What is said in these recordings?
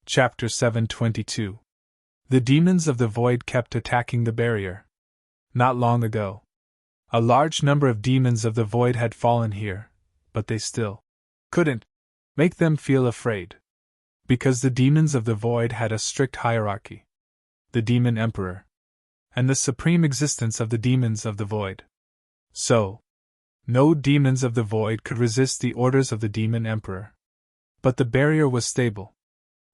Chapter 722. The demons of the void kept attacking the barrier. Not long ago, a large number of demons of the void had fallen here, but they still couldn't make them feel afraid. Because the demons of the void had a strict hierarchy. The demon emperor. And the supreme existence of the demons of the void. So, no demons of the void could resist the orders of the demon emperor. But the barrier was stable.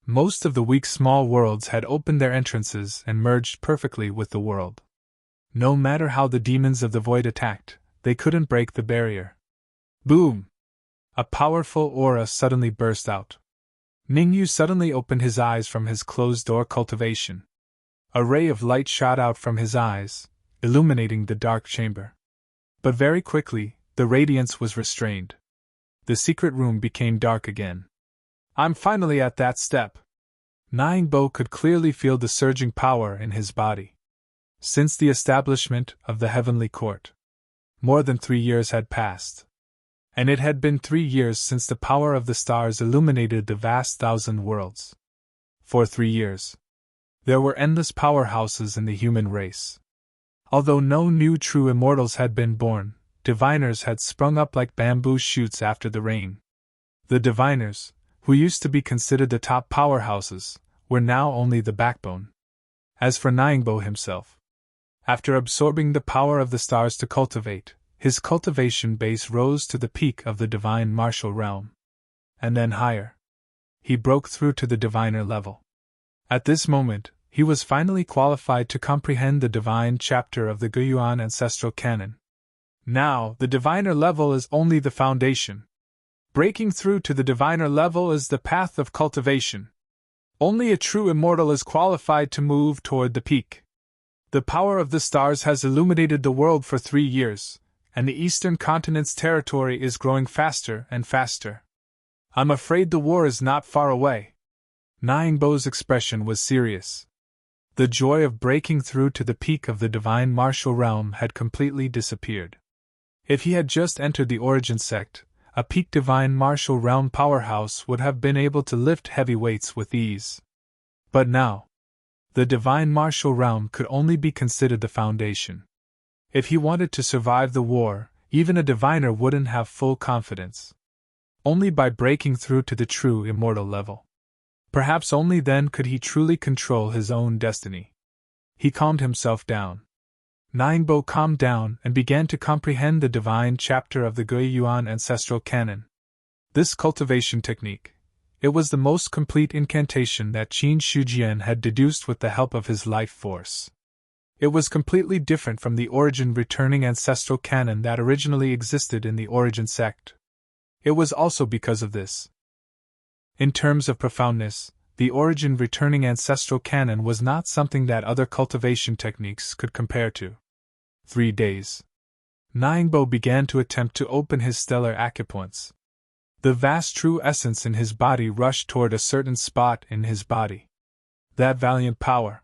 Most of the weak small worlds had opened their entrances and merged perfectly with the world. No matter how the demons of the void attacked, they couldn't break the barrier. Boom! A powerful aura suddenly burst out. Ningyu suddenly opened his eyes from his closed-door cultivation. A ray of light shot out from his eyes, illuminating the dark chamber. But very quickly, the radiance was restrained. The secret room became dark again. I'm finally at that step. Ningbo could clearly feel the surging power in his body. Since the establishment of the Heavenly Court, more than 3 years had passed. And it had been 3 years since the power of the stars illuminated the vast 1,000 worlds. For 3 years, there were endless powerhouses in the human race. Although no new true immortals had been born, diviners had sprung up like bamboo shoots after the rain. The diviners, who used to be considered the top powerhouses, were now only the backbone. As for Ningbo himself, after absorbing the power of the stars to cultivate, his cultivation base rose to the peak of the divine martial realm. And then higher. He broke through to the diviner level. At this moment, he was finally qualified to comprehend the divine chapter of the Guiyuan ancestral canon. Now, the diviner level is only the foundation. Breaking through to the diviner level is the path of cultivation. Only a true immortal is qualified to move toward the peak. The power of the stars has illuminated the world for 3 years, and the eastern continent's territory is growing faster and faster. I'm afraid the war is not far away. Ningbo's expression was serious. The joy of breaking through to the peak of the divine martial realm had completely disappeared. If he had just entered the origin sect, a peak divine martial realm powerhouse would have been able to lift heavy weights with ease. But now, the divine martial realm could only be considered the foundation. If he wanted to survive the war, even a diviner wouldn't have full confidence. Only by breaking through to the true immortal level. Perhaps only then could he truly control his own destiny. He calmed himself down. Ningbo calmed down and began to comprehend the divine chapter of the Guiyuan ancestral canon. This cultivation technique, it was the most complete incantation that Qin Shujian had deduced with the help of his life force. It was completely different from the origin returning ancestral canon that originally existed in the origin sect. It was also because of this. In terms of profoundness, the origin returning ancestral canon was not something that other cultivation techniques could compare to. 3 days. Ningbo began to attempt to open his stellar acupoints. The vast true essence in his body rushed toward a certain spot in his body. That valiant power.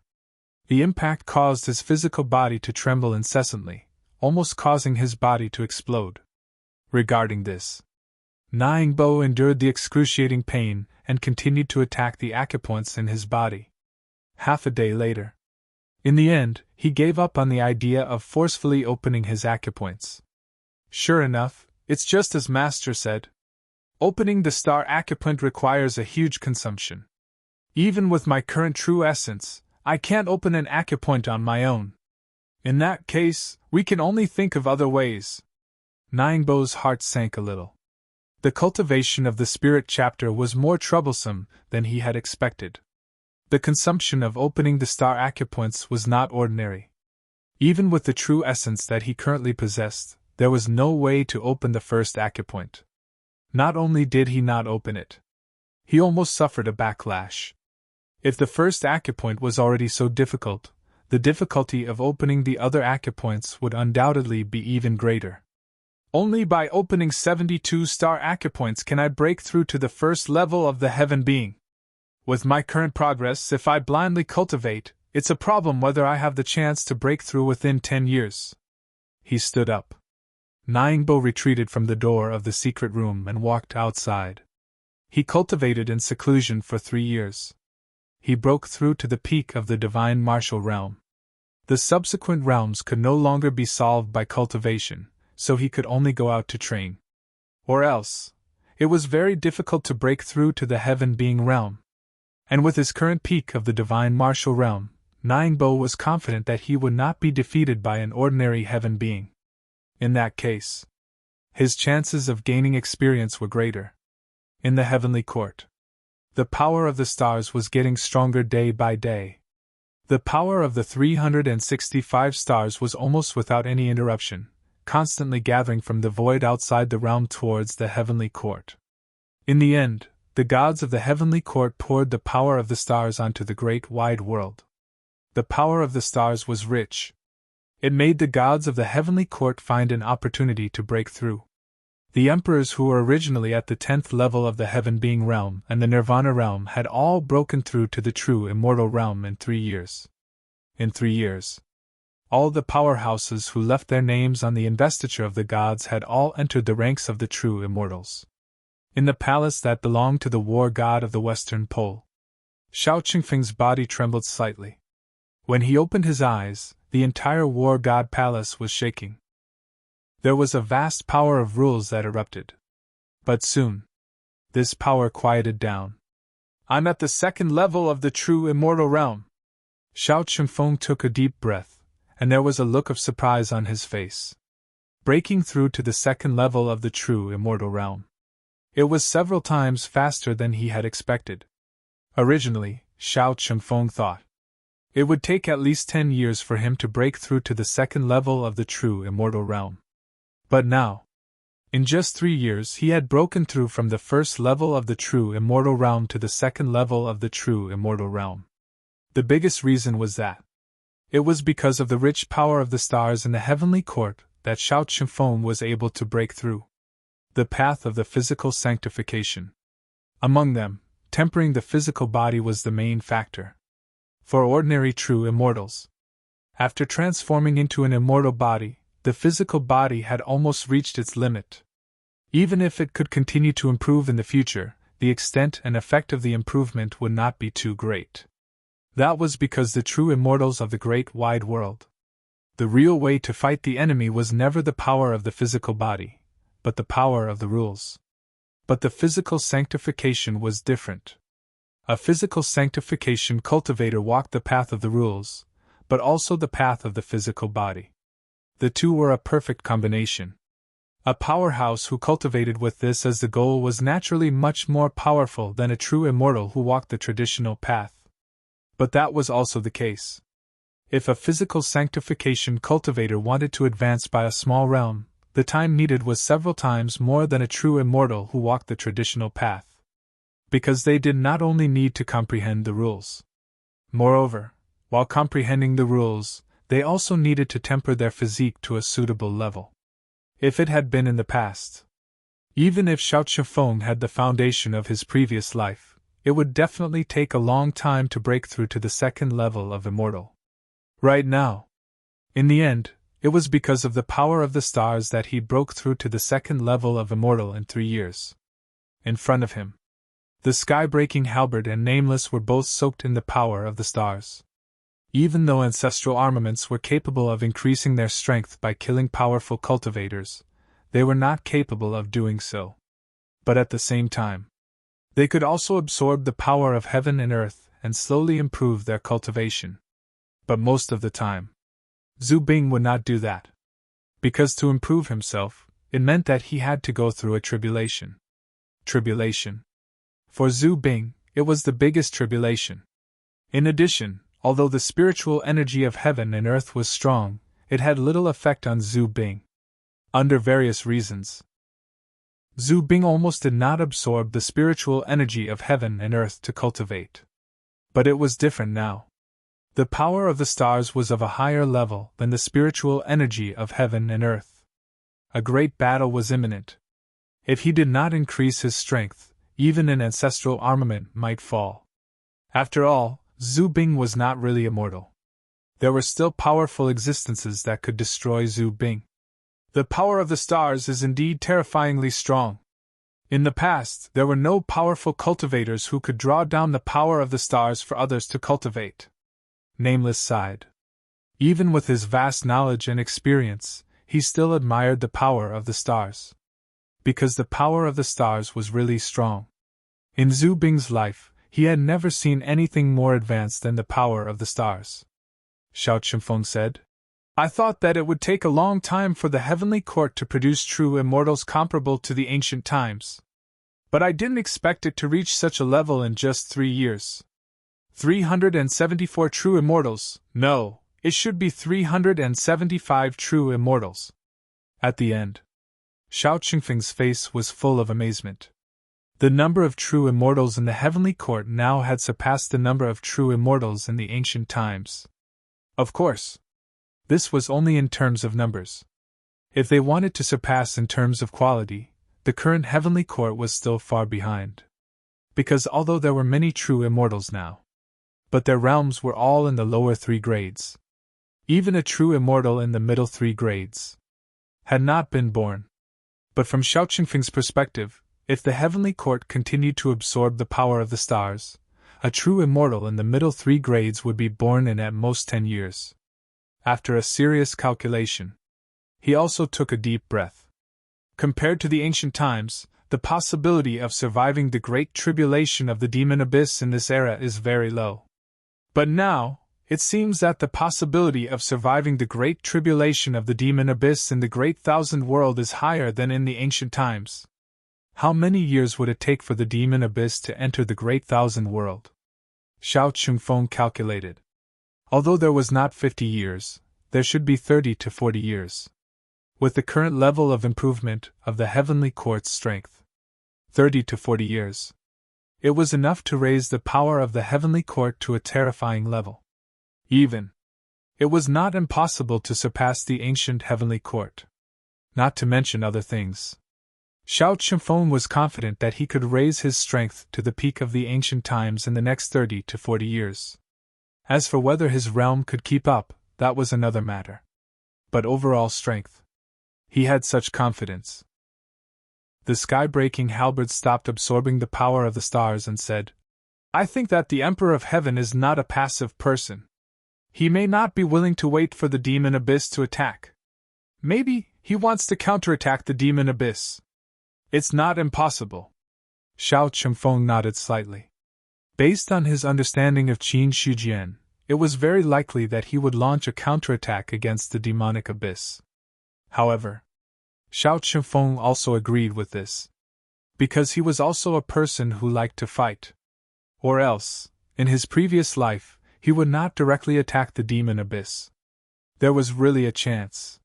The impact caused his physical body to tremble incessantly, almost causing his body to explode. Regarding this, Ningbo endured the excruciating pain and continued to attack the acupoints in his body. Half a day later, in the end, he gave up on the idea of forcefully opening his acupoints. Sure enough, it's just as Master said. Opening the star acupoint requires a huge consumption. Even with my current true essence, I can't open an acupoint on my own. In that case, we can only think of other ways. Ningbo's heart sank a little. The cultivation of the spirit chapter was more troublesome than he had expected. The consumption of opening the star acupoints was not ordinary. Even with the true essence that he currently possessed, there was no way to open the first acupoint. Not only did he not open it, he almost suffered a backlash. If the first acupoint was already so difficult, the difficulty of opening the other acupoints would undoubtedly be even greater. Only by opening 72 star acupoints can I break through to the first level of the heaven being. With my current progress, if I blindly cultivate, it's a problem whether I have the chance to break through within 10 years. He stood up. Ningbo retreated from the door of the secret room and walked outside. He cultivated in seclusion for 3 years. he broke through to the peak of the divine martial realm. The subsequent realms could no longer be solved by cultivation, so he could only go out to train. Or else, it was very difficult to break through to the heaven-being realm. And with his current peak of the divine martial realm, Ningbo was confident that he would not be defeated by an ordinary heaven being. In that case, his chances of gaining experience were greater. In the heavenly court, the power of the stars was getting stronger day by day. The power of the 365 stars was almost without any interruption, constantly gathering from the void outside the realm towards the heavenly court. In the end, the gods of the heavenly court poured the power of the stars onto the great wide world. The power of the stars was rich. It made the gods of the heavenly court find an opportunity to break through. The emperors who were originally at the 10th level of the heaven-being realm and the nirvana realm had all broken through to the true immortal realm in 3 years. In 3 years, all the powerhouses who left their names on the investiture of the gods had all entered the ranks of the true immortals. In the palace that belonged to the war god of the western pole, Xiao Qingfeng's body trembled slightly. When he opened his eyes, the entire war god palace was shaking. There was a vast power of rules that erupted. But soon, this power quieted down. "I'm at the 2nd level of the true immortal realm." Xiao Qingfeng took a deep breath, and there was a look of surprise on his face. Breaking through to the 2nd level of the true immortal realm. It was several times faster than he had expected. Originally, Xiao Qingfeng thought it would take at least 10 years for him to break through to the 2nd level of the true immortal realm. But now, in just 3 years, he had broken through from the 1st level of the true immortal realm to the 2nd level of the true immortal realm. The biggest reason was that it was because of the rich power of the stars in the heavenly court that Xiao Qingfeng was able to break through. The path of the physical sanctification. Among them, tempering the physical body was the main factor. For ordinary true immortals, after transforming into an immortal body, the physical body had almost reached its limit. Even if it could continue to improve in the future, the extent and effect of the improvement would not be too great. That was because the true immortals of the great wide world. The real way to fight the enemy was never the power of the physical body, but the power of the rules. But the physical sanctification was different. A physical sanctification cultivator walked the path of the rules, but also the path of the physical body. The two were a perfect combination. A powerhouse who cultivated with this as the goal was naturally much more powerful than a true immortal who walked the traditional path. But that was also the case. If a physical sanctification cultivator wanted to advance by a small realm, the time needed was several times more than a true immortal who walked the traditional path. Because they did not only need to comprehend the rules. Moreover, while comprehending the rules, they also needed to temper their physique to a suitable level. If it had been in the past, even if Xiao Qingfeng had the foundation of his previous life, it would definitely take a long time to break through to the 2nd level of immortal. Right now, in the end, it was because of the power of the stars that he broke through to the 2nd level of immortal in 3 years. In front of him, the sky-breaking halberd and Nameless were both soaked in the power of the stars. Even though ancestral armaments were capable of increasing their strength by killing powerful cultivators, they were not capable of doing so. But at the same time, they could also absorb the power of heaven and earth and slowly improve their cultivation. But most of the time, Zhu Bing would not do that. Because to improve himself, it meant that he had to go through a tribulation. Tribulation. For Zhu Bing, it was the biggest tribulation. In addition, although the spiritual energy of heaven and earth was strong, it had little effect on Zhu Bing. Under various reasons, Zhu Bing almost did not absorb the spiritual energy of heaven and earth to cultivate. But it was different now. The power of the stars was of a higher level than the spiritual energy of heaven and earth. A great battle was imminent. If he did not increase his strength, even an ancestral armament might fall. After all, Zhu Bing was not really immortal. There were still powerful existences that could destroy Zhu Bing. The power of the stars is indeed terrifyingly strong. In the past, there were no powerful cultivators who could draw down the power of the stars for others to cultivate. Nameless sighed. Even with his vast knowledge and experience, he still admired the power of the stars. Because the power of the stars was really strong. In Zhu Bing's life, he had never seen anything more advanced than the power of the stars. Xiao Chengfeng said, I thought that it would take a long time for the heavenly court to produce true immortals comparable to the ancient times. But I didn't expect it to reach such a level in just 3 years. 374 true immortals, no, it should be 375 true immortals. At the end, Xiao Qingfeng's face was full of amazement. The number of true immortals in the heavenly court now had surpassed the number of true immortals in the ancient times. Of course, this was only in terms of numbers. If they wanted to surpass in terms of quality, the current heavenly court was still far behind. Because although there were many true immortals now, but their realms were all in the lower 3 grades. Even a true immortal in the middle 3 grades had not been born. But from Xiao Qingfeng's perspective, if the heavenly court continued to absorb the power of the stars, a true immortal in the middle 3 grades would be born in at most 10 years. After a serious calculation, he also took a deep breath. Compared to the ancient times, the possibility of surviving the great tribulation of the demon abyss in this era is very low. But now, it seems that the possibility of surviving the great tribulation of the demon abyss in the great thousand world is higher than in the ancient times. How many years would it take for the demon abyss to enter the great thousand world? Xiao Chengfeng calculated. Although there was not 50 years, there should be 30 to 40 years. With the current level of improvement of the heavenly court's strength, 30 to 40 years. It was enough to raise the power of the heavenly court to a terrifying level. Even, it was not impossible to surpass the ancient heavenly court. Not to mention other things. Xiao Chengfeng was confident that he could raise his strength to the peak of the ancient times in the next 30 to 40 years. As for whether his realm could keep up, that was another matter. But overall strength. He had such confidence. The sky-breaking halberd stopped absorbing the power of the stars and said, I think that the Emperor of Heaven is not a passive person. He may not be willing to wait for the demon abyss to attack. Maybe he wants to counterattack the demon abyss. It's not impossible. Xiao Chengfeng nodded slightly. Based on his understanding of Qin Shujian, it was very likely that he would launch a counterattack against the demonic abyss. However, Xiao Chengfeng also agreed with this. Because he was also a person who liked to fight. Or else, in his previous life, he would not directly attack the demon abyss. There was really a chance.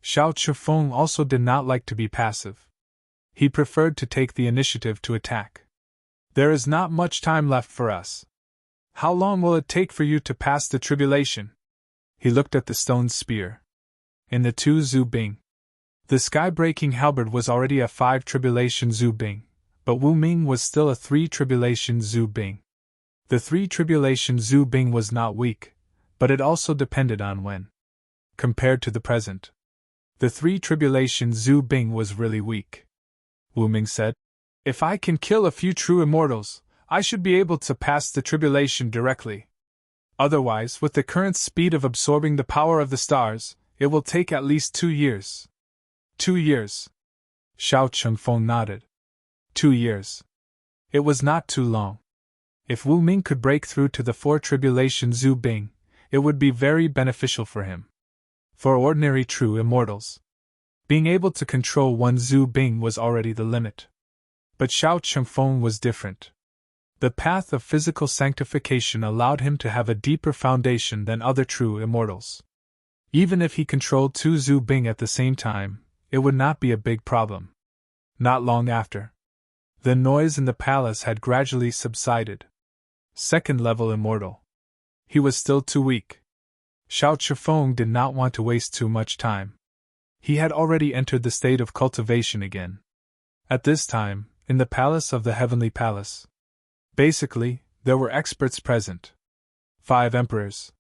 Xiao Chengfeng also did not like to be passive. He preferred to take the initiative to attack. There is not much time left for us. How long will it take for you to pass the tribulation? He looked at the stone spear. In the 2 Zhu Bing. The sky-breaking halberd was already a 5 tribulation Zhu Bing, but Wu Ming was still a 3 tribulation Zhu Bing. The 3 tribulation Zhu Bing was not weak, but it also depended on when. Compared to the present, the 3 tribulation Zhu Bing was really weak. Wu Ming said, If I can kill a few true immortals, I should be able to pass the tribulation directly. Otherwise, with the current speed of absorbing the power of the stars, it will take at least 2 years. 2 years. Xiao Chengfeng nodded. 2 years. It was not too long. If Wu Ming could break through to the 4 tribulation Zhu Bing, it would be very beneficial for him. For ordinary true immortals, being able to control 1 Zhu Bing was already the limit. But Xiao Chengfeng was different. The path of physical sanctification allowed him to have a deeper foundation than other true immortals. Even if he controlled 2 Zhu Bing at the same time, it would not be a big problem. Not long after, the noise in the palace had gradually subsided. Second-level immortal. He was still too weak. Xiao Chengfeng did not want to waste too much time. He had already entered the state of cultivation again. At this time, in the palace of the Heavenly Palace. Basically, there were experts present. 5 emperors.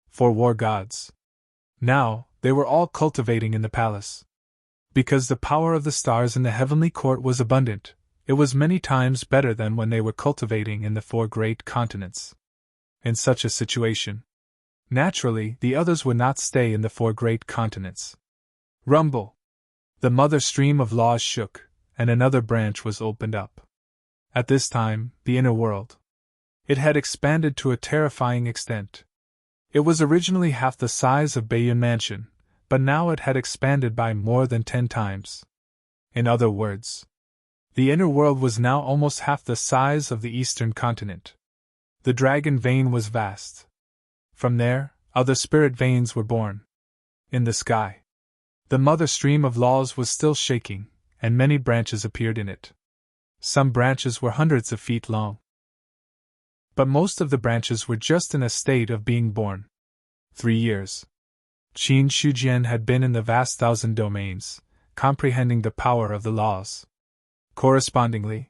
4 war gods. Now, they were all cultivating in the palace. Because the power of the stars in the heavenly court was abundant, It was many times better than when they were cultivating in the 4 great continents. In such a situation, naturally, the others would not stay in the 4 great continents. Rumble! The mother stream of laws shook, and another branch was opened up. At this time, the inner world. It had expanded to a terrifying extent. It was originally half the size of Bayeux Mansion, but now it had expanded by more than 10 times. In other words, the inner world was now almost half the size of the eastern continent. The dragon vein was vast. From there, other spirit veins were born. In the sky, the mother stream of laws was still shaking, and many branches appeared in it. Some branches were hundreds of feet long. But most of the branches were just in a state of being born. 3 years. Qin Shujian had been in the vast 1,000 domains, comprehending the power of the laws. Correspondingly,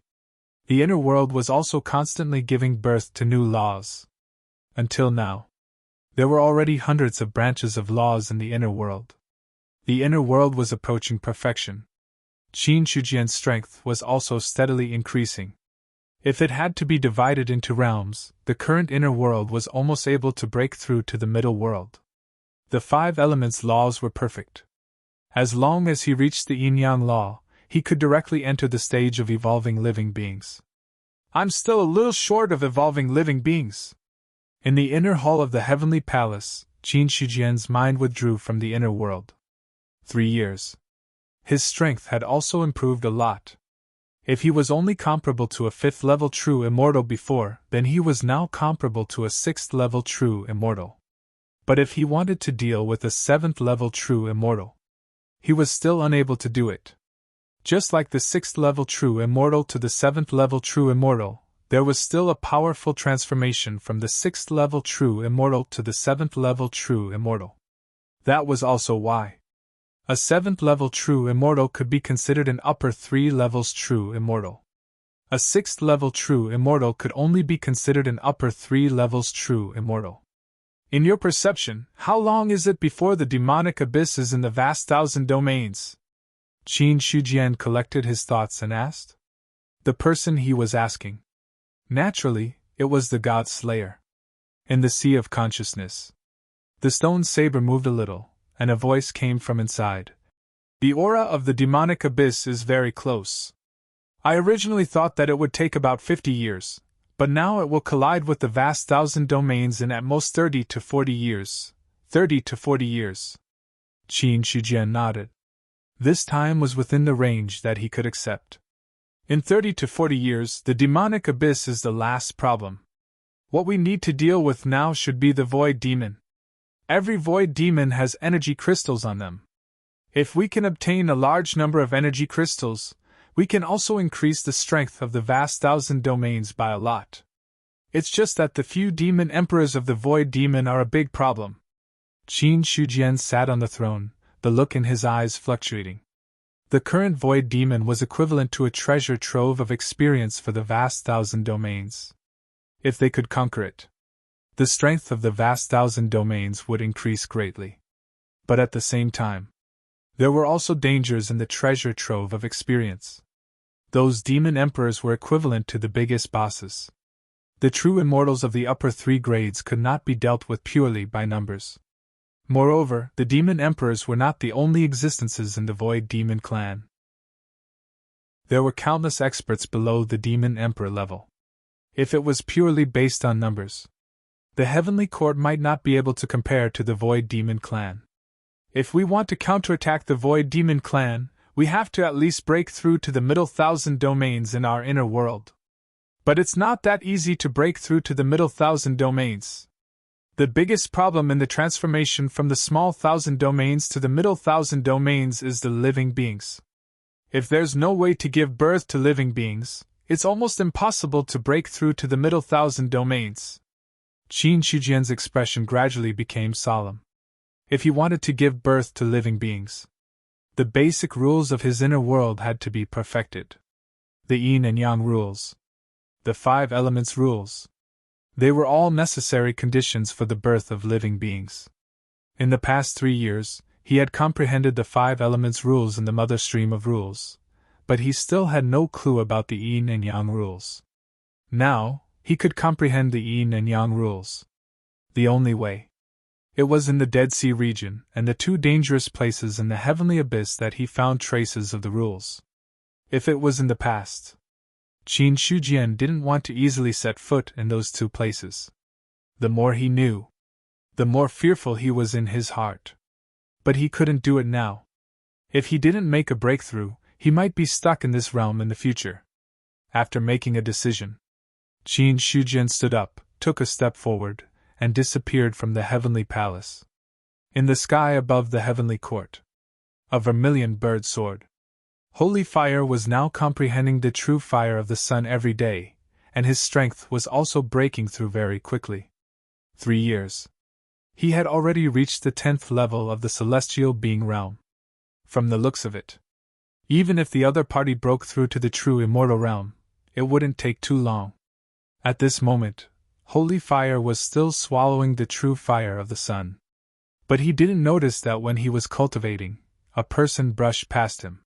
the inner world was also constantly giving birth to new laws. Until now, there were already hundreds of branches of laws in the inner world. The inner world was approaching perfection. Qin Shujian's strength was also steadily increasing. If it had to be divided into realms, the current inner world was almost able to break through to the middle world. The 5 elements laws were perfect. As long as he reached the yin-yang law, he could directly enter the stage of evolving living beings. I'm still a little short of evolving living beings. In the inner hall of the heavenly palace, Qin Shujian's mind withdrew from the inner world. 3 years. His strength had also improved a lot. If he was only comparable to a 5th-level true immortal before, then he was now comparable to a 6th-level true immortal. But if he wanted to deal with a 7th-level true immortal, he was still unable to do it. Just like the 6th-level true immortal to the 7th-level true immortal, there was still a powerful transformation from the 6th-level true immortal to the 7th-level true immortal. That was also why a 7th-level true immortal could be considered an upper 3 levels true immortal. A 6th-level true immortal could only be considered an upper 3 levels true immortal. In your perception, how long is it before the demonic abyss is in the vast 1,000 domains? Qin Shujian collected his thoughts and asked the person he was asking. Naturally, it was the God Slayer. In the sea of consciousness, the stone saber moved a little, and a voice came from inside. The aura of the demonic abyss is very close. I originally thought that it would take about 50 years, but now it will collide with the vast 1,000 domains in at most 30 to 40 years. 30 to 40 years. Qin Shujian nodded. This time was within the range that he could accept. In 30 to 40 years, the demonic abyss is the last problem. What we need to deal with now should be the void demon. Every void demon has energy crystals on them. If we can obtain a large number of energy crystals, we can also increase the strength of the vast 1,000 domains by a lot. It's just that the few demon emperors of the void demon are a big problem. Qin Shujian sat on the throne, the look in his eyes fluctuating. The current void demon was equivalent to a treasure trove of experience for the vast 1,000 domains. If they could conquer it, the strength of the vast 1,000 domains would increase greatly. But at the same time, there were also dangers in the treasure trove of experience. Those demon emperors were equivalent to the biggest bosses. The true immortals of the upper 3 grades could not be dealt with purely by numbers. Moreover, the demon emperors were not the only existences in the void demon clan. There were countless experts below the demon emperor level. If it was purely based on numbers, the heavenly court might not be able to compare to the void demon clan. If we want to counterattack the void demon clan, we have to at least break through to the middle 1,000 domains in our inner world. But it's not that easy to break through to the middle 1,000 domains. The biggest problem in the transformation from the small 1,000 domains to the middle 1,000 domains is the living beings. If there's no way to give birth to living beings, it's almost impossible to break through to the middle 1,000 domains. Qin Shujian's expression gradually became solemn. If he wanted to give birth to living beings, the basic rules of his inner world had to be perfected. The yin and yang rules. The 5 elements rules. They were all necessary conditions for the birth of living beings. In the past 3 years, he had comprehended the 5 elements rules in the mother stream of rules, but he still had no clue about the yin and yang rules. Now, he could comprehend the yin and yang rules. The only way. It was in the Dead Sea region and the two dangerous places in the heavenly abyss that he found traces of the rules. If it was in the past, Qin Shujian didn't want to easily set foot in those two places. The more he knew, the more fearful he was in his heart. But he couldn't do it now. If he didn't make a breakthrough, he might be stuck in this realm in the future. After making a decision, Qin Shujian stood up, took a step forward, and disappeared from the heavenly palace. In the sky above the heavenly court, a vermilion bird soared. Holy Fire was now comprehending the true fire of the sun every day, and his strength was also breaking through very quickly. 3 years. He had already reached the 10th level of the celestial being realm. From the looks of it, even if the other party broke through to the true immortal realm, it wouldn't take too long. At this moment, Holy Fire was still swallowing the true fire of the sun. But he didn't notice that when he was cultivating, a person brushed past him.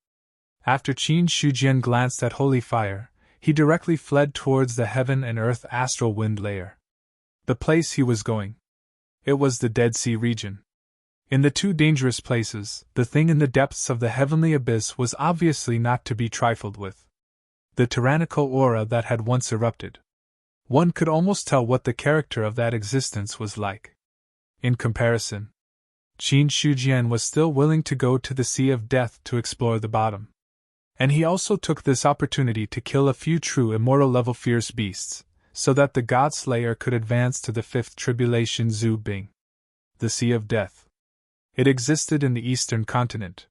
After Qin Shujian glanced at Holy Fire, he directly fled towards the heaven and earth astral wind layer. The place he was going. It was the Dead Sea region. In the two dangerous places, the thing in the depths of the heavenly abyss was obviously not to be trifled with. The tyrannical aura that had once erupted. One could almost tell what the character of that existence was like. In comparison, Qin Shujian was still willing to go to the Sea of Death to explore the bottom. And he also took this opportunity to kill a few true immortal level fierce beasts, so that the God Slayer could advance to the 5th tribulation Zhu Bing. The Sea of Death. It existed in the eastern continent.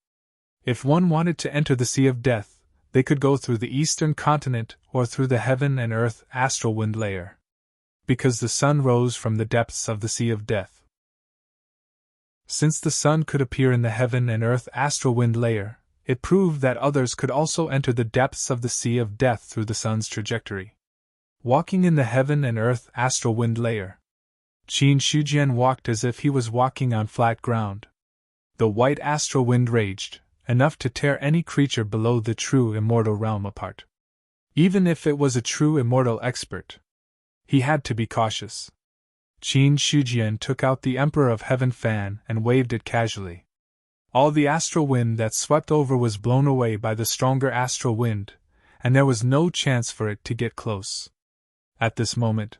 If one wanted to enter the Sea of Death, they could go through the eastern continent or through the heaven and earth astral wind layer. Because the sun rose from the depths of the Sea of Death. Since the sun could appear in the heaven and earth astral wind layer, it proved that others could also enter the depths of the Sea of Death through the sun's trajectory. Walking in the heaven and earth astral wind layer, Qin Shujian walked as if he was walking on flat ground. The white astral wind raged, enough to tear any creature below the true immortal realm apart. Even if it was a true immortal expert, he had to be cautious. Qin Shujian took out the Emperor of Heaven fan and waved it casually. All the astral wind that swept over was blown away by the stronger astral wind, and there was no chance for it to get close. At this moment,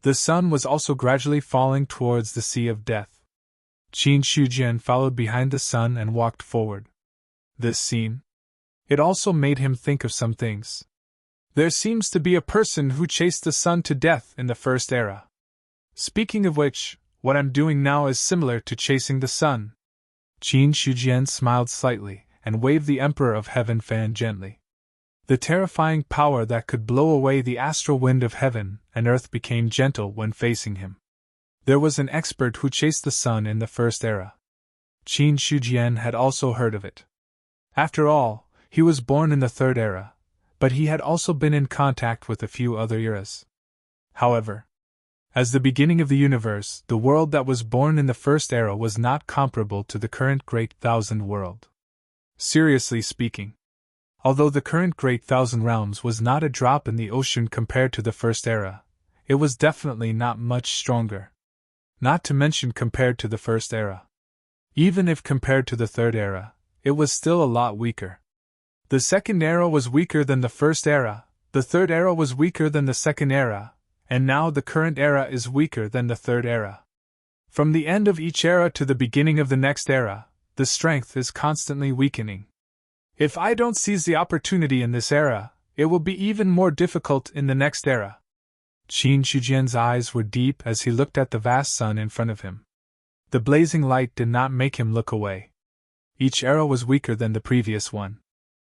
the sun was also gradually falling towards the Sea of Death. Qin Shujian followed behind the sun and walked forward. This scene. It also made him think of some things. There seems to be a person who chased the sun to death in the first era. Speaking of which, what I'm doing now is similar to chasing the sun. Qin Shujian smiled slightly and waved the Emperor of Heaven fan gently. The terrifying power that could blow away the astral wind of heaven and earth became gentle when facing him. There was an expert who chased the sun in the first era. Qin Shujian had also heard of it. After all, he was born in the third era, but he had also been in contact with a few other eras. However, as the beginning of the universe, the world that was born in the first era was not comparable to the current Great Thousand World. Seriously speaking, although the current Great Thousand Realms was not a drop in the ocean compared to the first era, it was definitely not much stronger. Not to mention compared to the first era. Even if compared to the third era, it was still a lot weaker. The second era was weaker than the first era, the third era was weaker than the second era, and now the current era is weaker than the third era. From the end of each era to the beginning of the next era, the strength is constantly weakening. If I don't seize the opportunity in this era, it will be even more difficult in the next era. Qin Shujian's eyes were deep as he looked at the vast sun in front of him. The blazing light did not make him look away. Each era was weaker than the previous one.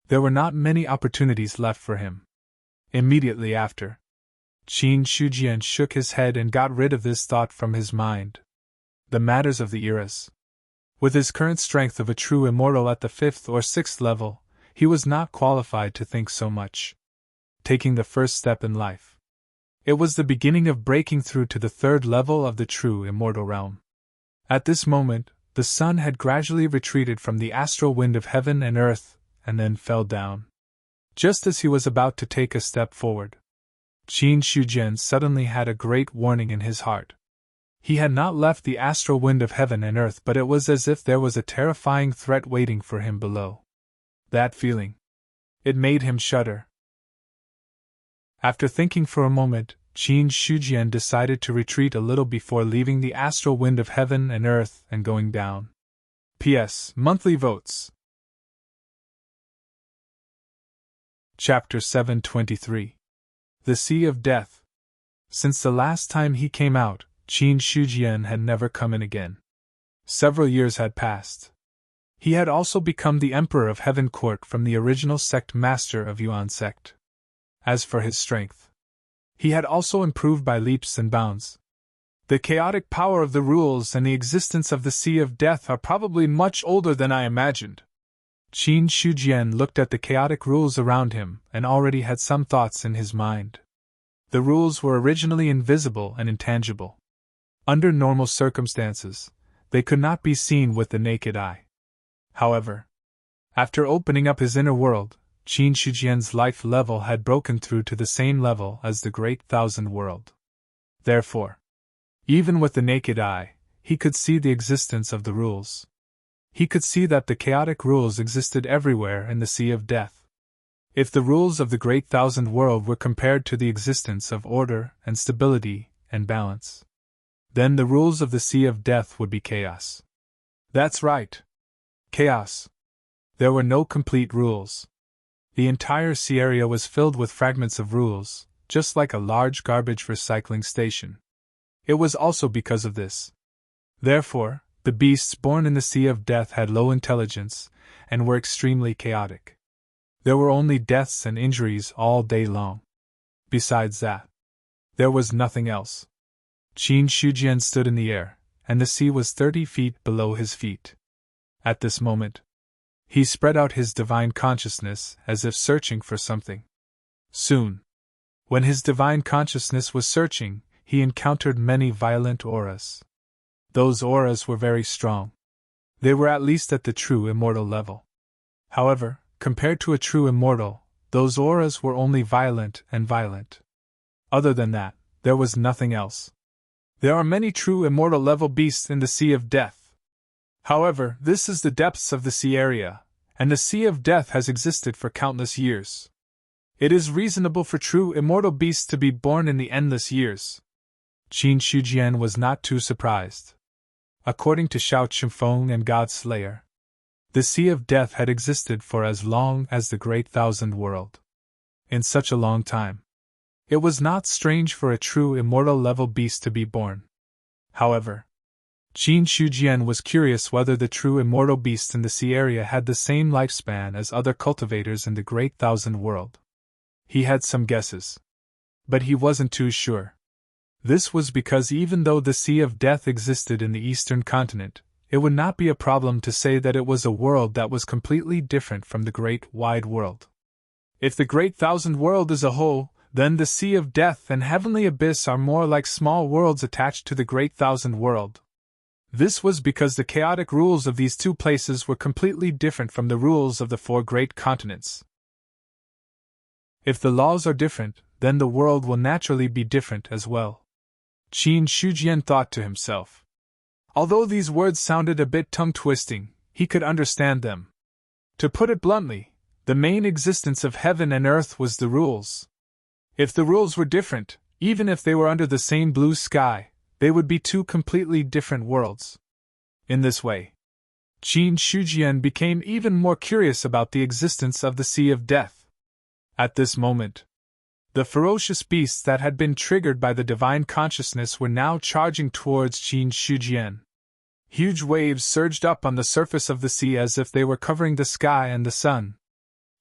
There were not many opportunities left for him. Immediately after, Qin Shujian shook his head and got rid of this thought from his mind. The matters of the eras. With his current strength of a true immortal at the 5th or 6th level, he was not qualified to think so much. Taking the first step in life. It was the beginning of breaking through to the 3rd level of the true immortal realm. At this moment, the sun had gradually retreated from the astral wind of heaven and earth, and then fell down. Just as he was about to take a step forward, Qin Shujian suddenly had a great warning in his heart. He had not left the astral wind of heaven and earth, but it was as if there was a terrifying threat waiting for him below. That feeling. It made him shudder. After thinking for a moment, Qin Shujian decided to retreat a little before leaving the astral wind of heaven and earth and going down. P.S. Monthly votes. Chapter 723. The Sea of Death. Since the last time he came out, Qin Shujian had never come in again. Several years had passed. He had also become the Emperor of Heaven Court from the original sect master of Yuan sect. As for his strength, he had also improved by leaps and bounds. The chaotic power of the rules and the existence of the Sea of Death are probably much older than I imagined. Qin Shujian looked at the chaotic rules around him and already had some thoughts in his mind. The rules were originally invisible and intangible. Under normal circumstances, they could not be seen with the naked eye. However, after opening up his inner world, Qin Shujian's life level had broken through to the same level as the Great Thousand World. Therefore, even with the naked eye, he could see the existence of the rules. He could see that the chaotic rules existed everywhere in the Sea of Death. If the rules of the Great Thousand World were compared to the existence of order and stability and balance, then the rules of the Sea of Death would be chaos. That's right. Chaos. There were no complete rules. The entire sea area was filled with fragments of rules, just like a large garbage recycling station. It was also because of this. Therefore, the beasts born in the Sea of Death had low intelligence and were extremely chaotic. There were only deaths and injuries all day long. Besides that, there was nothing else. Qin Shujian stood in the air, and the sea was 30 feet below his feet. At this moment, he spread out his divine consciousness as if searching for something. Soon, when his divine consciousness was searching, he encountered many violent auras. Those auras were very strong. They were at least at the true immortal level. However, compared to a true immortal, those auras were only violent and violent. Other than that, there was nothing else. There are many true immortal level beasts in the Sea of Death. However, this is the depths of the sea area, and the Sea of Death has existed for countless years. It is reasonable for true immortal beasts to be born in the endless years. Qin Shujian was not too surprised. According to Shao Qingfeng and God Slayer, the Sea of Death had existed for as long as the Great Thousand World. In such a long time, it was not strange for a true immortal level beast to be born. However, Qin Shujian was curious whether the true immortal beasts in the sea area had the same lifespan as other cultivators in the Great Thousand World. He had some guesses, but he wasn't too sure. This was because even though the Sea of Death existed in the eastern continent, it would not be a problem to say that it was a world that was completely different from the Great Wide World. If the Great Thousand World is a whole, then the Sea of Death and Heavenly Abyss are more like small worlds attached to the Great Thousand World. This was because the chaotic rules of these two places were completely different from the rules of the four great continents. If the laws are different, then the world will naturally be different as well. Qin Shujian thought to himself. Although these words sounded a bit tongue-twisting, he could understand them. To put it bluntly, the main existence of heaven and earth was the rules. If the rules were different, even if they were under the same blue sky, they would be two completely different worlds. In this way, Qin Shujian became even more curious about the existence of the Sea of Death. At this moment, the ferocious beasts that had been triggered by the divine consciousness were now charging towards Qin Shujian. Huge waves surged up on the surface of the sea as if they were covering the sky and the sun.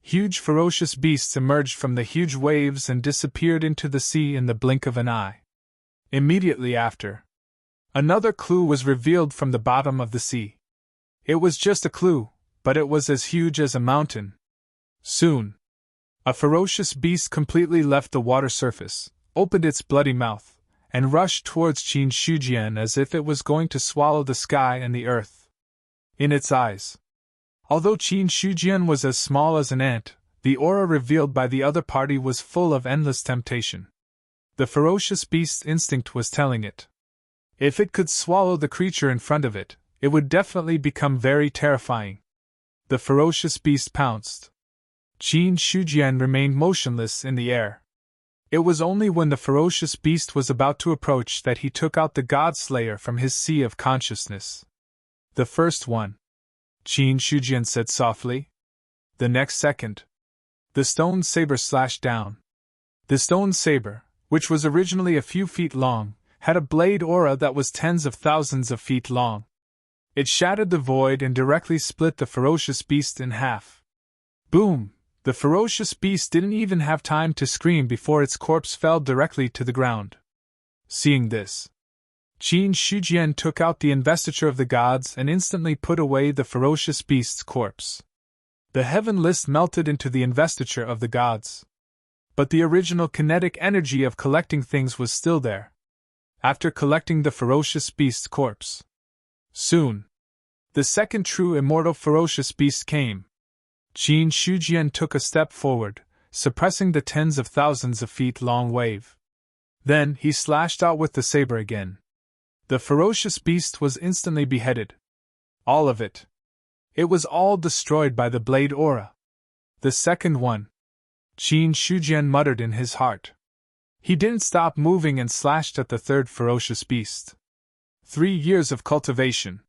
Huge ferocious beasts emerged from the huge waves and disappeared into the sea in the blink of an eye. Immediately after, another clue was revealed from the bottom of the sea. It was just a clue, but it was as huge as a mountain. Soon, a ferocious beast completely left the water surface, opened its bloody mouth, and rushed towards Qin Shujian as if it was going to swallow the sky and the earth. In its eyes, although Qin Shujian was as small as an ant, The aura revealed by the other party was full of endless temptation. The ferocious beast's instinct was telling it. If it could swallow the creature in front of it, it would definitely become very terrifying. The ferocious beast pounced. Qin Shujian remained motionless in the air. It was only when the ferocious beast was about to approach that he took out the God Slayer from his sea of consciousness. The first one, Qin Shujian said softly. The next second, the stone saber slashed down. The stone saber, which was originally a few feet long, had a blade aura that was tens of thousands of feet long. It shattered the void and directly split the ferocious beast in half. Boom! The ferocious beast didn't even have time to scream before its corpse fell directly to the ground. Seeing this, Qin Shujian took out the investiture of the gods and instantly put away the ferocious beast's corpse. The heaven list melted into the investiture of the gods. But the original kinetic energy of collecting things was still there. After collecting the ferocious beast's corpse, soon, the second true immortal ferocious beast came. Qin Shujian took a step forward, suppressing the tens of thousands of feet long wave. Then he slashed out with the saber again. The ferocious beast was instantly beheaded. All of it. It was all destroyed by the blade aura. The second one, Qin Shujian muttered in his heart. He didn't stop moving and slashed at the third ferocious beast. 3 years of cultivation.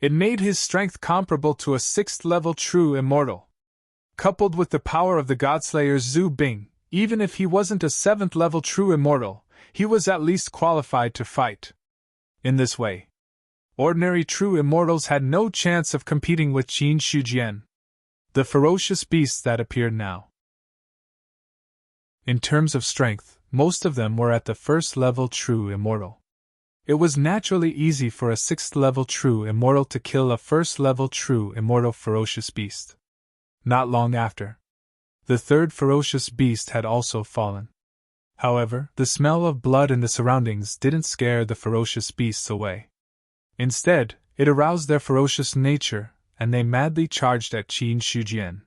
It made his strength comparable to a 6th-level true immortal. Coupled with the power of the Godslayer Zhu Bing, even if he wasn't a 7th-level true immortal, he was at least qualified to fight. In this way, ordinary true immortals had no chance of competing with Qin Shujian, the ferocious beasts that appeared now. In terms of strength, most of them were at the 1st-level true immortal. It was naturally easy for a 6th-level true immortal to kill a 1st-level true immortal ferocious beast. Not long after, the third ferocious beast had also fallen. However, the smell of blood in the surroundings didn't scare the ferocious beasts away. Instead, it aroused their ferocious nature, and they madly charged at Qin Shujian.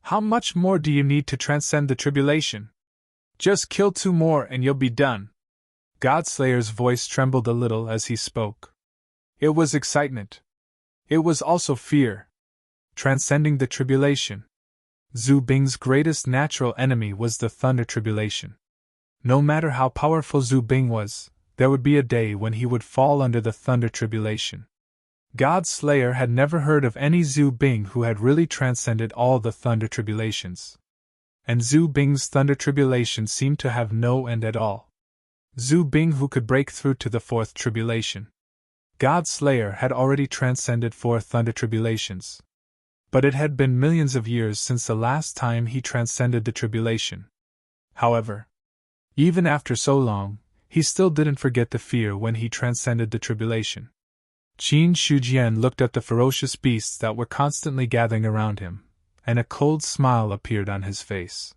How much more do you need to transcend the tribulation? Just kill 2 more and you'll be done. Godslayer's voice trembled a little as he spoke. It was excitement. It was also fear. Transcending the tribulation. Zhu Bing's greatest natural enemy was the thunder tribulation. No matter how powerful Zhu Bing was, there would be a day when he would fall under the thunder tribulation. Godslayer had never heard of any Zhu Bing who had really transcended all the thunder tribulations. And Zhu Bing's thunder tribulation seemed to have no end at all. Zhu Bing who could break through to the 4th tribulation. Godslayer had already transcended 4 thunder tribulations. But it had been millions of years since the last time he transcended the tribulation. However, even after so long, he still didn't forget the fear when he transcended the tribulation. Qin Shujian looked at the ferocious beasts that were constantly gathering around him, and a cold smile appeared on his face.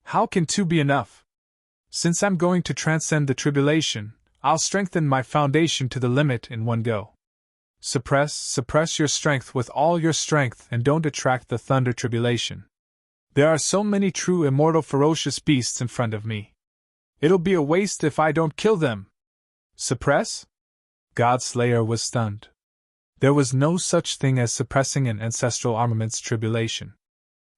How can 2 be enough? Since I'm going to transcend the tribulation, I'll strengthen my foundation to the limit in one go. Suppress your strength with all your strength and don't attract the thunder tribulation. There are so many true immortal ferocious beasts in front of me. It'll be a waste if I don't kill them. Suppress? Godslayer was stunned. There was no such thing as suppressing an ancestral armament's tribulation.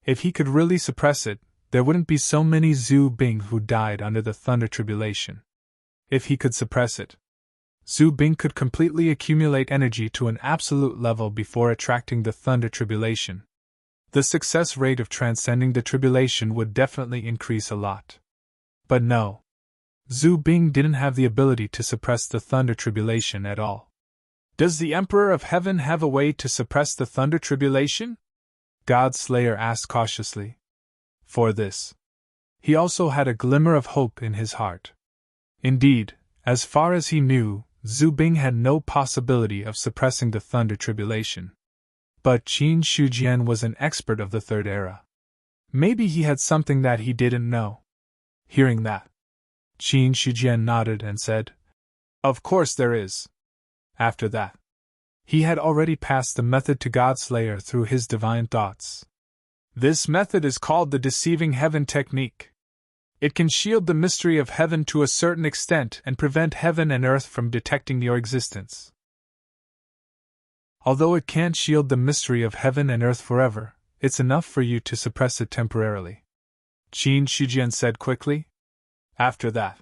If he could really suppress it, there wouldn't be so many Zhu Bing who died under the thunder tribulation. If he could suppress it, Zhu Bing could completely accumulate energy to an absolute level before attracting the thunder tribulation. The success rate of transcending the tribulation would definitely increase a lot. But no. Zhu Bing didn't have the ability to suppress the thunder tribulation at all. Does the Emperor of Heaven have a way to suppress the thunder tribulation? Godslayer asked cautiously. For this, he also had a glimmer of hope in his heart. Indeed, as far as he knew, Zhu Bing had no possibility of suppressing the thunder tribulation. But Qin Shujian was an expert of the 3rd era. Maybe he had something that he didn't know. Hearing that, Qin Shujian nodded and said, Of course there is. After that, he had already passed the method to Godslayer through his divine thoughts. This method is called the deceiving heaven technique. It can shield the mystery of heaven to a certain extent and prevent heaven and earth from detecting your existence. Although it can't shield the mystery of heaven and earth forever, it's enough for you to suppress it temporarily, Qin Shijian said quickly. After that,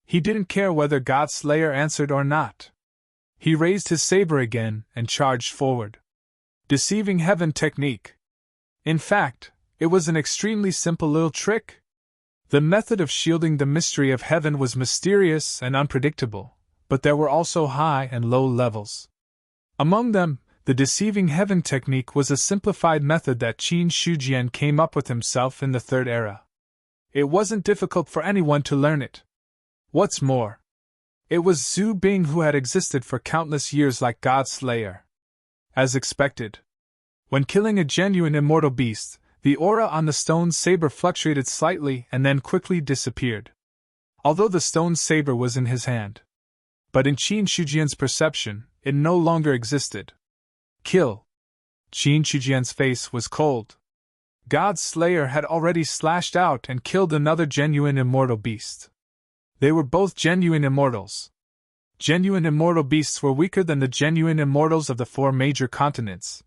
he didn't care whether God Slayer answered or not. He raised his saber again and charged forward. Deceiving heaven technique. In fact, it was an extremely simple little trick. The method of shielding the mystery of heaven was mysterious and unpredictable, but there were also high and low levels. Among them, the deceiving heaven technique was a simplified method that Qin Shijian came up with himself in the Third Era. It wasn't difficult for anyone to learn it. What's more, it was Zhu Bing who had existed for countless years like God Slayer. As expected, when killing a genuine immortal beast, the aura on the stone saber fluctuated slightly and then quickly disappeared. Although the stone saber was in his hand. But in Qin Shijian's perception, it no longer existed. Kill. Qin Shijian's face was cold. God Slayer had already slashed out and killed another genuine immortal beast. They were both genuine immortals. Genuine immortal beasts were weaker than the genuine immortals of the 4 major continents.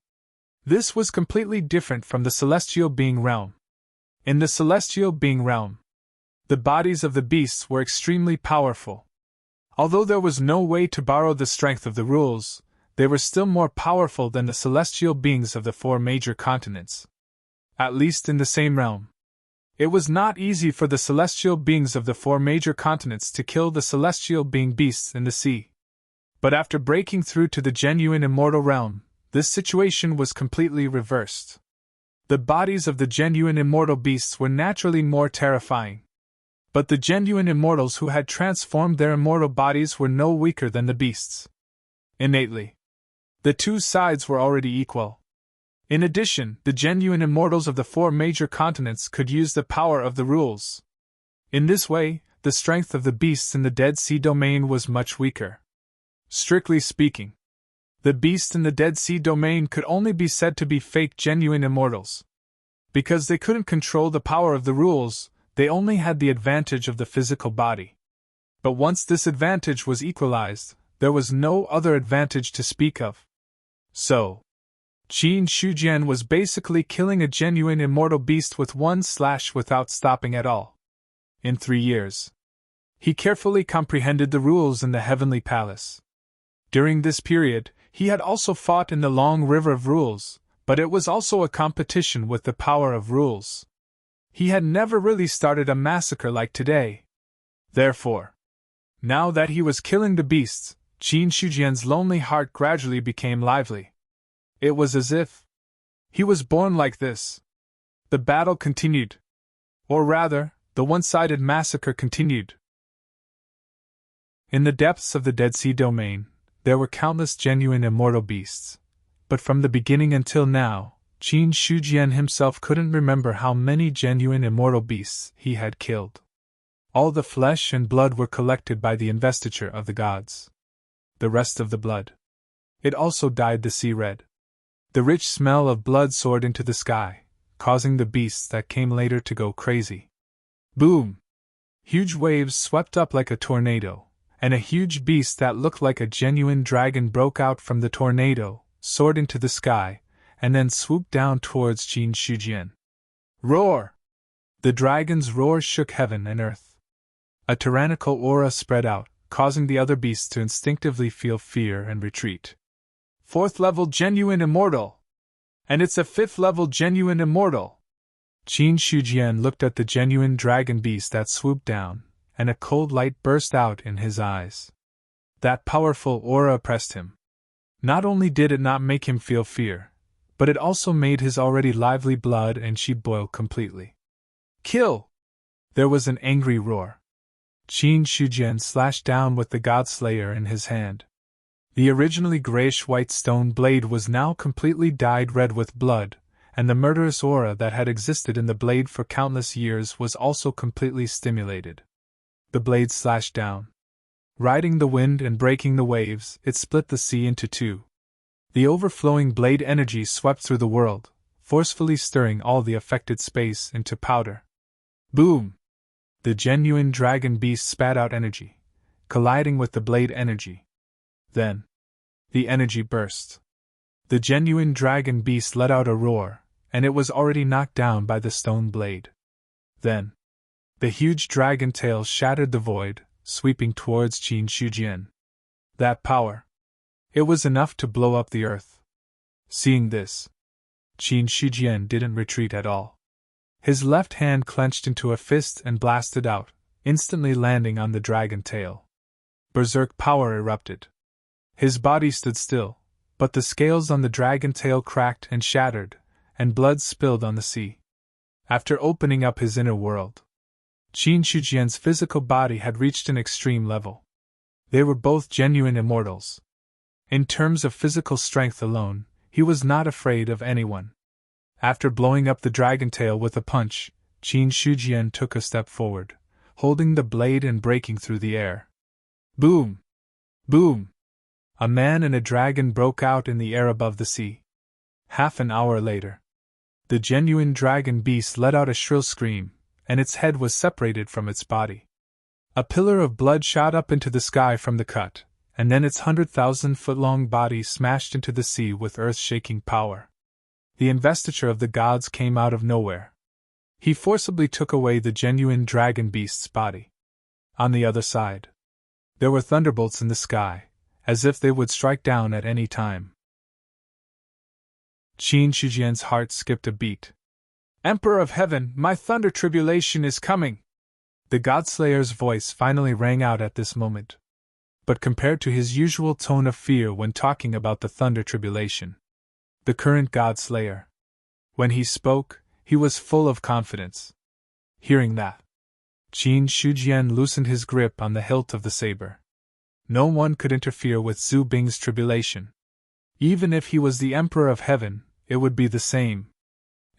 This was completely different from the celestial being realm. In the celestial being realm, the bodies of the beasts were extremely powerful. Although there was no way to borrow the strength of the rules, they were still more powerful than the celestial beings of the 4 major continents. At least in the same realm. It was not easy for the celestial beings of the 4 major continents to kill the celestial being beasts in the sea. But after breaking through to the genuine immortal realm, this situation was completely reversed. The bodies of the genuine immortal beasts were naturally more terrifying. But the genuine immortals who had transformed their immortal bodies were no weaker than the beasts. Innately, the 2 sides were already equal. In addition, the genuine immortals of the 4 major continents could use the power of the rules. In this way, the strength of the beasts in the Dead Sea domain was much weaker. Strictly speaking, the beasts in the Dead Sea domain could only be said to be fake genuine immortals. Because they couldn't control the power of the rules, they only had the advantage of the physical body. But once this advantage was equalized, there was no other advantage to speak of. So, Qin Shijian was basically killing a genuine immortal beast with one slash without stopping at all. In 3 years, he carefully comprehended the rules in the Heavenly Palace. During this period, he had also fought in the long river of rules, but it was also a competition with the power of rules. He had never really started a massacre like today. Therefore, now that he was killing the beasts, Qin Shijian's lonely heart gradually became lively. It was as if he was born like this. The battle continued. Or rather, the one-sided massacre continued. In the depths of the Dead Sea domain, there were countless genuine immortal beasts. But from the beginning until now, Qin Shijian himself couldn't remember how many genuine immortal beasts he had killed. All the flesh and blood were collected by the investiture of the gods. The rest of the blood. It also dyed the sea red. The rich smell of blood soared into the sky, causing the beasts that came later to go crazy. Boom! Huge waves swept up like a tornado, and a huge beast that looked like a genuine dragon broke out from the tornado, soared into the sky, and then swooped down towards Qin Shijian. Roar! The dragon's roar shook heaven and earth. A tyrannical aura spread out, causing the other beasts to instinctively feel fear and retreat. 4th level genuine immortal! And it's a 5th level genuine immortal! Qin Shijian looked at the genuine dragon beast that swooped down, and a cold light burst out in his eyes. That powerful aura oppressed him. Not only did it not make him feel fear, but it also made his already lively blood and chi boil completely. Kill! There was an angry roar. Qin Shijian slashed down with the God Slayer in his hand. The originally grayish-white stone blade was now completely dyed red with blood, and the murderous aura that had existed in the blade for countless years was also completely stimulated. The blade slashed down. Riding the wind and breaking the waves, it split the sea into 2. The overflowing blade energy swept through the world, forcefully stirring all the affected space into powder. Boom! The genuine dragon beast spat out energy, colliding with the blade energy. Then, the energy burst. The genuine dragon beast let out a roar, and it was already knocked down by the stone blade. Then, the huge dragon tail shattered the void, sweeping towards Qin Shujian. That power! It was enough to blow up the earth. Seeing this, Qin Shujian didn't retreat at all. His left hand clenched into a fist and blasted out, instantly landing on the dragon tail. Berserk power erupted. His body stood still, but the scales on the dragon tail cracked and shattered, and blood spilled on the sea. After opening up his inner world, Qin Shujian's physical body had reached an extreme level. They were both genuine immortals. In terms of physical strength alone, he was not afraid of anyone. After blowing up the dragon tail with a punch, Qin Shujian took a step forward, holding the blade and breaking through the air. Boom! Boom! A man and a dragon broke out in the air above the sea. Half an hour later, the genuine dragon beast let out a shrill scream, and its head was separated from its body. A pillar of blood shot up into the sky from the cut, and then its 100,000-foot-long body smashed into the sea with earth-shaking power. The investiture of the gods came out of nowhere. He forcibly took away the genuine dragon beast's body. On the other side, there were thunderbolts in the sky, as if they would strike down at any time. Qin Shujian's heart skipped a beat. Emperor of Heaven, my thunder tribulation is coming! The Godslayer's voice finally rang out at this moment. But compared to his usual tone of fear when talking about the thunder tribulation, the current Godslayer, when he spoke, he was full of confidence. Hearing that, Qin Shujian loosened his grip on the hilt of the saber. No one could interfere with Zhu Bing's tribulation. Even if he was the Emperor of Heaven, it would be the same.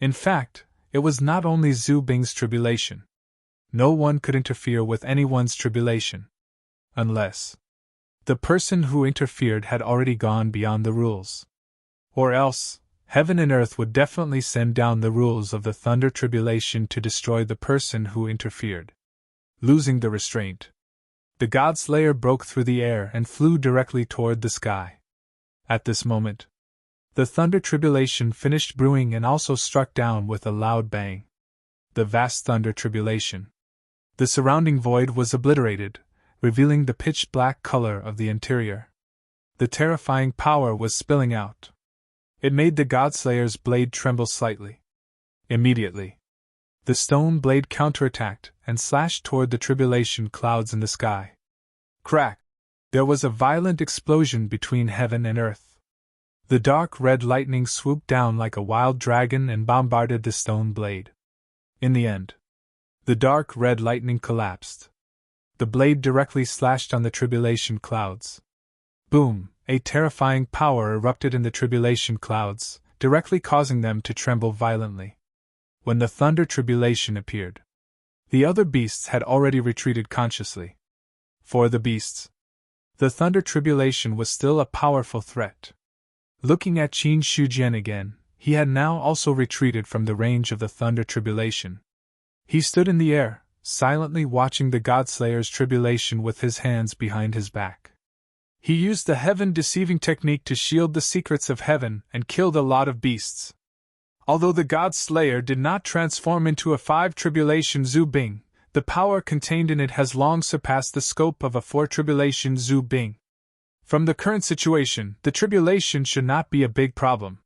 In fact, it was not only Zhu Bing's tribulation. No one could interfere with anyone's tribulation. Unless the person who interfered had already gone beyond the rules. Or else, heaven and earth would definitely send down the rules of the thunder tribulation to destroy the person who interfered. Losing the restraint, the Godslayer broke through the air and flew directly toward the sky. At this moment, the thunder tribulation finished brewing and also struck down with a loud bang. The vast thunder tribulation. The surrounding void was obliterated, revealing the pitch-black color of the interior. The terrifying power was spilling out. It made the Godslayer's blade tremble slightly. Immediately, the stone blade counterattacked and slashed toward the tribulation clouds in the sky. Crack! There was a violent explosion between heaven and earth. The dark red lightning swooped down like a wild dragon and bombarded the stone blade. In the end, the dark red lightning collapsed. The blade directly slashed on the tribulation clouds. Boom! A terrifying power erupted in the tribulation clouds, directly causing them to tremble violently. When the thunder tribulation appeared, the other beasts had already retreated consciously. For the beasts, the thunder tribulation was still a powerful threat. Looking at Qin Shujian again, he had now also retreated from the range of the thunder tribulation. He stood in the air, silently watching the Godslayer's tribulation with his hands behind his back. He used the heaven-deceiving technique to shield the secrets of heaven and killed a lot of beasts. Although the Godslayer did not transform into a 5-tribulation Zhu Bing, the power contained in it has long surpassed the scope of a 4-tribulation Zhu Bing. From the current situation, the tribulation should not be a big problem.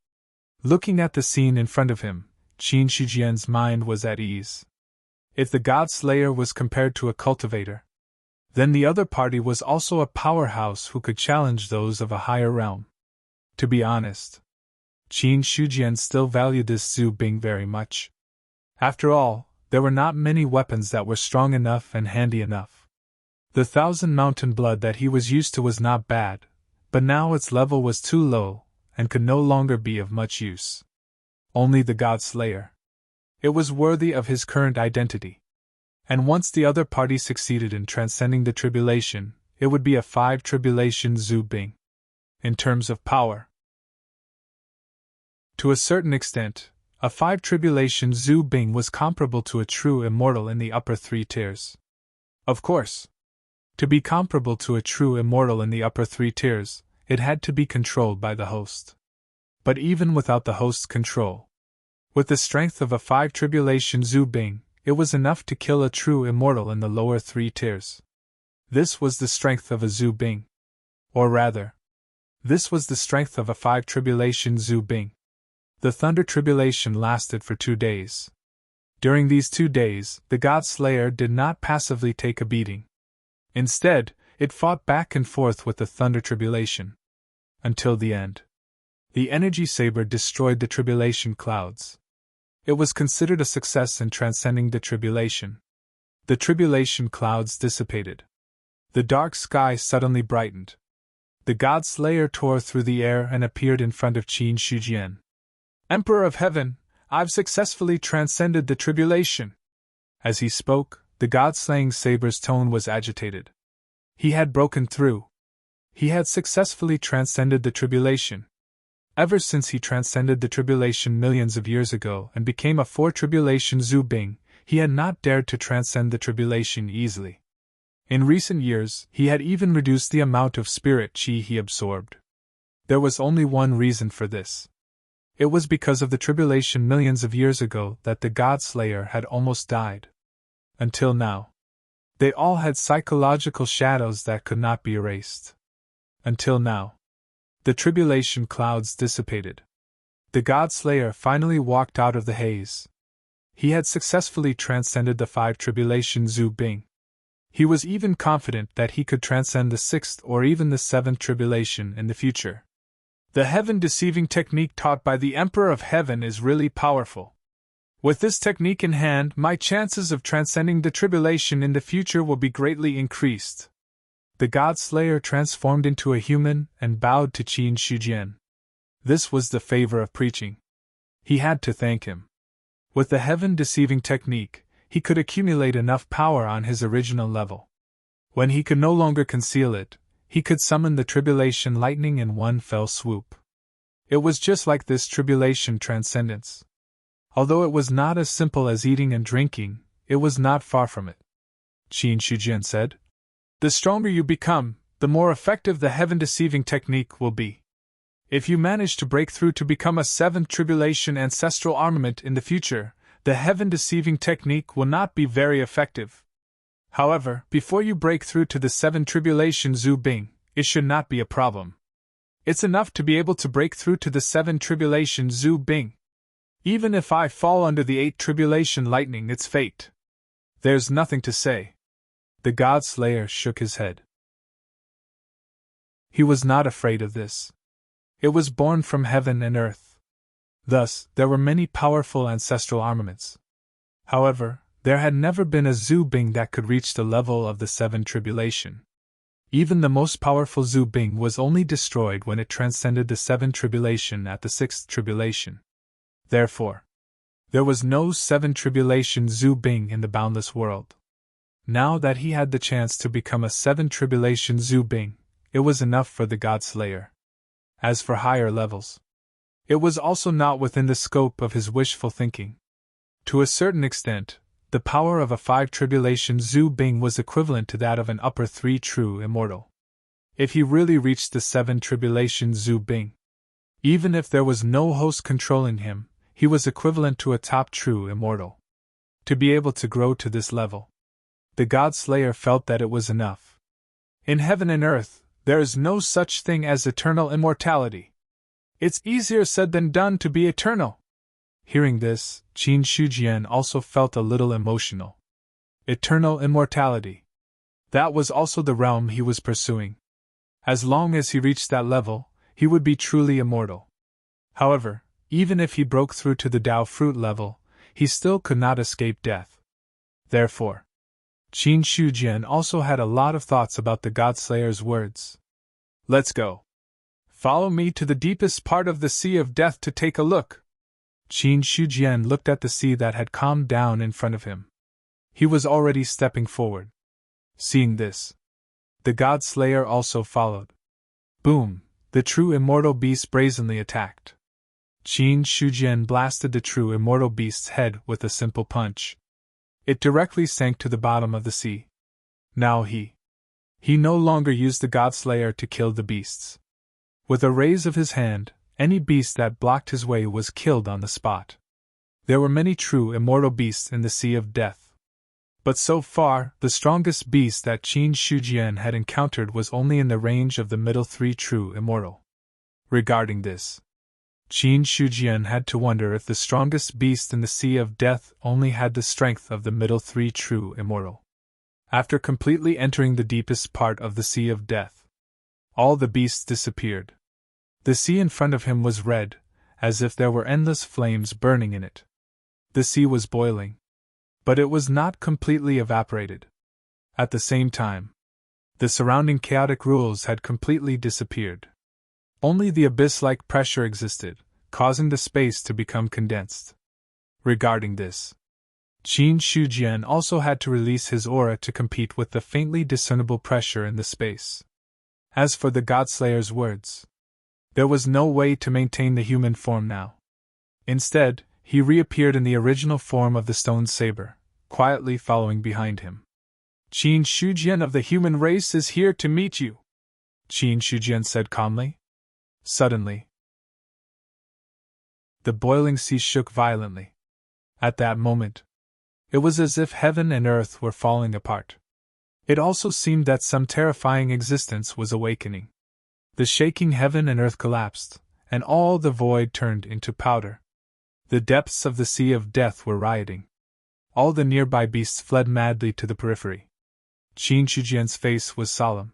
Looking at the scene in front of him, Qin Shujian's mind was at ease. If the Godslayer was compared to a cultivator, then the other party was also a powerhouse who could challenge those of a higher realm. To be honest, Qin Shujian still valued this Zhu Bing very much. After all, there were not many weapons that were strong enough and handy enough. The 1,000 mountain blood that he was used to was not bad, but now its level was too low and could no longer be of much use. Only the Godslayer. It was worthy of his current identity. And once the other party succeeded in transcending the tribulation, it would be a 5-tribulation Zhu Bing. In terms of power, to a certain extent, A 5 tribulation Zhu Bing was comparable to a true immortal in the upper 3 tiers. Of course. To be comparable to a true immortal in the upper 3 tiers, it had to be controlled by the host. But even without the host's control, with the strength of a 5 tribulation Zhu Bing, it was enough to kill a true immortal in the lower 3 tiers. This was the strength of a Zhu Bing. Or rather, this was the strength of a 5 tribulation Zhu Bing. The thunder tribulation lasted for 2 days. During these 2 days, the God Slayer did not passively take a beating. Instead, it fought back and forth with the thunder tribulation. Until the end. The energy saber destroyed the tribulation clouds. It was considered a success in transcending the tribulation. The tribulation clouds dissipated. The dark sky suddenly brightened. The God Slayer tore through the air and appeared in front of Qin Shijian. Emperor of Heaven, I've successfully transcended the tribulation. As he spoke, the God-slaying saber's tone was agitated. He had broken through. He had successfully transcended the tribulation. Ever since he transcended the tribulation millions of years ago and became a 4 tribulation Zhu Bing, he had not dared to transcend the tribulation easily. In recent years, he had even reduced the amount of spirit qi he absorbed. There was only one reason for this. It was because of the tribulation millions of years ago that the God Slayer had almost died. Until now. They all had psychological shadows that could not be erased. Until now. The tribulation clouds dissipated. The God Slayer finally walked out of the haze. He had successfully transcended the 5 tribulation Zhu Bing. He was even confident that he could transcend the 6th or even the 7th tribulation in the future. The heaven-deceiving technique taught by the Emperor of Heaven is really powerful. With this technique in hand, my chances of transcending the tribulation in the future will be greatly increased. The God Slayer transformed into a human and bowed to Qin Shijian. This was the favor of preaching. He had to thank him. With the heaven-deceiving technique, he could accumulate enough power on his original level. When he could no longer conceal it, he could summon the tribulation lightning in one fell swoop. It was just like this tribulation transcendence. Although it was not as simple as eating and drinking, it was not far from it. Qin Shijian said, "The stronger you become, the more effective the heaven-deceiving technique will be. If you manage to break through to become a 7th tribulation ancestral armament in the future, the heaven-deceiving technique will not be very effective. However, before you break through to the 7 tribulation Zhu Bing, it should not be a problem. It's enough to be able to break through to the 7 tribulation Zhu Bing. Even if I fall under the 8 tribulation lightning, it's fate. There's nothing to say." The God Slayer shook his head. He was not afraid of this. It was born from heaven and earth. Thus, there were many powerful ancestral armaments. However, there had never been a Zhu Bing that could reach the level of the 7 tribulation. Even the most powerful Zhu Bing was only destroyed when it transcended the 7 tribulation at the 6th tribulation. Therefore, there was no 7 tribulation Zhu Bing in the boundless world. Now that he had the chance to become a 7 tribulation Zhu Bing, it was enough for the God Slayer. As for higher levels, it was also not within the scope of his wishful thinking. To a certain extent, the power of a 5 tribulation Zhu Bing was equivalent to that of an upper 3 true immortal. If he really reached the 7 tribulation Zhu Bing, even if there was no host controlling him, he was equivalent to a top true immortal. To be able to grow to this level, the God Slayer felt that it was enough. In heaven and earth, there is no such thing as eternal immortality. It's easier said than done to be eternal. Hearing this, Qin Shijian also felt a little emotional. Eternal immortality. That was also the realm he was pursuing. As long as he reached that level, he would be truly immortal. However, even if he broke through to the Dao fruit level, he still could not escape death. Therefore, Qin Shijian also had a lot of thoughts about the God Slayer's words. "Let's go. Follow me to the deepest part of the Sea of Death to take a look." Qin Shijian looked at the sea that had calmed down in front of him. He was already stepping forward. Seeing this, the God Slayer also followed. Boom! The true immortal beast brazenly attacked. Qin Shujian blasted the true immortal beast's head with a simple punch. It directly sank to the bottom of the sea. Now he no longer used the Godslayer to kill the beasts. With a raise of his hand, any beast that blocked his way was killed on the spot. There were many true immortal beasts in the Sea of Death. But so far, the strongest beast that Qin Shujian had encountered was only in the range of the middle three true immortal. Regarding this, Qin Shujian had to wonder if the strongest beast in the Sea of Death only had the strength of the middle three true immortal. After completely entering the deepest part of the Sea of Death, all the beasts disappeared. The sea in front of him was red, as if there were endless flames burning in it. The sea was boiling, but it was not completely evaporated. At the same time, the surrounding chaotic rules had completely disappeared. Only the abyss-like pressure existed, causing the space to become condensed. Regarding this, Qin Shujian also had to release his aura to compete with the faintly discernible pressure in the space. As for the Godslayer's words, there was no way to maintain the human form now. Instead, he reappeared in the original form of the stone saber, quietly following behind him. Qin Shujian of the human race is here to meet you, Qin Shujian said calmly. Suddenly, the boiling sea shook violently. At that moment, it was as if heaven and earth were falling apart. It also seemed that some terrifying existence was awakening. The shaking heaven and earth collapsed, and all the void turned into powder. The depths of the Sea of Death were rioting. All the nearby beasts fled madly to the periphery. Qin Shujian's face was solemn.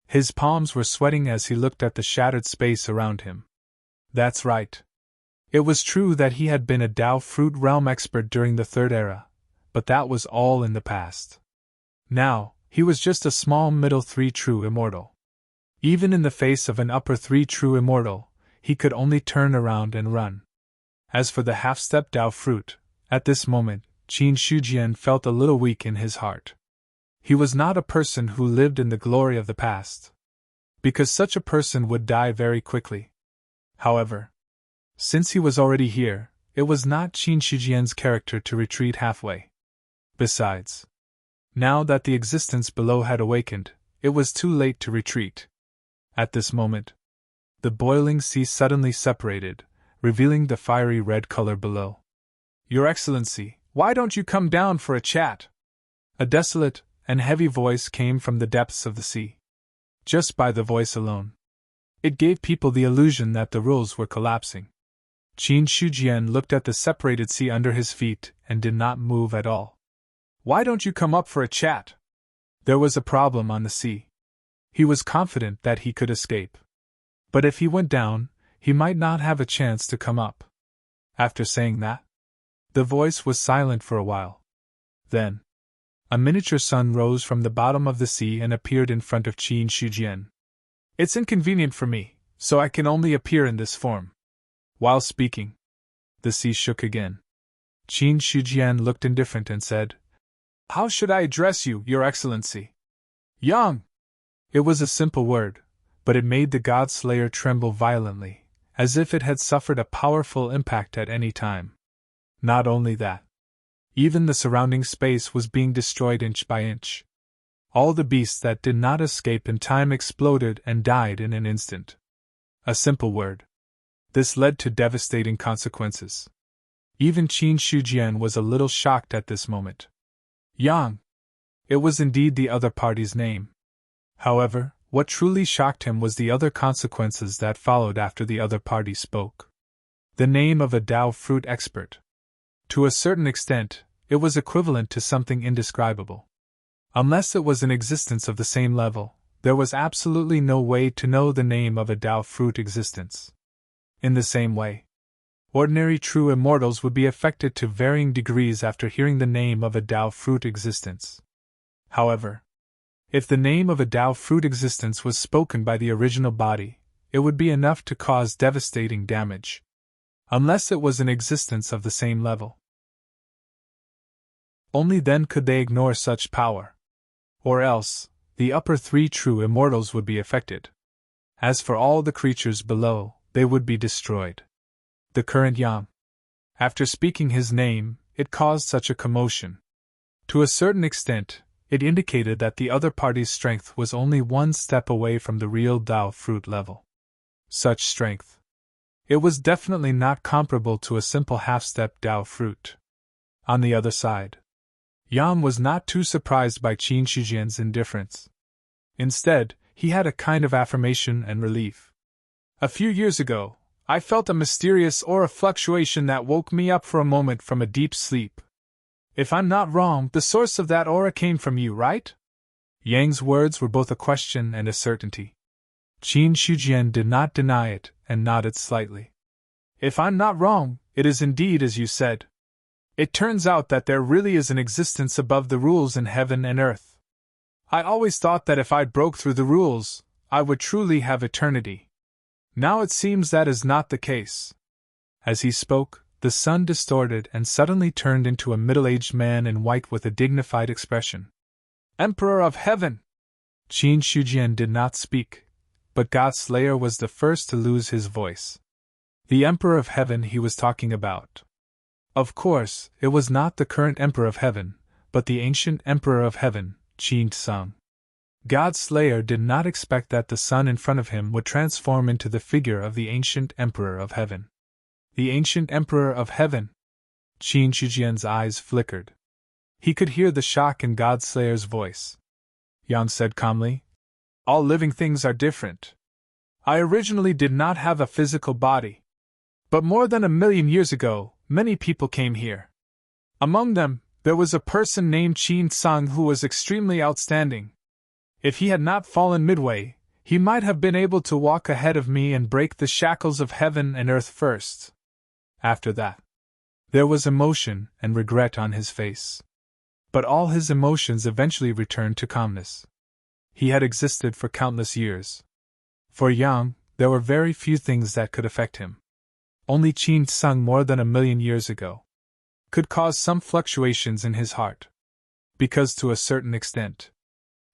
His palms were sweating as he looked at the shattered space around him. That's right. It was true that he had been a Dao Fruit Realm expert during the Third Era, but that was all in the past. Now, he was just a small middle three true immortal. Even in the face of an upper three true immortal, he could only turn around and run. As for the half-step Dao Fruit, at this moment, Qin Shujian felt a little weak in his heart. He was not a person who lived in the glory of the past, because such a person would die very quickly. However, since he was already here, it was not Qin Shujian's character to retreat halfway. Besides, now that the existence below had awakened, it was too late to retreat. At this moment, the boiling sea suddenly separated, revealing the fiery red color below. Your Excellency, why don't you come down for a chat? A desolate and heavy voice came from the depths of the sea. Just by the voice alone, it gave people the illusion that the rules were collapsing. Qin Shujian looked at the separated sea under his feet and did not move at all. Why don't you come up for a chat? There was a problem on the sea. He was confident that he could escape. But if he went down, he might not have a chance to come up. After saying that, the voice was silent for a while. Then, a miniature sun rose from the bottom of the sea and appeared in front of Qin Shujian. It's inconvenient for me, so I can only appear in this form. While speaking, the sea shook again. Qin Shujian looked indifferent and said, How should I address you, Your Excellency? Young! It was a simple word, but it made the God-Slayer tremble violently, as if it had suffered a powerful impact at any time. Not only that, even the surrounding space was being destroyed inch by inch. All the beasts that did not escape in time exploded and died in an instant. A simple word. This led to devastating consequences. Even Qin Shujian was a little shocked at this moment. Yang! It was indeed the other party's name. However, what truly shocked him was the other consequences that followed after the other party spoke. The name of a Dao Fruit expert. To a certain extent, it was equivalent to something indescribable. Unless it was an existence of the same level, there was absolutely no way to know the name of a Dao Fruit existence. In the same way, ordinary true immortals would be affected to varying degrees after hearing the name of a Dao Fruit existence. However, if the name of a Dao Fruit existence was spoken by the original body, it would be enough to cause devastating damage. Unless it was an existence of the same level. Only then could they ignore such power. Or else, the upper three true immortals would be affected. As for all the creatures below, they would be destroyed. The current Yang. After speaking his name, it caused such a commotion. To a certain extent, it indicated that the other party's strength was only one step away from the real Dao fruit level. Such strength. It was definitely not comparable to a simple half-step Dao fruit. On the other side, Yang was not too surprised by Qin Shijian's indifference. Instead, he had a kind of affirmation and relief. A few years ago, I felt a mysterious aura fluctuation that woke me up for a moment from a deep sleep. If I'm not wrong, the source of that aura came from you, right? Yang's words were both a question and a certainty. Qin Shijian did not deny it and nodded slightly. If I'm not wrong, it is indeed as you said. It turns out that there really is an existence above the rules in heaven and earth. I always thought that if I broke through the rules, I would truly have eternity. Now it seems that is not the case. As he spoke, the sun distorted and suddenly turned into a middle-aged man in white with a dignified expression. Emperor of Heaven! Qin Shijian did not speak, but God Slayer was the first to lose his voice. The Emperor of Heaven he was talking about. Of course, it was not the current Emperor of Heaven, but the ancient Emperor of Heaven, Qin Tsung. God Slayer did not expect that the sun in front of him would transform into the figure of the ancient Emperor of Heaven. The ancient Emperor of Heaven! Qin Shijian's eyes flickered. He could hear the shock in God Slayer's voice. Yang said calmly, "All living things are different. I originally did not have a physical body. But more than 1,000,000 years ago, many people came here. Among them, there was a person named Qin Tsung who was extremely outstanding. If he had not fallen midway, he might have been able to walk ahead of me and break the shackles of heaven and earth first." After that, there was emotion and regret on his face. But all his emotions eventually returned to calmness. He had existed for countless years. For Yang, there were very few things that could affect him. Only Qin Tsung more than 1,000,000 years ago could cause some fluctuations in his heart. Because to a certain extent,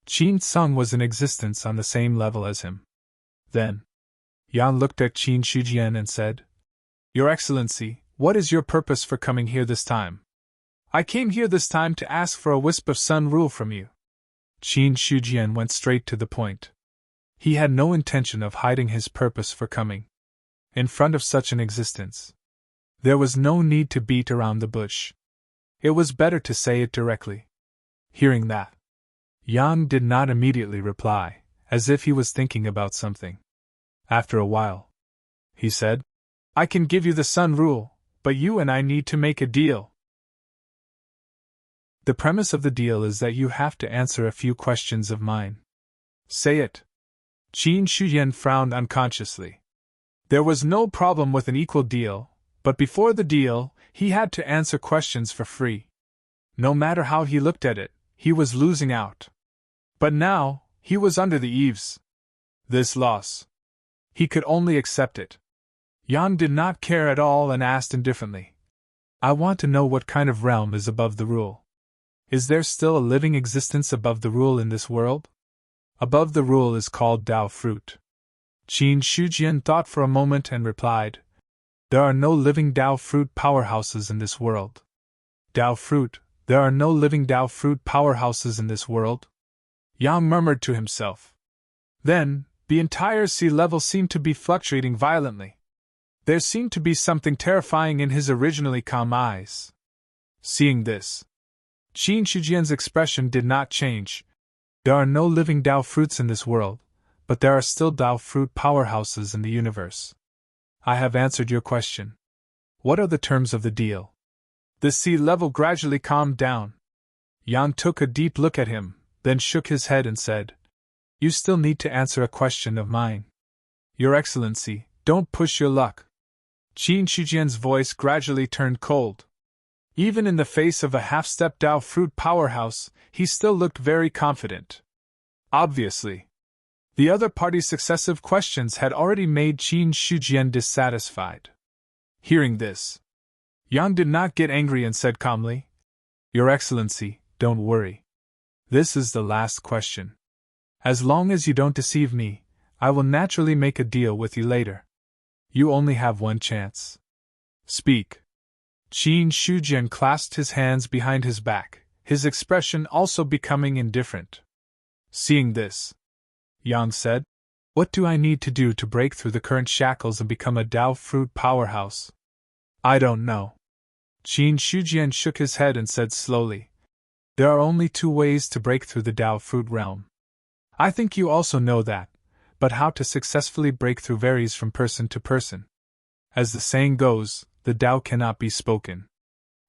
Qin Tsung was in existence on the same level as him. Then, Yang looked at Qin Shijian and said, "Your Excellency, what is your purpose for coming here this time?" "I came here this time to ask for a wisp of sun rule from you." Qin Shijian went straight to the point. He had no intention of hiding his purpose for coming in front of such an existence. There was no need to beat around the bush. It was better to say it directly. Hearing that, Yang did not immediately reply, as if he was thinking about something. After a while, he said, "I can give you the sun rule, but you and I need to make a deal. The premise of the deal is that you have to answer a few questions of mine." "Say it." Qin Shijian frowned unconsciously. There was no problem with an equal deal, but before the deal, he had to answer questions for free. No matter how he looked at it, he was losing out. But now, he was under the eaves. This loss, he could only accept it. Yang did not care at all and asked indifferently, "I want to know what kind of realm is above the rule. Is there still a living existence above the rule in this world?" "Above the rule is called Dao fruit." Qin Shijian thought for a moment and replied, "There are no living Dao fruit powerhouses in this world." "Dao fruit, there are no living Dao fruit powerhouses in this world?" Yang murmured to himself. Then, the entire sea level seemed to be fluctuating violently. There seemed to be something terrifying in his originally calm eyes. Seeing this, Qin Shijian's expression did not change. "There are no living Dao fruits in this world, but there are still Dao fruit powerhouses in the universe. I have answered your question. What are the terms of the deal?" The sea level gradually calmed down. Yang took a deep look at him, then shook his head and said, "You still need to answer a question of mine." "Your Excellency, don't push your luck." Qin Shijian's voice gradually turned cold. Even in the face of a half-step Dao fruit powerhouse, he still looked very confident. Obviously, the other party's successive questions had already made Qin Shijian dissatisfied. Hearing this, Yang did not get angry and said calmly, "Your Excellency, don't worry. This is the last question. As long as you don't deceive me, I will naturally make a deal with you later. You only have one chance. Speak. Qin Shujian clasped his hands behind his back, his expression also becoming indifferent. Seeing this, Yang said, "What do I need to do to break through the current shackles and become a Dao fruit powerhouse?" "I don't know." Qin Shujian shook his head and said slowly, "There are only two ways to break through the Dao fruit realm. I think you also know that, but how to successfully break through varies from person to person. As the saying goes, the Dao cannot be spoken.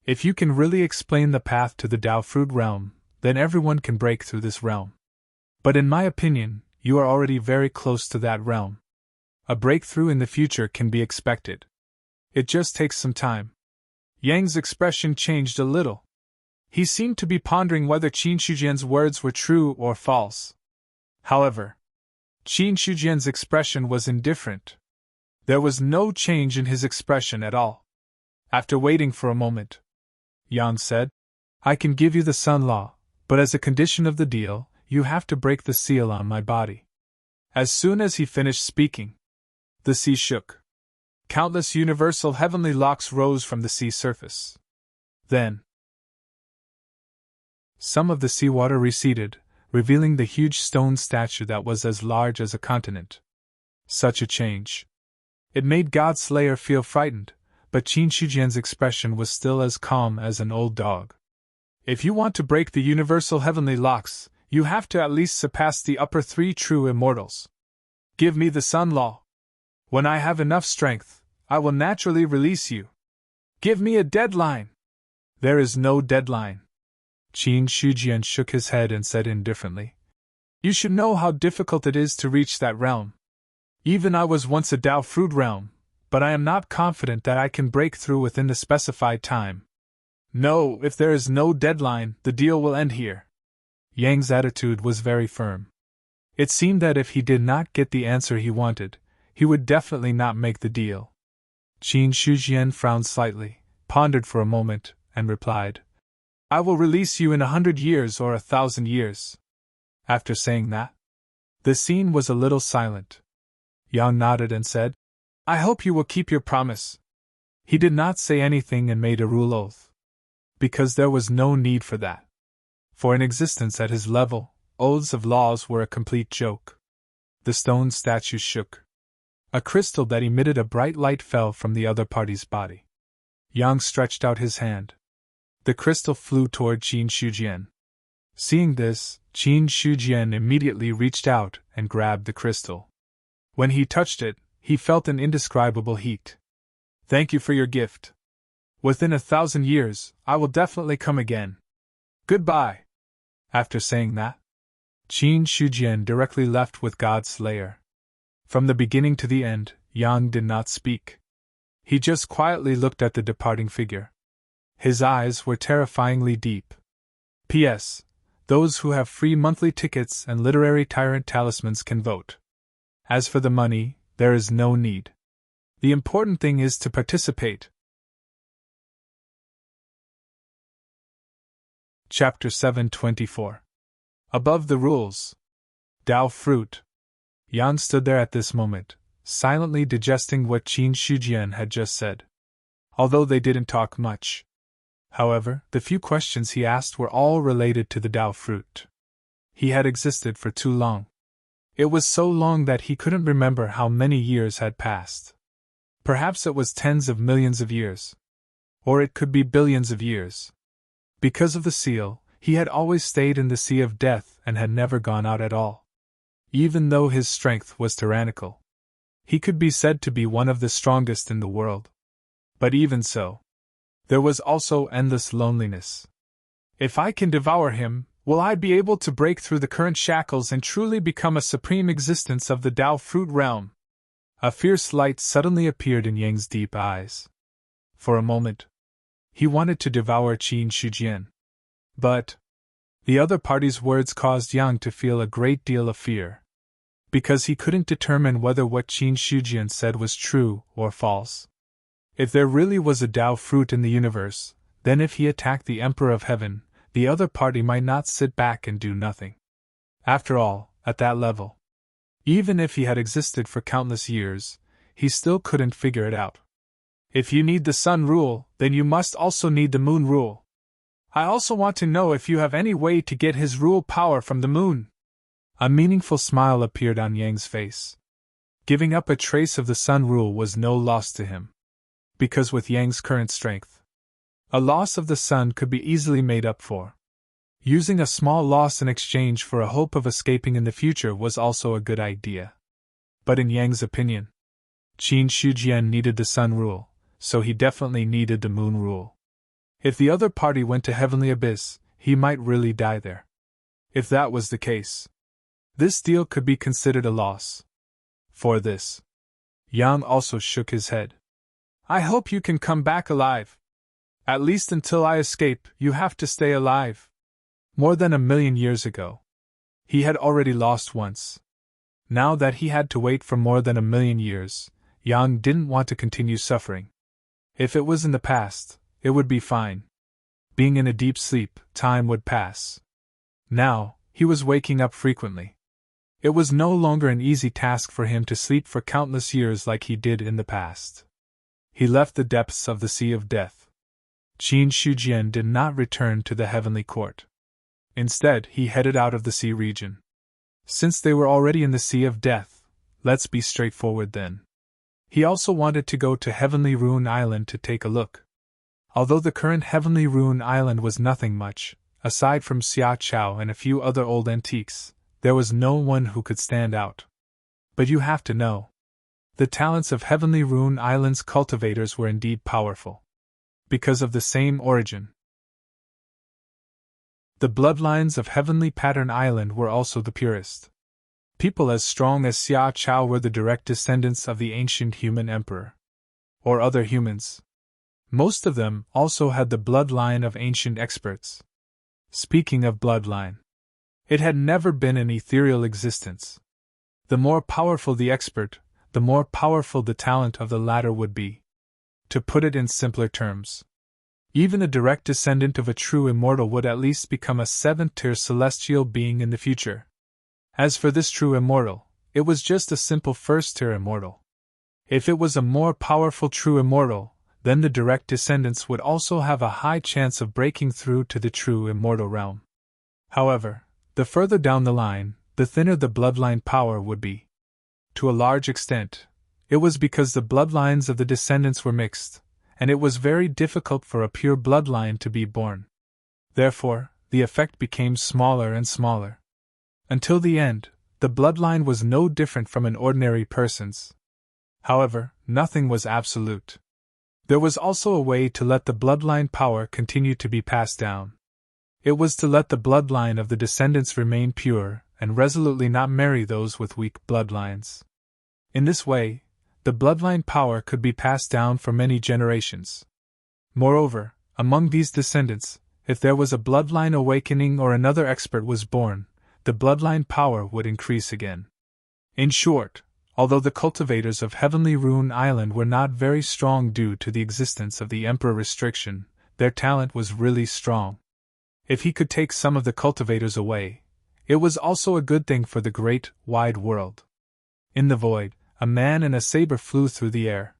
If you can really explain the path to the Dao fruit realm, then everyone can break through this realm. But in my opinion, you are already very close to that realm. A breakthrough in the future can be expected. It just takes some time." Yang's expression changed a little. He seemed to be pondering whether Qin Shujian's words were true or false. However, Qin Shujian's expression was indifferent. There was no change in his expression at all. After waiting for a moment, Yang said, "I can give you the Sun Law, but as a condition of the deal, you have to break the seal on my body." As soon as he finished speaking, the sea shook. Countless universal heavenly locks rose from the sea surface. Then, some of the seawater receded, revealing the huge stone statue that was as large as a continent. Such a change. It made God Slayer feel frightened, but Qin Shujian's expression was still as calm as an old dog. "If you want to break the universal heavenly locks, you have to at least surpass the upper three true immortals. Give me the Sun Law. When I have enough strength, I will naturally release you. Give me a deadline." "There is no deadline." Qin Shujian shook his head and said indifferently, "You should know how difficult it is to reach that realm. Even I was once a Dao fruit realm, but I am not confident that I can break through within the specified time. No, if there is no deadline, the deal will end here." Yang's attitude was very firm. It seemed that if he did not get the answer he wanted, he would definitely not make the deal. Qin Shujian frowned slightly, pondered for a moment, and replied, "I will release you in 100 years or 1,000 years." After saying that, the scene was a little silent. Yang nodded and said, "I hope you will keep your promise." He did not say anything and made a rule oath, because there was no need for that. For in existence at his level, oaths of laws were a complete joke. The stone statue shook. A crystal that emitted a bright light fell from the other party's body. Yang stretched out his hand. The crystal flew toward Qin Shujian. Seeing this, Qin Shujian immediately reached out and grabbed the crystal. When he touched it, he felt an indescribable heat. "Thank you for your gift. Within 1,000 years, I will definitely come again. Goodbye." After saying that, Qin Shujian directly left with God Slayer. From the beginning to the end, Yang did not speak. He just quietly looked at the departing figure. His eyes were terrifyingly deep. P.S. Those who have free monthly tickets and literary tyrant talismans can vote. As for the money, there is no need. The important thing is to participate. Chapter 724. Above the Rules. Dao Fruit. Yan stood there at this moment, silently digesting what Qin Shujian had just said. Although they didn't talk much. However, the few questions he asked were all related to the Dao fruit. He had existed for too long. It was so long that he couldn't remember how many years had passed. Perhaps it was tens of millions of years. Or it could be billions of years. Because of the seal, he had always stayed in the sea of death and had never gone out at all. Even though his strength was tyrannical, he could be said to be one of the strongest in the world. But even so, there was also endless loneliness. If I can devour him, will I be able to break through the current shackles and truly become a supreme existence of the Dao fruit realm? A fierce light suddenly appeared in Yang's deep eyes. For a moment, he wanted to devour Qin Shujian. But the other party's words caused Yang to feel a great deal of fear. Because he couldn't determine whether what Qin Shujian said was true or false. If there really was a Dao fruit in the universe, then if he attacked the Emperor of Heaven, the other party might not sit back and do nothing. After all, at that level, even if he had existed for countless years, he still couldn't figure it out. If you need the sun rule, then you must also need the moon rule. I also want to know if you have any way to get his rule power from the moon. A meaningful smile appeared on Yang's face. Giving up a trace of the sun rule was no loss to him. Because with Yang's current strength, a loss of the sun could be easily made up for. Using a small loss in exchange for a hope of escaping in the future was also a good idea. But in Yang's opinion, Qin Shujian needed the sun rule, so he definitely needed the moon rule. If the other party went to Heavenly Abyss, he might really die there. If that was the case, this deal could be considered a loss. For this, Yang also shook his head. I hope you can come back alive. At least until I escape, you have to stay alive. More than 1,000,000 years ago, he had already lost once. Now that he had to wait for more than 1,000,000 years, Yang didn't want to continue suffering. If it was in the past, it would be fine. Being in a deep sleep, time would pass. Now, he was waking up frequently. It was no longer an easy task for him to sleep for countless years like he did in the past. He left the depths of the Sea of Death. Qin Shujian did not return to the Heavenly Court. Instead, he headed out of the sea region. Since they were already in the Sea of Death, let's be straightforward then. He also wanted to go to Heavenly Rune Island to take a look. Although the current Heavenly Rune Island was nothing much, aside from Xia Chao and a few other old antiques, there was no one who could stand out. But you have to know, the talents of Heavenly Rune Island's cultivators were indeed powerful. Because of the same origin. The bloodlines of Heavenly Pattern Island were also the purest. People as strong as Xia Chao were the direct descendants of the ancient human emperor. Or other humans. Most of them also had the bloodline of ancient experts. Speaking of bloodline, it had never been an ethereal existence. The more powerful the expert, the more powerful the talent of the latter would be. To put it in simpler terms, even a direct descendant of a true immortal would at least become a 7th-tier celestial being in the future. As for this true immortal, it was just a simple 1st-tier immortal. If it was a more powerful true immortal, then the direct descendants would also have a high chance of breaking through to the true immortal realm. However, the further down the line, the thinner the bloodline power would be. To a large extent, it was because the bloodlines of the descendants were mixed, and it was very difficult for a pure bloodline to be born. Therefore, the effect became smaller and smaller. Until the end, the bloodline was no different from an ordinary person's. However, nothing was absolute. There was also a way to let the bloodline power continue to be passed down. It was to let the bloodline of the descendants remain pure and resolutely not marry those with weak bloodlines. In this way, the bloodline power could be passed down for many generations. Moreover, among these descendants, if there was a bloodline awakening or another expert was born, the bloodline power would increase again. In short, although the cultivators of Heavenly Rune Island were not very strong due to the existence of the Emperor restriction, their talent was really strong. If he could take some of the cultivators away, it was also a good thing for the great, wide world. In the void, a man in a saber flew through the air.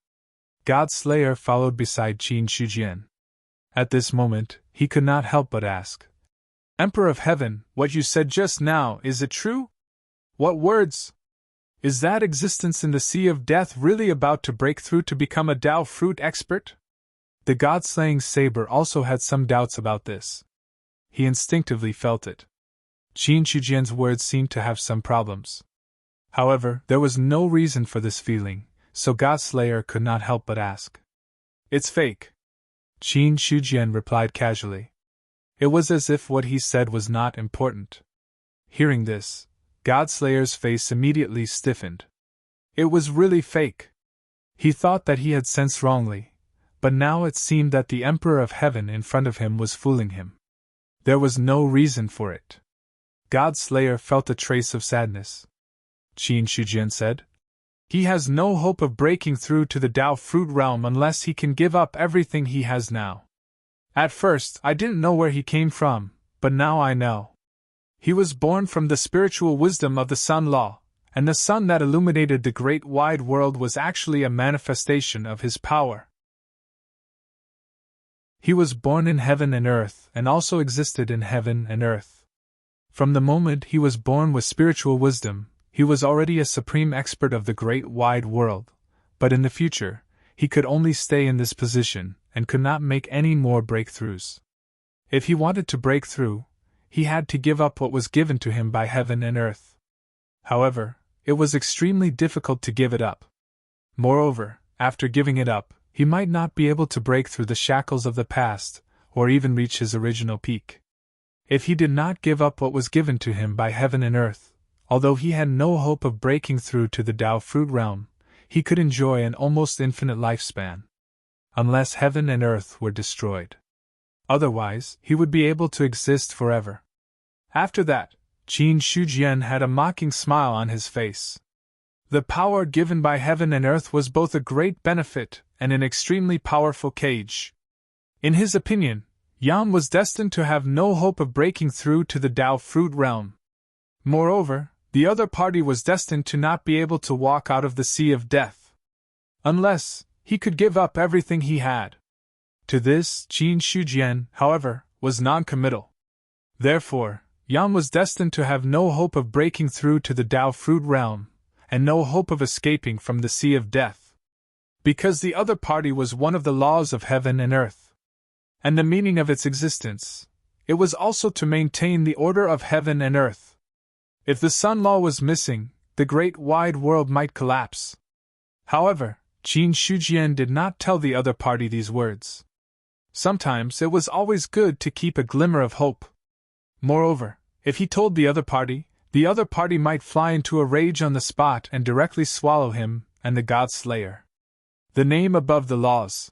God Slayer followed beside Qin Shujian. At this moment, he could not help but ask, Emperor of Heaven, what you said just now, is it true? What words? Is that existence in the Sea of Death really about to break through to become a Dao fruit expert? The god-slaying saber also had some doubts about this. He instinctively felt it. Qin Shujian's words seemed to have some problems. However, there was no reason for this feeling, so God-slayer could not help but ask. It's fake. Qin Shujian replied casually. It was as if what he said was not important. Hearing this, God-slayer's face immediately stiffened. It was really fake. He thought that he had sensed wrongly, but now it seemed that the Emperor of Heaven in front of him was fooling him. There was no reason for it. God-slayer felt a trace of sadness. Qin Shujian said, He has no hope of breaking through to the Dao fruit realm unless he can give up everything he has now. At first, I didn't know where he came from, but now I know. He was born from the spiritual wisdom of the Sun Law, and the sun that illuminated the great wide world was actually a manifestation of his power. He was born in heaven and earth and also existed in heaven and earth. From the moment he was born with spiritual wisdom, he was already a supreme expert of the great wide world, but in the future, he could only stay in this position and could not make any more breakthroughs. If he wanted to break through, he had to give up what was given to him by heaven and earth. However, it was extremely difficult to give it up. Moreover, after giving it up, he might not be able to break through the shackles of the past, or even reach his original peak. If he did not give up what was given to him by heaven and earth, although he had no hope of breaking through to the Tao fruit realm, he could enjoy an almost infinite lifespan. Unless heaven and earth were destroyed. Otherwise, he would be able to exist forever. After that, Qin Shujian had a mocking smile on his face. The power given by heaven and earth was both a great benefit and an extremely powerful cage. In his opinion, Yan was destined to have no hope of breaking through to the Tao fruit realm. Moreover, the other party was destined to not be able to walk out of the sea of death. Unless he could give up everything he had. To this, Qin Shujian, however, was non-committal. Therefore, Yan was destined to have no hope of breaking through to the Tao fruit realm, and no hope of escaping from the sea of death. Because the other party was one of the laws of heaven and earth. And the meaning of its existence, it was also to maintain the order of heaven and earth. If the sun law was missing, the great wide world might collapse. However, Qin Shujian did not tell the other party these words. Sometimes it was always good to keep a glimmer of hope. Moreover, if he told the other party might fly into a rage on the spot and directly swallow him and the God Slayer. The name above the laws.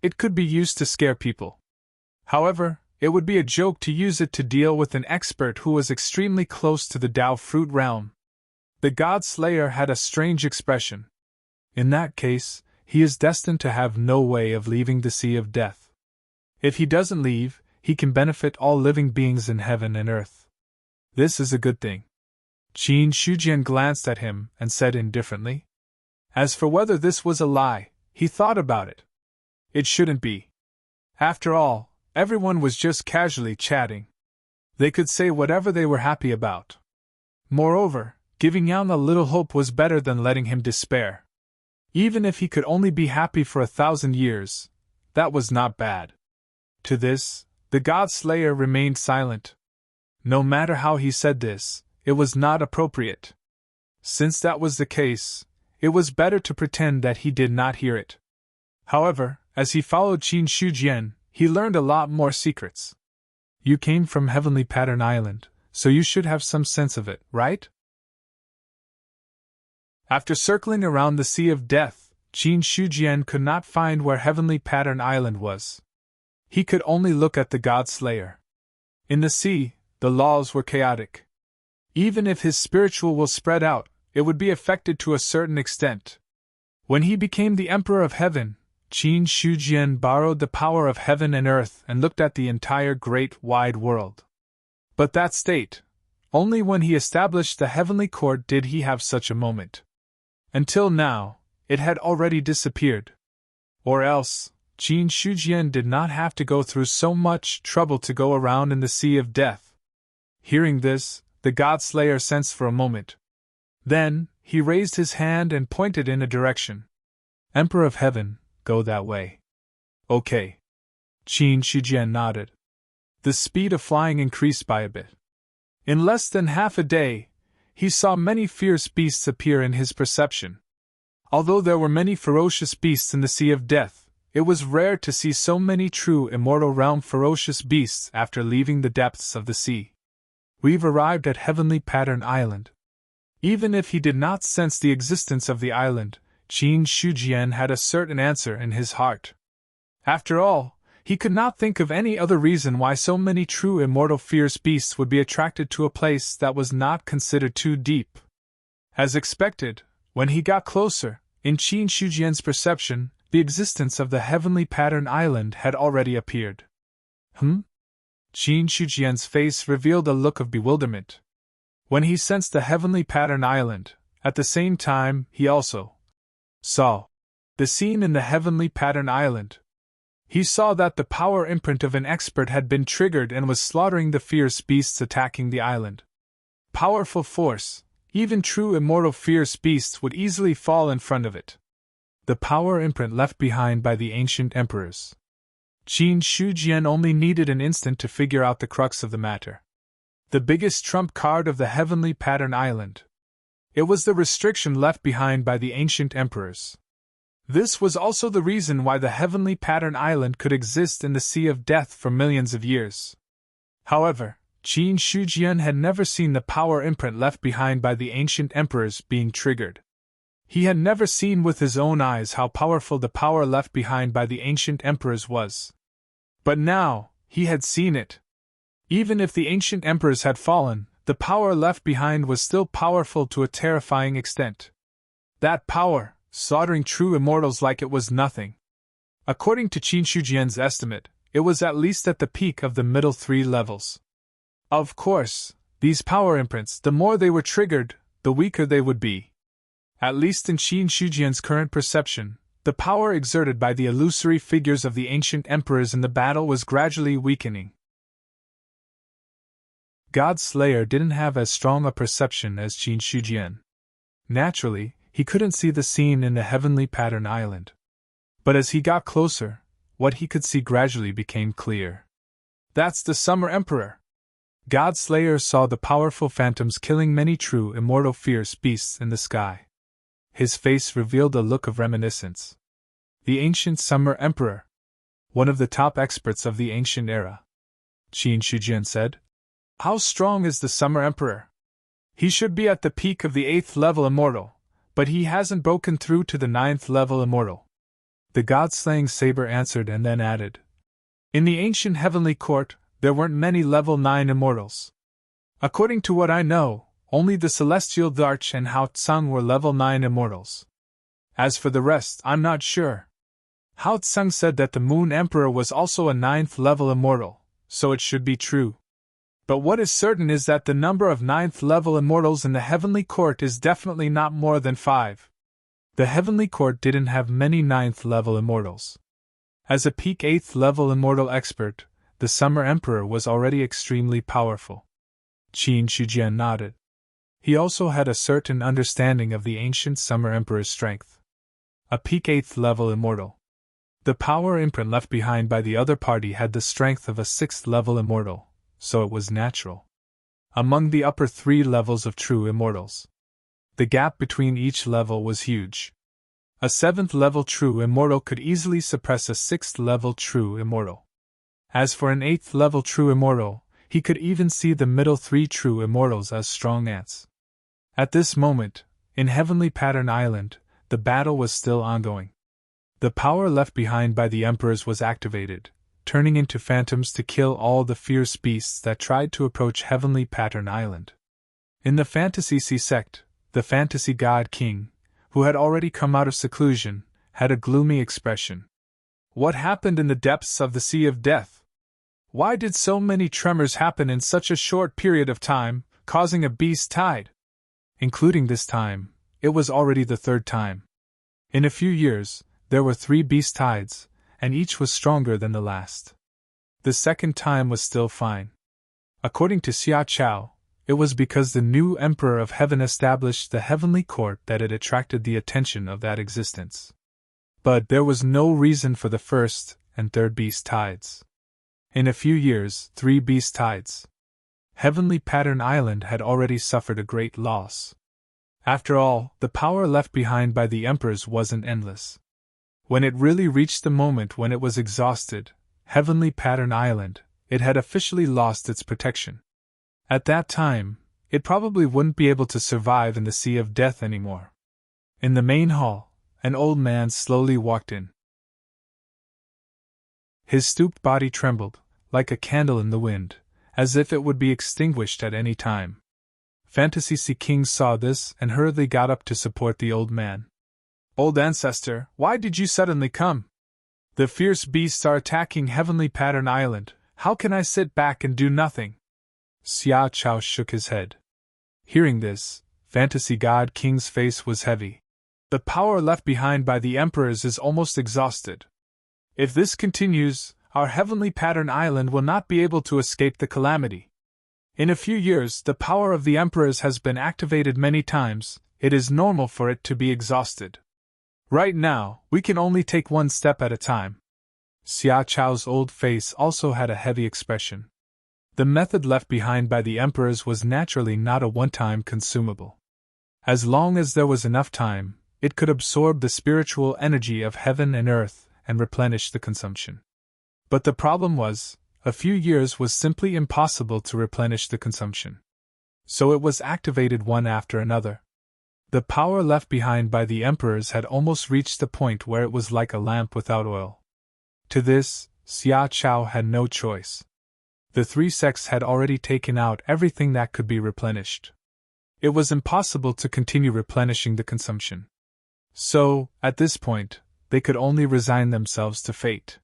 It could be used to scare people. However, it would be a joke to use it to deal with an expert who was extremely close to the Tao fruit realm. The God Slayer had a strange expression. In that case, he is destined to have no way of leaving the sea of death. If he doesn't leave, he can benefit all living beings in heaven and earth. This is a good thing. Qin Shujian glanced at him and said indifferently. As for whether this was a lie, he thought about it. It shouldn't be. After all, everyone was just casually chatting. They could say whatever they were happy about. Moreover, giving Yan a little hope was better than letting him despair. Even if he could only be happy for 1,000 years, that was not bad. To this, the God Slayer remained silent. No matter how he said this, it was not appropriate. Since that was the case, it was better to pretend that he did not hear it. However, as he followed Qin Shujian, he learned a lot more secrets. You came from Heavenly Pattern Island, so you should have some sense of it, right? After circling around the Sea of Death, Qin Shujian could not find where Heavenly Pattern Island was. He could only look at the God Slayer. In the sea, the laws were chaotic. Even if his spiritual will spread out, it would be affected to a certain extent. When he became the Emperor of Heaven, Qin Shujian borrowed the power of heaven and earth and looked at the entire great wide world. But that state, only when he established the heavenly court did he have such a moment. Until now, it had already disappeared. Or else, Qin Shujian did not have to go through so much trouble to go around in the sea of death. Hearing this, the God Slayer sensed for a moment. Then, he raised his hand and pointed in a direction. Emperor of Heaven, go that way. Okay. Qin Shujian nodded. The speed of flying increased by a bit. In less than half a day, he saw many fierce beasts appear in his perception. Although there were many ferocious beasts in the Sea of Death, it was rare to see so many true immortal realm ferocious beasts after leaving the depths of the sea. We've arrived at Heavenly Pattern Island. Even if he did not sense the existence of the island, Qin Shujian had a certain answer in his heart. After all, he could not think of any other reason why so many true immortal fierce beasts would be attracted to a place that was not considered too deep. As expected, when he got closer, in Qin Shujian's perception, the existence of the Heavenly Pattern Island had already appeared. Qin Shujian's face revealed a look of bewilderment. When he sensed the Heavenly Pattern Island, at the same time he also saw the scene in the Heavenly Pattern Island. He saw that the power imprint of an expert had been triggered and was slaughtering the fierce beasts attacking the island. Powerful force, even true immortal fierce beasts would easily fall in front of it. The power imprint left behind by the ancient emperors. Qin Shujian only needed an instant to figure out the crux of the matter. The biggest trump card of the heavenly pattern island. It was the restriction left behind by the ancient emperors. This was also the reason why the heavenly pattern island could exist in the Sea of Death for millions of years. However, Qin Shujian had never seen the power imprint left behind by the ancient emperors being triggered. He had never seen with his own eyes how powerful the power left behind by the ancient emperors was. But now, he had seen it. Even if the ancient emperors had fallen, the power left behind was still powerful to a terrifying extent. That power, slaughtering true immortals like it was nothing. According to Qin Shujian's estimate, it was at least at the peak of the middle 3 levels. Of course, these power imprints, the more they were triggered, the weaker they would be. At least in Qin Shujian's current perception, the power exerted by the illusory figures of the ancient emperors in the battle was gradually weakening. God Slayer didn't have as strong a perception as Qin Shujian. Naturally, he couldn't see the scene in the heavenly pattern island. But as he got closer, what he could see gradually became clear. That's the Summer Emperor! God Slayer saw the powerful phantoms killing many true immortal fierce beasts in the sky. His face revealed a look of reminiscence. The ancient Summer Emperor. One of the top experts of the ancient era. Qin Shujian said. How strong is the Summer Emperor? He should be at the peak of the 8th level immortal, but he hasn't broken through to the 9th level immortal. The god-slaying saber answered and then added. In the ancient heavenly court, there weren't many level 9 immortals. According to what I know, only the celestial Dharch and Hao Tsung were level 9 immortals. As for the rest, I'm not sure. Hao Tsung said that the Moon Emperor was also a 9th level immortal, so it should be true. But what is certain is that the number of 9th level immortals in the heavenly court is definitely not more than 5. The heavenly court didn't have many 9th level immortals. As a peak 8th level immortal expert, the Summer Emperor was already extremely powerful. Qin Shujian nodded. He also had a certain understanding of the ancient Summer Emperor's strength. A peak 8th level immortal. The power imprint left behind by the other party had the strength of a 6th level immortal, so it was natural. Among the upper 3 levels of true immortals, the gap between each level was huge. A 7th level true immortal could easily suppress a 6th level true immortal. As for an 8th level true immortal, he could even see the middle 3 true immortals as strong ants. At this moment, in Heavenly Pattern Island, the battle was still ongoing. The power left behind by the emperors was activated, turning into phantoms to kill all the fierce beasts that tried to approach Heavenly Pattern Island. In the Fantasy Sea sect, the Fantasy God King, who had already come out of seclusion, had a gloomy expression. What happened in the depths of the Sea of Death? Why did so many tremors happen in such a short period of time, causing a beast tide? Including this time, it was already the 3rd time. In a few years, there were 3 beast tides, and each was stronger than the last. The 2nd time was still fine. According to Xia Chao, it was because the new Emperor of Heaven established the heavenly court that it attracted the attention of that existence. But there was no reason for the 1st and 3rd beast tides. In a few years, 3 beast tides. Heavenly Pattern Island had already suffered a great loss. After all, the power left behind by the emperors wasn't endless. When it really reached the moment when it was exhausted, Heavenly Pattern Island, it had officially lost its protection. At that time, it probably wouldn't be able to survive in the Sea of Death anymore. In the main hall, an old man slowly walked in. His stooped body trembled, like a candle in the wind, as if it would be extinguished at any time. Fantasy Sea King saw this and hurriedly got up to support the old man. Old ancestor, why did you suddenly come? The fierce beasts are attacking Heavenly Pattern Island. How can I sit back and do nothing? Xia Chao shook his head. Hearing this, Fantasy God King's face was heavy. The power left behind by the emperors is almost exhausted. If this continues, our heavenly pattern island will not be able to escape the calamity. In a few years, the power of the emperors has been activated many times. It is normal for it to be exhausted. Right now, we can only take one step at a time. Xia Chao's old face also had a heavy expression. The method left behind by the emperors was naturally not a one-time consumable. As long as there was enough time, it could absorb the spiritual energy of heaven and earth and replenish the consumption. But the problem was, a few years was simply impossible to replenish the consumption. So it was activated one after another. The power left behind by the emperors had almost reached the point where it was like a lamp without oil. To this, Xia Chao had no choice. The three sects had already taken out everything that could be replenished. It was impossible to continue replenishing the consumption. So, at this point, they could only resign themselves to fate.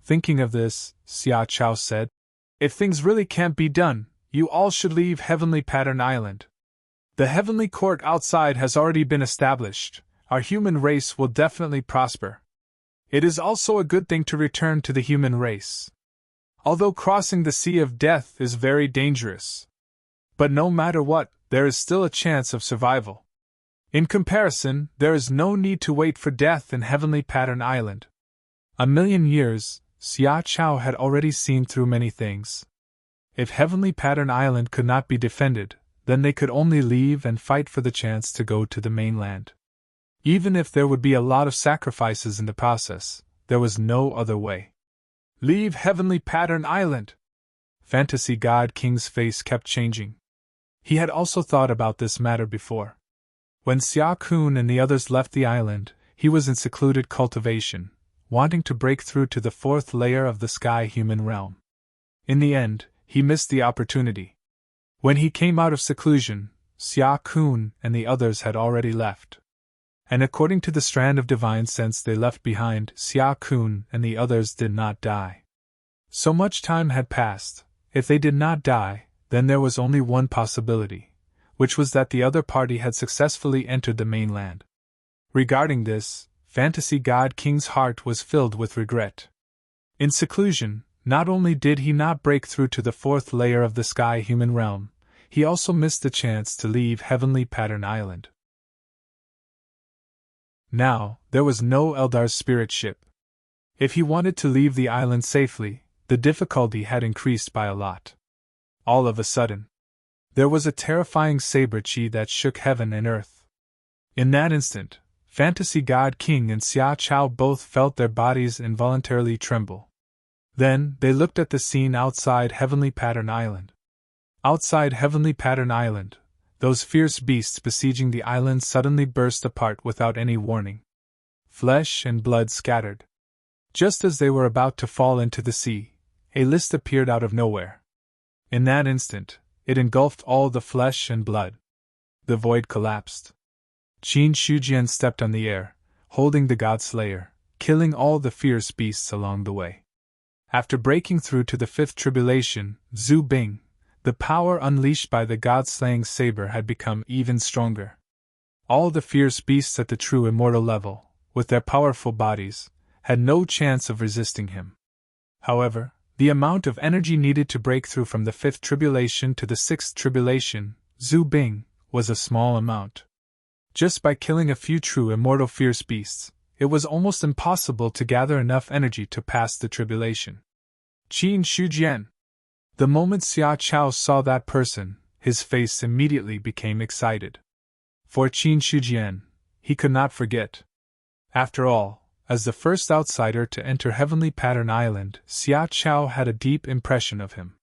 Thinking of this, Xia Chao said, "If things really can't be done, you all should leave Heavenly Pattern Island. The heavenly court outside has already been established. Our human race will definitely prosper. It is also a good thing to return to the human race. Although crossing the sea of death is very dangerous. But no matter what, there is still a chance of survival. In comparison, there is no need to wait for death in Heavenly Pattern Island." A million years, Xia Chao had already seen through many things. If Heavenly Pattern Island could not be defended, then they could only leave and fight for the chance to go to the mainland. Even if there would be a lot of sacrifices in the process, there was no other way. "Leave Heavenly Pattern Island!" Fantasy God King's face kept changing. He had also thought about this matter before. When Xia Kun and the others left the island, he was in secluded cultivation, wanting to break through to the fourth layer of the sky-human realm. In the end, he missed the opportunity. When he came out of seclusion, Xia Kun and the others had already left. And according to the strand of divine sense they left behind, Xia Kun and the others did not die. So much time had passed. If they did not die, then there was only one possibility, which was that the other party had successfully entered the mainland. Regarding this, Fantasy God King's heart was filled with regret. In seclusion, not only did he not break through to the fourth layer of the sky-human realm, he also missed the chance to leave Heavenly Pattern Island. Now, there was no Eldar's spirit ship. If he wanted to leave the island safely, the difficulty had increased by a lot. All of a sudden, there was a terrifying saber chi that shook heaven and earth. In that instant, Fantasy God King and Xia Chao both felt their bodies involuntarily tremble. Then, they looked at the scene outside Heavenly Pattern Island. Outside Heavenly Pattern Island, those fierce beasts besieging the island suddenly burst apart without any warning. Flesh and blood scattered. Just as they were about to fall into the sea, a list appeared out of nowhere. In that instant, it engulfed all the flesh and blood. The void collapsed. Qin Shujian stepped on the air, holding the God Slayer, killing all the fierce beasts along the way. After breaking through to the fifth tribulation, Zhu Bing, the power unleashed by the God-slaying saber had become even stronger. All the fierce beasts at the true immortal level, with their powerful bodies, had no chance of resisting him. However, the amount of energy needed to break through from the fifth tribulation to the sixth tribulation, Zhu Bing, was a small amount. Just by killing a few true immortal fierce beasts, it was almost impossible to gather enough energy to pass the tribulation. Qin Shujian. The moment Xia Chao saw that person, his face immediately became excited. For Qin Shujian, he could not forget. After all, as the first outsider to enter Heavenly Pattern Island, Xia Chao had a deep impression of him.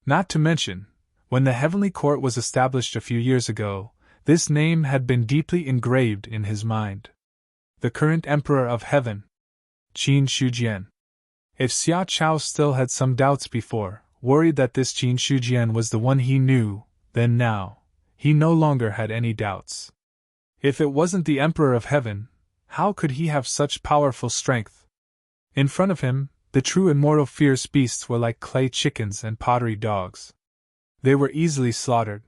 Not to mention, when the Heavenly Court was established a few years ago, this name had been deeply engraved in his mind. The current Emperor of Heaven, Qin Shujian. If Xia Chao still had some doubts before, worried that this Qin Shujian was the one he knew, then now, he no longer had any doubts. If it wasn't the Emperor of Heaven, how could he have such powerful strength? In front of him, the true immortal fierce beasts were like clay chickens and pottery dogs. They were easily slaughtered.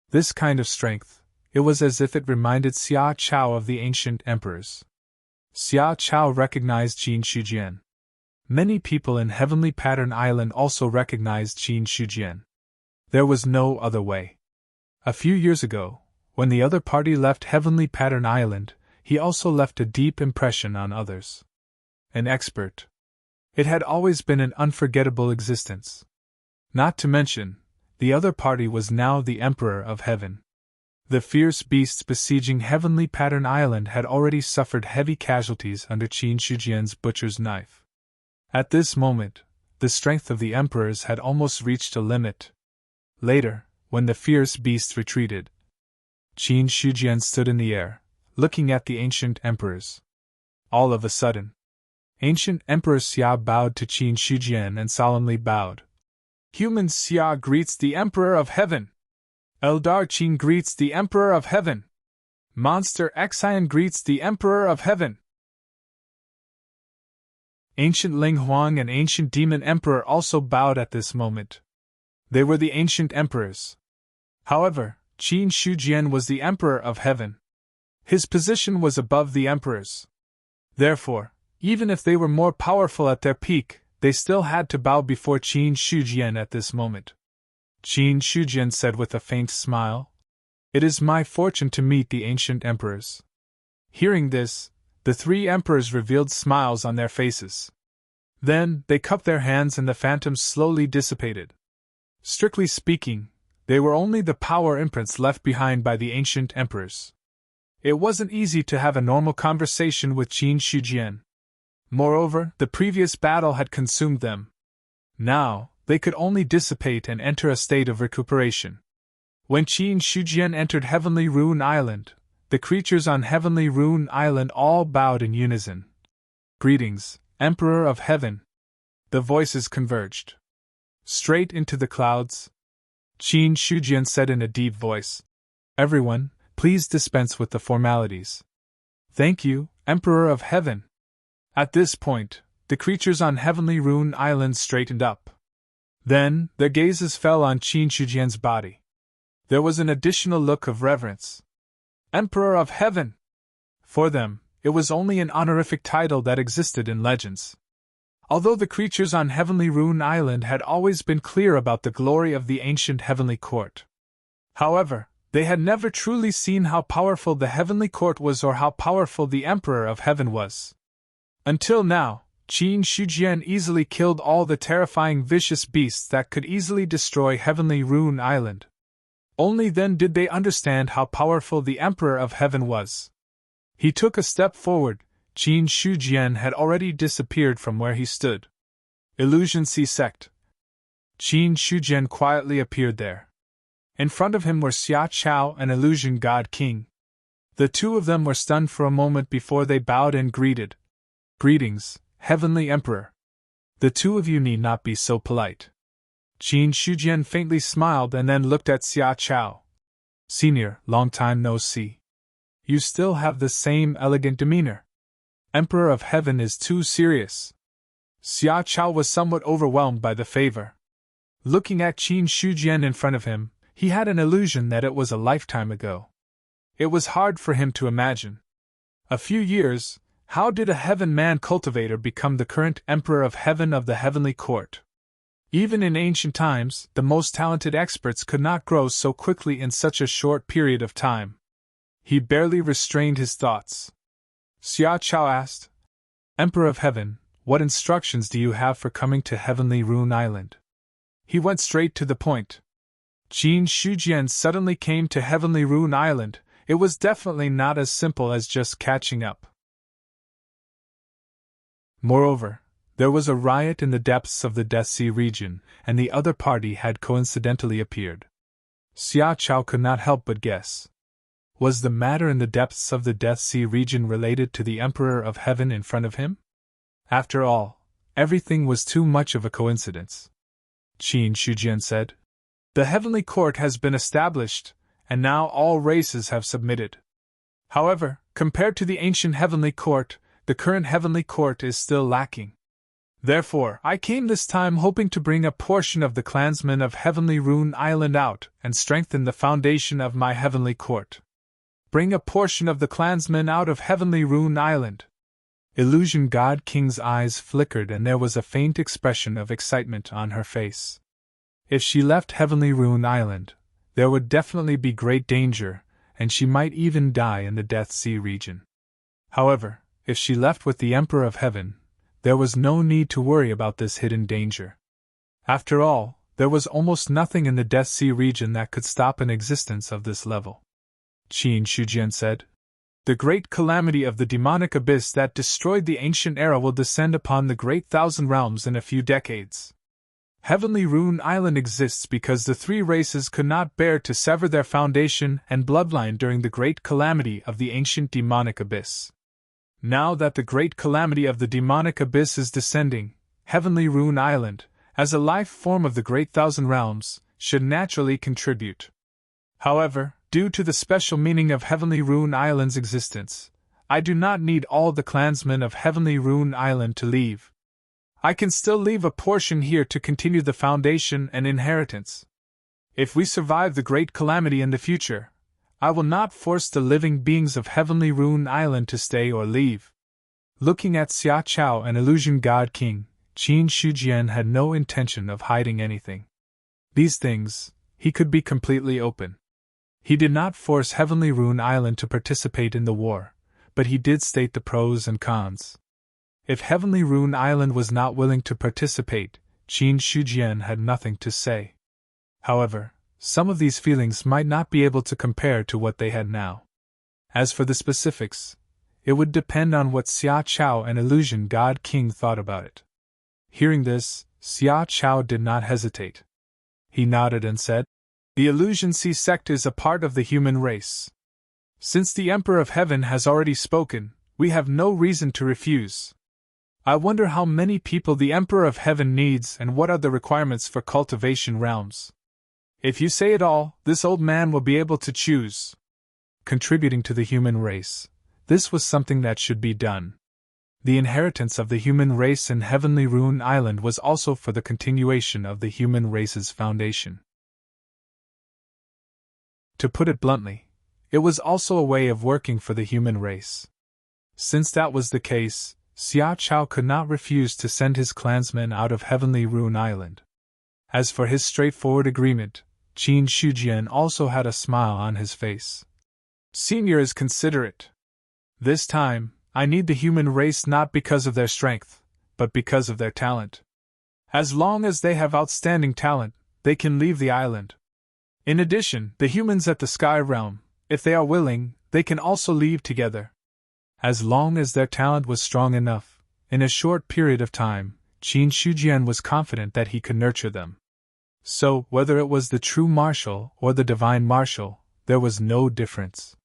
This kind of strength, it was as if it reminded Xia Chao of the ancient emperors. Xia Chao recognized Qin Shujian. Many people in Heavenly Pattern Island also recognized Qin Shujian. There was no other way. A few years ago, when the other party left Heavenly Pattern Island, he also left a deep impression on others. An expert. It had always been an unforgettable existence. Not to mention, the other party was now the Emperor of Heaven. The fierce beasts besieging Heavenly Pattern Island had already suffered heavy casualties under Qin Shujian's butcher's knife. At this moment, the strength of the emperors had almost reached a limit. Later, when the fierce beasts retreated, Qin Shujian stood in the air, looking at the ancient emperors. All of a sudden, ancient Emperor Xia bowed to Qin Shujian and solemnly bowed. Human Xia greets the Emperor of Heaven. Eldar Qin greets the Emperor of Heaven. Monster Xian greets the Emperor of Heaven. Ancient Ling Huang and Ancient Demon Emperor also bowed at this moment. They were the ancient emperors. However, Qin Shujian was the Emperor of Heaven. His position was above the emperors. Therefore, even if they were more powerful at their peak, they still had to bow before Qin Shujian at this moment. Qin Shujian said with a faint smile, "It is my fortune to meet the ancient emperors." Hearing this, the three emperors revealed smiles on their faces. Then, they cupped their hands and the phantoms slowly dissipated. Strictly speaking, they were only the power imprints left behind by the ancient emperors. It wasn't easy to have a normal conversation with Qin Shujian. Moreover, the previous battle had consumed them. Now, they could only dissipate and enter a state of recuperation. When Qin Shujian entered Heavenly Rune Island, the creatures on Heavenly Rune Island all bowed in unison. "Greetings, Emperor of Heaven." The voices converged. Straight into the clouds, Qin Shujian said in a deep voice, "Everyone, please dispense with the formalities." "Thank you, Emperor of Heaven." At this point, the creatures on Heavenly Rune Island straightened up. Then, their gazes fell on Qin Shujian's body. There was an additional look of reverence. Emperor of Heaven! For them, it was only an honorific title that existed in legends. Although the creatures on Heavenly Rune Island had always been clear about the glory of the ancient Heavenly Court. However, they had never truly seen how powerful the Heavenly Court was or how powerful the Emperor of Heaven was. Until now, Qin Shujian easily killed all the terrifying vicious beasts that could easily destroy Heavenly Rune Island. Only then did they understand how powerful the Emperor of Heaven was. He took a step forward. Qin Shujian had already disappeared from where he stood. Illusion C-Sect. Qin Shujian quietly appeared there. In front of him were Xia Chao and Illusion God King. The two of them were stunned for a moment before they bowed and greeted. "Greetings, Heavenly Emperor. The two of you need not be so polite." Qin Shujian faintly smiled and then looked at Xia Chao. "Senior, long time no see. You still have the same elegant demeanor. Emperor of Heaven is too serious." Xia Chao was somewhat overwhelmed by the favor. Looking at Qin Shujian in front of him, he had an illusion that it was a lifetime ago. It was hard for him to imagine. A few years, how did a Heaven Man cultivator become the current Emperor of Heaven of the Heavenly Court? Even in ancient times, the most talented experts could not grow so quickly in such a short period of time. He barely restrained his thoughts. Xia Chao asked, "Emperor of Heaven, what instructions do you have for coming to Heavenly Rune Island?" He went straight to the point. Qin Shujian suddenly came to Heavenly Rune Island. It was definitely not as simple as just catching up. Moreover, there was a riot in the depths of the Death Sea region, and the other party had coincidentally appeared. Xia Chao could not help but guess. Was the matter in the depths of the Death Sea region related to the Emperor of Heaven in front of him? After all, everything was too much of a coincidence. Qin Shujian said, "The Heavenly Court has been established, and now all races have submitted. However, compared to the ancient Heavenly Court, the current Heavenly Court is still lacking. Therefore, I came this time hoping to bring a portion of the clansmen of Heavenly Rune Island out and strengthen the foundation of my Heavenly Court. Bring a portion of the clansmen out of Heavenly Rune Island." Illusion God King's eyes flickered and there was a faint expression of excitement on her face. If she left Heavenly Rune Island, there would definitely be great danger, and she might even die in the Death Sea region. However, if she left with the Emperor of Heaven, there was no need to worry about this hidden danger. After all, there was almost nothing in the Death Sea region that could stop an existence of this level. Qin Shujian said, "The great calamity of the demonic abyss that destroyed the ancient era will descend upon the great thousand realms in a few decades. Heavenly Rune Island exists because the three races could not bear to sever their foundation and bloodline during the great calamity of the ancient demonic abyss. Now that the great calamity of the demonic abyss is descending, Heavenly Rune Island, as a life form of the great thousand realms, should naturally contribute. However, due to the special meaning of Heavenly Rune Island's existence, I do not need all the clansmen of Heavenly Rune Island to leave. I can still leave a portion here to continue the foundation and inheritance. If we survive the great calamity in the future, I will not force the living beings of Heavenly Rune Island to stay or leave." Looking at Xia Chao and Illusion God King, Qin Shujian had no intention of hiding anything. These things, he could be completely open. He did not force Heavenly Rune Island to participate in the war, but he did state the pros and cons. If Heavenly Rune Island was not willing to participate, Qin Shujian had nothing to say. However, some of these feelings might not be able to compare to what they had now. As for the specifics, it would depend on what Xia Chao and Illusion God King thought about it. Hearing this, Xia Chao did not hesitate. He nodded and said, "The Illusion Sea sect is a part of the human race. Since the Emperor of Heaven has already spoken, we have no reason to refuse. I wonder how many people the Emperor of Heaven needs and what are the requirements for cultivation realms. If you say it all, this old man will be able to choose." Contributing to the human race, this was something that should be done. The inheritance of the human race in Heavenly Rune Island was also for the continuation of the human race's foundation. To put it bluntly, it was also a way of working for the human race. Since that was the case, Xia Chao could not refuse to send his clansmen out of Heavenly Rune Island. As for his straightforward agreement, Qin Shujian also had a smile on his face. "Senior is considerate. This time, I need the human race not because of their strength, but because of their talent. As long as they have outstanding talent, they can leave the island. In addition, the humans at the Sky Realm, if they are willing, they can also leave together." As long as their talent was strong enough, in a short period of time, Qin Shujian was confident that he could nurture them. So, whether it was the true martial or the divine martial, there was no difference.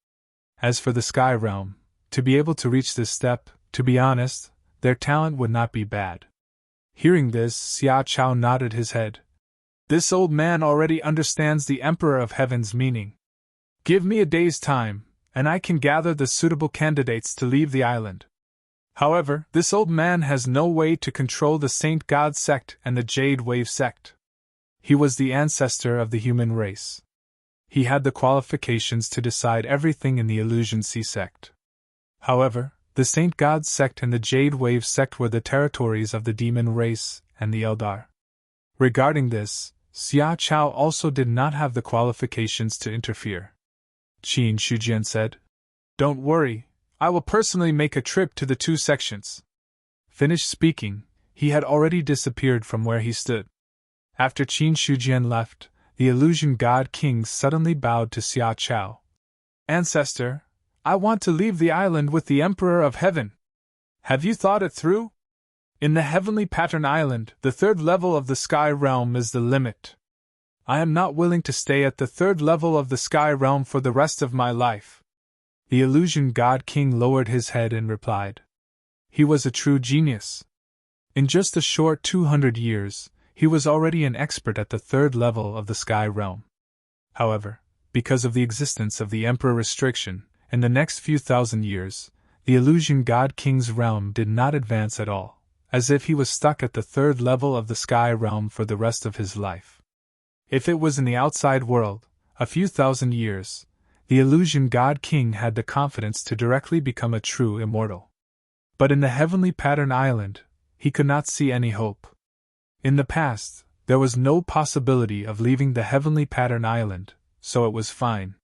As for the Sky Realm, to be able to reach this step, to be honest, their talent would not be bad. Hearing this, Xia Chao nodded his head. "This old man already understands the Emperor of Heaven's meaning. Give me a day's time, and I can gather the suitable candidates to leave the island. However, this old man has no way to control the Saint God sect and the Jade Wave sect. He was the ancestor of the human race. He had the qualifications to decide everything in the Illusion Sea sect. However, the Saint God sect and the Jade Wave sect were the territories of the demon race and the Eldar. Regarding this, Xia Chao also did not have the qualifications to interfere. Qin Shujian said, "Don't worry, I will personally make a trip to the two sections." Finished speaking, he had already disappeared from where he stood. After Qin Shujian left, the Illusion God King suddenly bowed to Xia Chao. "Ancestor, I want to leave the island with the Emperor of Heaven. Have you thought it through? In the Heavenly Pattern Island, the third level of the Sky Realm is the limit. I am not willing to stay at the third level of the Sky Realm for the rest of my life." The Illusion God King lowered his head and replied. He was a true genius. In just a short 200 years, he was already an expert at the third level of the Sky Realm. However, because of the existence of the Emperor restriction, in the next few thousand years, the Illusion God King's realm did not advance at all, as if he was stuck at the third level of the Sky Realm for the rest of his life. If it was in the outside world, a few thousand years, the Illusion God King had the confidence to directly become a true immortal. But in the Heavenly Pattern Island, he could not see any hope. In the past, there was no possibility of leaving the Heavenly Pattern Island, so it was fine.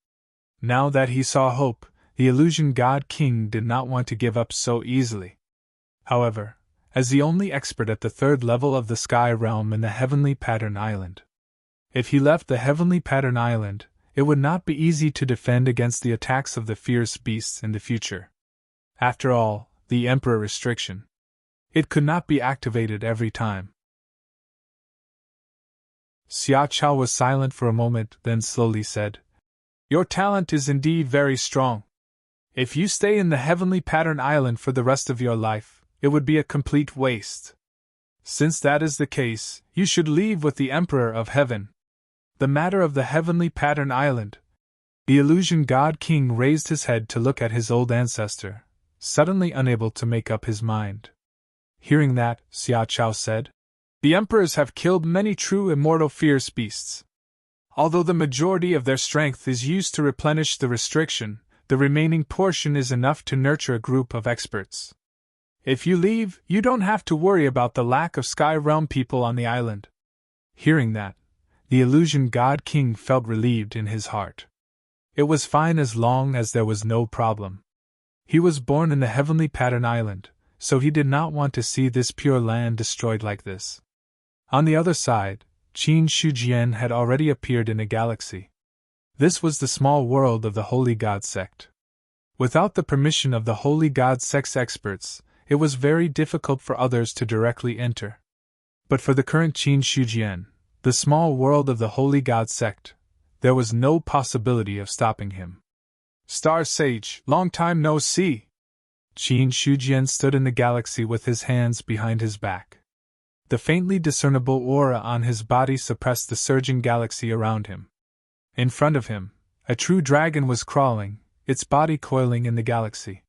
Now that he saw hope, the Illusion God King did not want to give up so easily. However, as the only expert at the third level of the Sky Realm in the Heavenly Pattern Island, if he left the Heavenly Pattern Island, it would not be easy to defend against the attacks of the fierce beasts in the future. After all, the Emperor restriction. It could not be activated every time. Xia Chao was silent for a moment, then slowly said, "Your talent is indeed very strong. If you stay in the Heavenly Pattern Island for the rest of your life, it would be a complete waste. Since that is the case, you should leave with the Emperor of Heaven. The matter of the Heavenly Pattern Island." The Illusion God King raised his head to look at his old ancestor, suddenly unable to make up his mind. Hearing that, Xia Chao said, "The emperors have killed many true immortal fierce beasts. Although the majority of their strength is used to replenish the restriction, the remaining portion is enough to nurture a group of experts. If you leave, you don't have to worry about the lack of Sky Realm people on the island." Hearing that, the Illusion God King felt relieved in his heart. It was fine as long as there was no problem. He was born in the Heavenly Pattern Island, so he did not want to see this pure land destroyed like this. On the other side, Qin Shujian had already appeared in a galaxy. This was the small world of the Holy God sect. Without the permission of the Holy God sect's experts, it was very difficult for others to directly enter. But for the current Qin Shujian, the small world of the Holy God sect, there was no possibility of stopping him. "Star Sage, long time no see!" Qin Shujian stood in the galaxy with his hands behind his back. The faintly discernible aura on his body suppressed the surging galaxy around him. In front of him, a true dragon was crawling, its body coiling in the galaxy.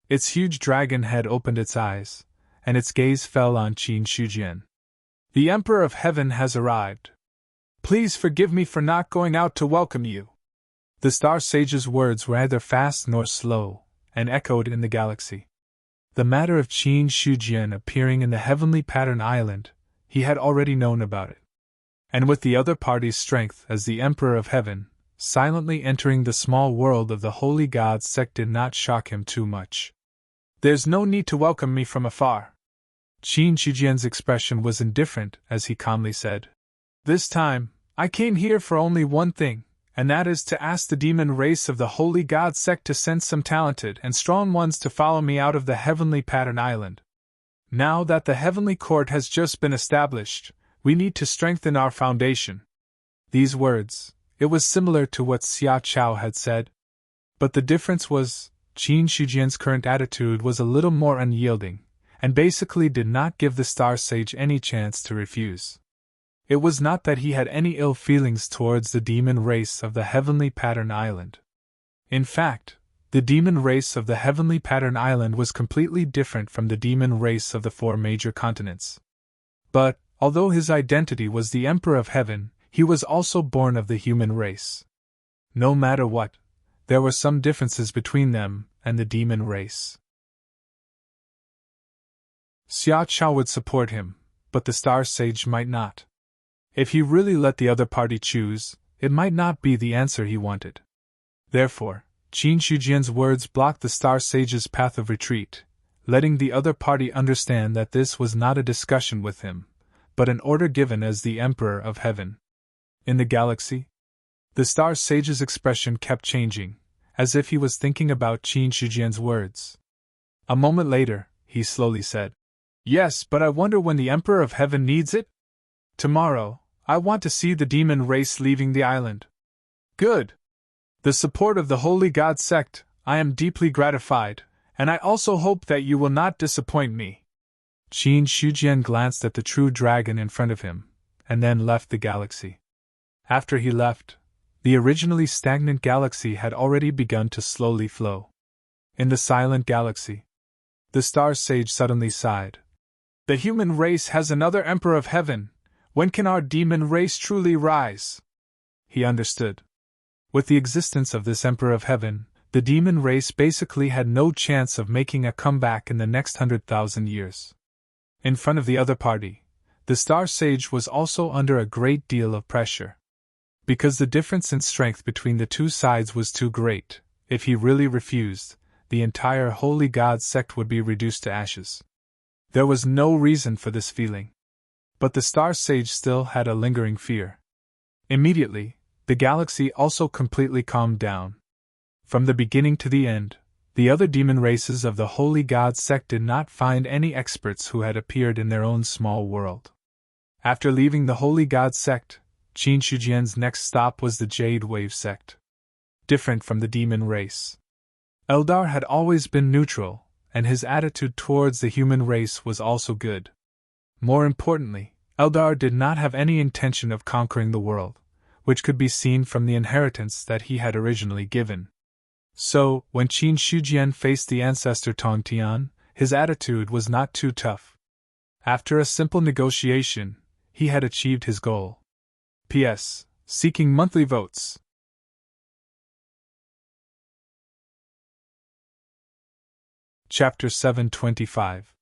Its huge dragon head opened its eyes, and its gaze fell on Qin Shujian. "The Emperor of Heaven has arrived. Please forgive me for not going out to welcome you." The Star Sage's words were neither fast nor slow, and echoed in the galaxy. The matter of Qin Shujian appearing in the Heavenly Pattern Island, he had already known about it. And with the other party's strength as the Emperor of Heaven, silently entering the small world of the Holy God sect did not shock him too much. "There's no need to welcome me from afar." Qin Shujian's expression was indifferent as he calmly said, "This time, I came here for only one thing, and that is to ask the demon race of the Holy God sect to send some talented and strong ones to follow me out of the Heavenly Pattern Island. Now that the Heavenly Court has just been established, we need to strengthen our foundation." These words, it was similar to what Xia Chao had said. But the difference was, Qin Shujian's current attitude was a little more unyielding, and basically did not give the Star Sage any chance to refuse. It was not that he had any ill feelings towards the demon race of the Heavenly Pattern Island. In fact, the demon race of the Heavenly Pattern Island was completely different from the demon race of the 4 major continents. But, although his identity was the Emperor of Heaven, he was also born of the human race. No matter what, there were some differences between them and the demon race. Xia Chao would support him, but the Star Sage might not. If he really let the other party choose, it might not be the answer he wanted. Therefore, Qin Shujian's words blocked the Star Sage's path of retreat, letting the other party understand that this was not a discussion with him, but an order given as the Emperor of Heaven. In the galaxy, the Star Sage's expression kept changing, as if he was thinking about Qin Shujian's words. A moment later, he slowly said, "Yes, but I wonder when the Emperor of Heaven needs it? Tomorrow, I want to see the demon race leaving the island." "Good. The support of the Holy God sect, I am deeply gratified, and I also hope that you will not disappoint me." Qin Shujian glanced at the true dragon in front of him, and then left the galaxy. After he left, the originally stagnant galaxy had already begun to slowly flow. In the silent galaxy, the Star Sage suddenly sighed. "The human race has another Emperor of Heaven. When can our demon race truly rise?" He understood. With the existence of this Emperor of Heaven, The demon race basically had no chance of making a comeback in the next 100,000 years. In front of the other party, the Star Sage was also under a great deal of pressure. Because the difference in strength between the two sides was too great, if he really refused, the entire Holy God sect would be reduced to ashes. There was no reason for this feeling. But the Star Sage still had a lingering fear. Immediately, the galaxy also completely calmed down. From the beginning to the end, the other demon races of the Holy God sect did not find any experts who had appeared in their own small world. After leaving the Holy God sect, Qin Shujian's next stop was the Jade Wave sect. Different from the demon race, Eldar had always been neutral, and his attitude towards the human race was also good. More importantly, Eldar did not have any intention of conquering the world, which could be seen from the inheritance that he had originally given. So, when Qin Shujian faced the ancestor Tong Tian, his attitude was not too tough. After a simple negotiation, he had achieved his goal. P.S. Seeking monthly votes. Chapter 725.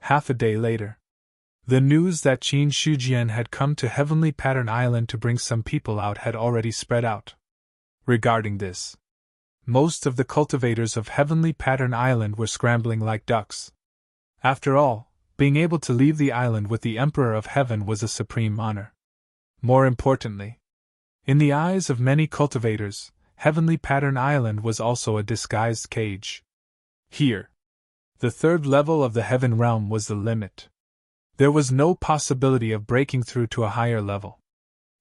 Half a day later. The news that Qin Shujian had come to Heavenly Pattern Island to bring some people out had already spread out. Regarding this, most of the cultivators of Heavenly Pattern Island were scrambling like ducks. After all, being able to leave the island with the Emperor of Heaven was a supreme honor. More importantly, in the eyes of many cultivators, Heavenly Pattern Island was also a disguised cage. Here, the third level of the Heaven Realm was the limit. There was no possibility of breaking through to a higher level.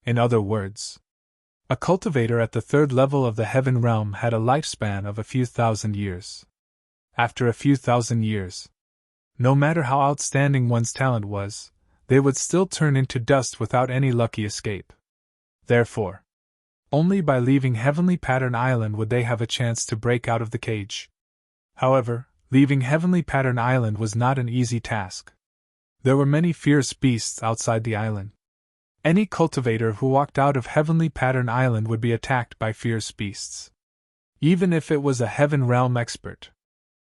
In other words, a cultivator at the third level of the Heaven Realm had a lifespan of a few thousand years. After a few thousand years, no matter how outstanding one's talent was, they would still turn into dust without any lucky escape. Therefore, only by leaving Heavenly Pattern Island would they have a chance to break out of the cage. However, leaving Heavenly Pattern Island was not an easy task. There were many fierce beasts outside the island. Any cultivator who walked out of Heavenly Pattern Island would be attacked by fierce beasts. Even if it was a Heaven Realm expert.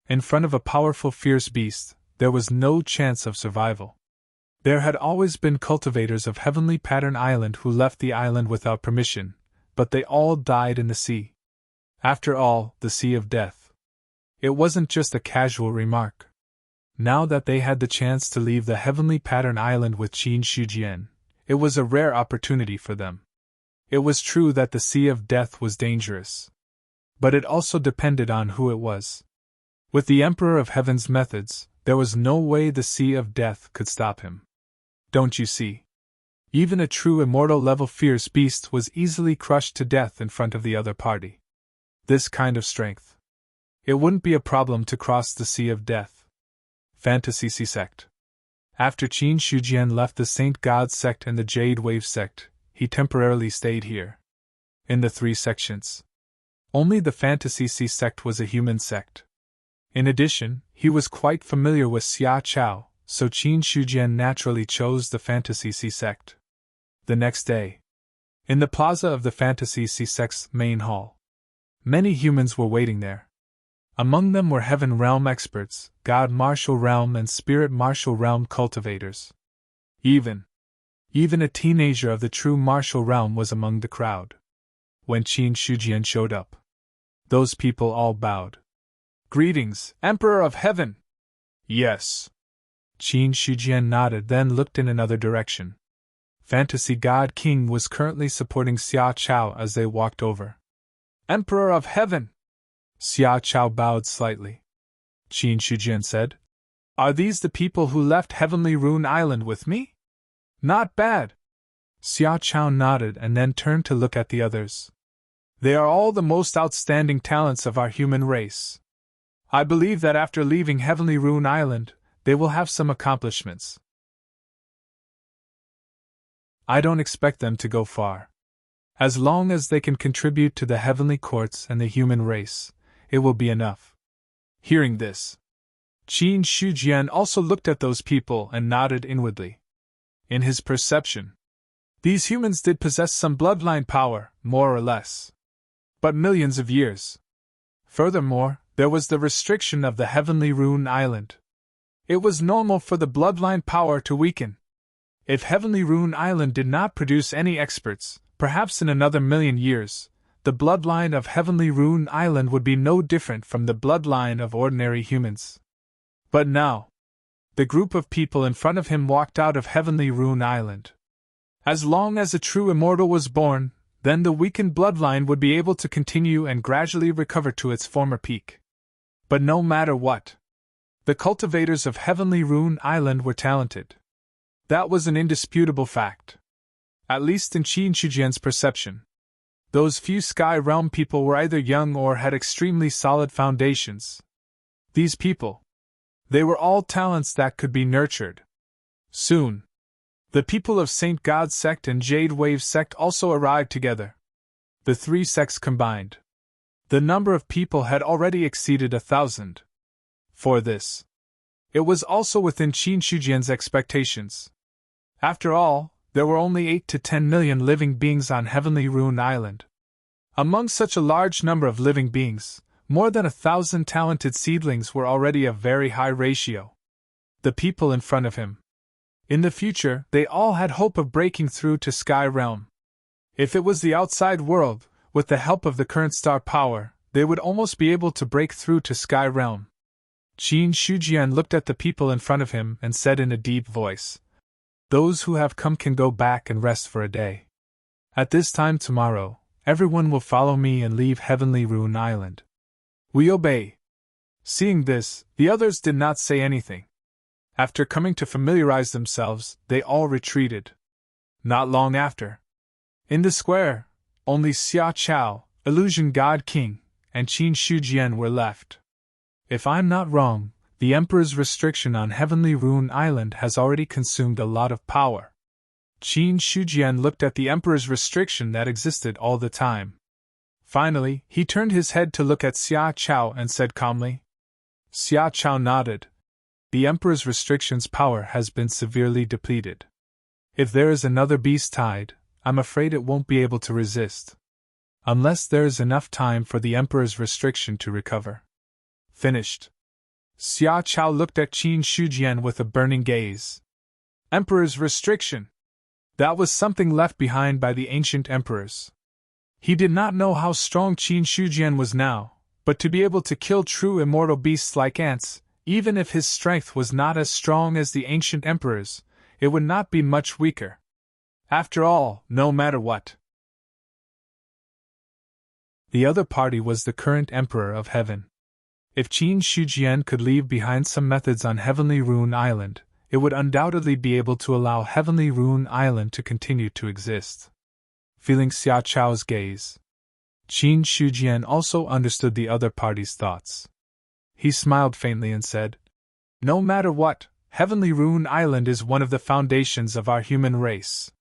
In front of a powerful fierce beast, there was no chance of survival. There had always been cultivators of Heavenly Pattern Island who left the island without permission, but they all died in the sea. After all, the Sea of Death. It wasn't just a casual remark. Now that they had the chance to leave the Heavenly Pattern Island with Qin Shujian, it was a rare opportunity for them. It was true that the Sea of Death was dangerous. But it also depended on who it was. With the Emperor of Heaven's methods, there was no way the Sea of Death could stop him. Don't you see? Even a true immortal level fierce beast was easily crushed to death in front of the other party. This kind of strength. It wouldn't be a problem to cross the Sea of Death. Fantasy sect. After Qin Shujian left the Saint God sect and the Jade Wave sect, he temporarily stayed here. In the three sections, only the Fantasy sect was a human sect. In addition, he was quite familiar with Xia Chao, so Qin Shujian naturally chose the Fantasy sect. The next day, in the plaza of the Fantasy sect's main hall, many humans were waiting there. Among them were Heaven Realm experts, God Martial Realm and Spirit Martial Realm cultivators. Even a teenager of the true Martial Realm was among the crowd. When Qin Shujian showed up, those people all bowed. "Greetings, Emperor of Heaven!" "Yes." Qin Shujian nodded, then looked in another direction. Fantasy God King was currently supporting Xia Chao as they walked over. "Emperor of Heaven!" Xia Chao bowed slightly. Qin Shujian said, "Are these the people who left Heavenly Rune Island with me?" "Not bad." Xia Chao nodded and then turned to look at the others. "They are all the most outstanding talents of our human race. I believe that after leaving Heavenly Rune Island, they will have some accomplishments. I don't expect them to go far. As long as they can contribute to the heavenly courts and the human race, it will be enough." Hearing this, Qin Shujian also looked at those people and nodded inwardly. In his perception, these humans did possess some bloodline power, more or less. But millions of years. Furthermore, there was the restriction of the Heavenly Rune Island. It was normal for the bloodline power to weaken. If Heavenly Rune Island did not produce any experts, perhaps in another million years, the bloodline of Heavenly Rune Island would be no different from the bloodline of ordinary humans. But now, the group of people in front of him walked out of Heavenly Rune Island. As long as a true immortal was born, then the weakened bloodline would be able to continue and gradually recover to its former peak. But no matter what, the cultivators of Heavenly Rune Island were talented. That was an indisputable fact. At least in Qin Shujian's perception. Those few Sky Realm people were either young or had extremely solid foundations. These people, they were all talents that could be nurtured. Soon, the people of Saint God sect and Jade Wave sect also arrived together. The three sects combined. The number of people had already exceeded 1,000. For this, it was also within Qin Shujian's expectations. After all, there were only 8 to 10 million living beings on Heavenly Rune Island. Among such a large number of living beings, more than 1,000 talented seedlings were already a very high ratio. The people in front of him. In the future, they all had hope of breaking through to Sky Realm. If it was the outside world, with the help of the current star power, they would almost be able to break through to Sky Realm. Qin Shujian looked at the people in front of him and said in a deep voice, "Those who have come can go back and rest for a day. At this time tomorrow, everyone will follow me and leave Heavenly Rune Island." "We obey." Seeing this, the others did not say anything. After coming to familiarize themselves, they all retreated. Not long after, in the square, only Xia Chao, Illusion God King, and Qin Shujian were left. If I'm not wrong, the Emperor's restriction on Heavenly Rune Island has already consumed a lot of power. Qin Shujian looked at the Emperor's restriction that existed all the time. Finally, he turned his head to look at Xia Chao and said calmly. Xia Chao nodded. The Emperor's restriction's power has been severely depleted. If there is another beast tide, I'm afraid it won't be able to resist. Unless there is enough time for the Emperor's restriction to recover. Finished. Xia Chao looked at Qin Shujian with a burning gaze. Emperor's restriction. That was something left behind by the ancient emperors. He did not know how strong Qin Shujian was now, but to be able to kill true immortal beasts like ants, even if his strength was not as strong as the ancient emperors, it would not be much weaker. After all, no matter what. The other party was the current Emperor of Heaven. If Qin Shujian could leave behind some methods on Heavenly Rune Island, it would undoubtedly be able to allow Heavenly Rune Island to continue to exist. Feeling Xia Chao's gaze, Qin Shujian also understood the other party's thoughts. He smiled faintly and said, "No matter what, Heavenly Rune Island is one of the foundations of our human race.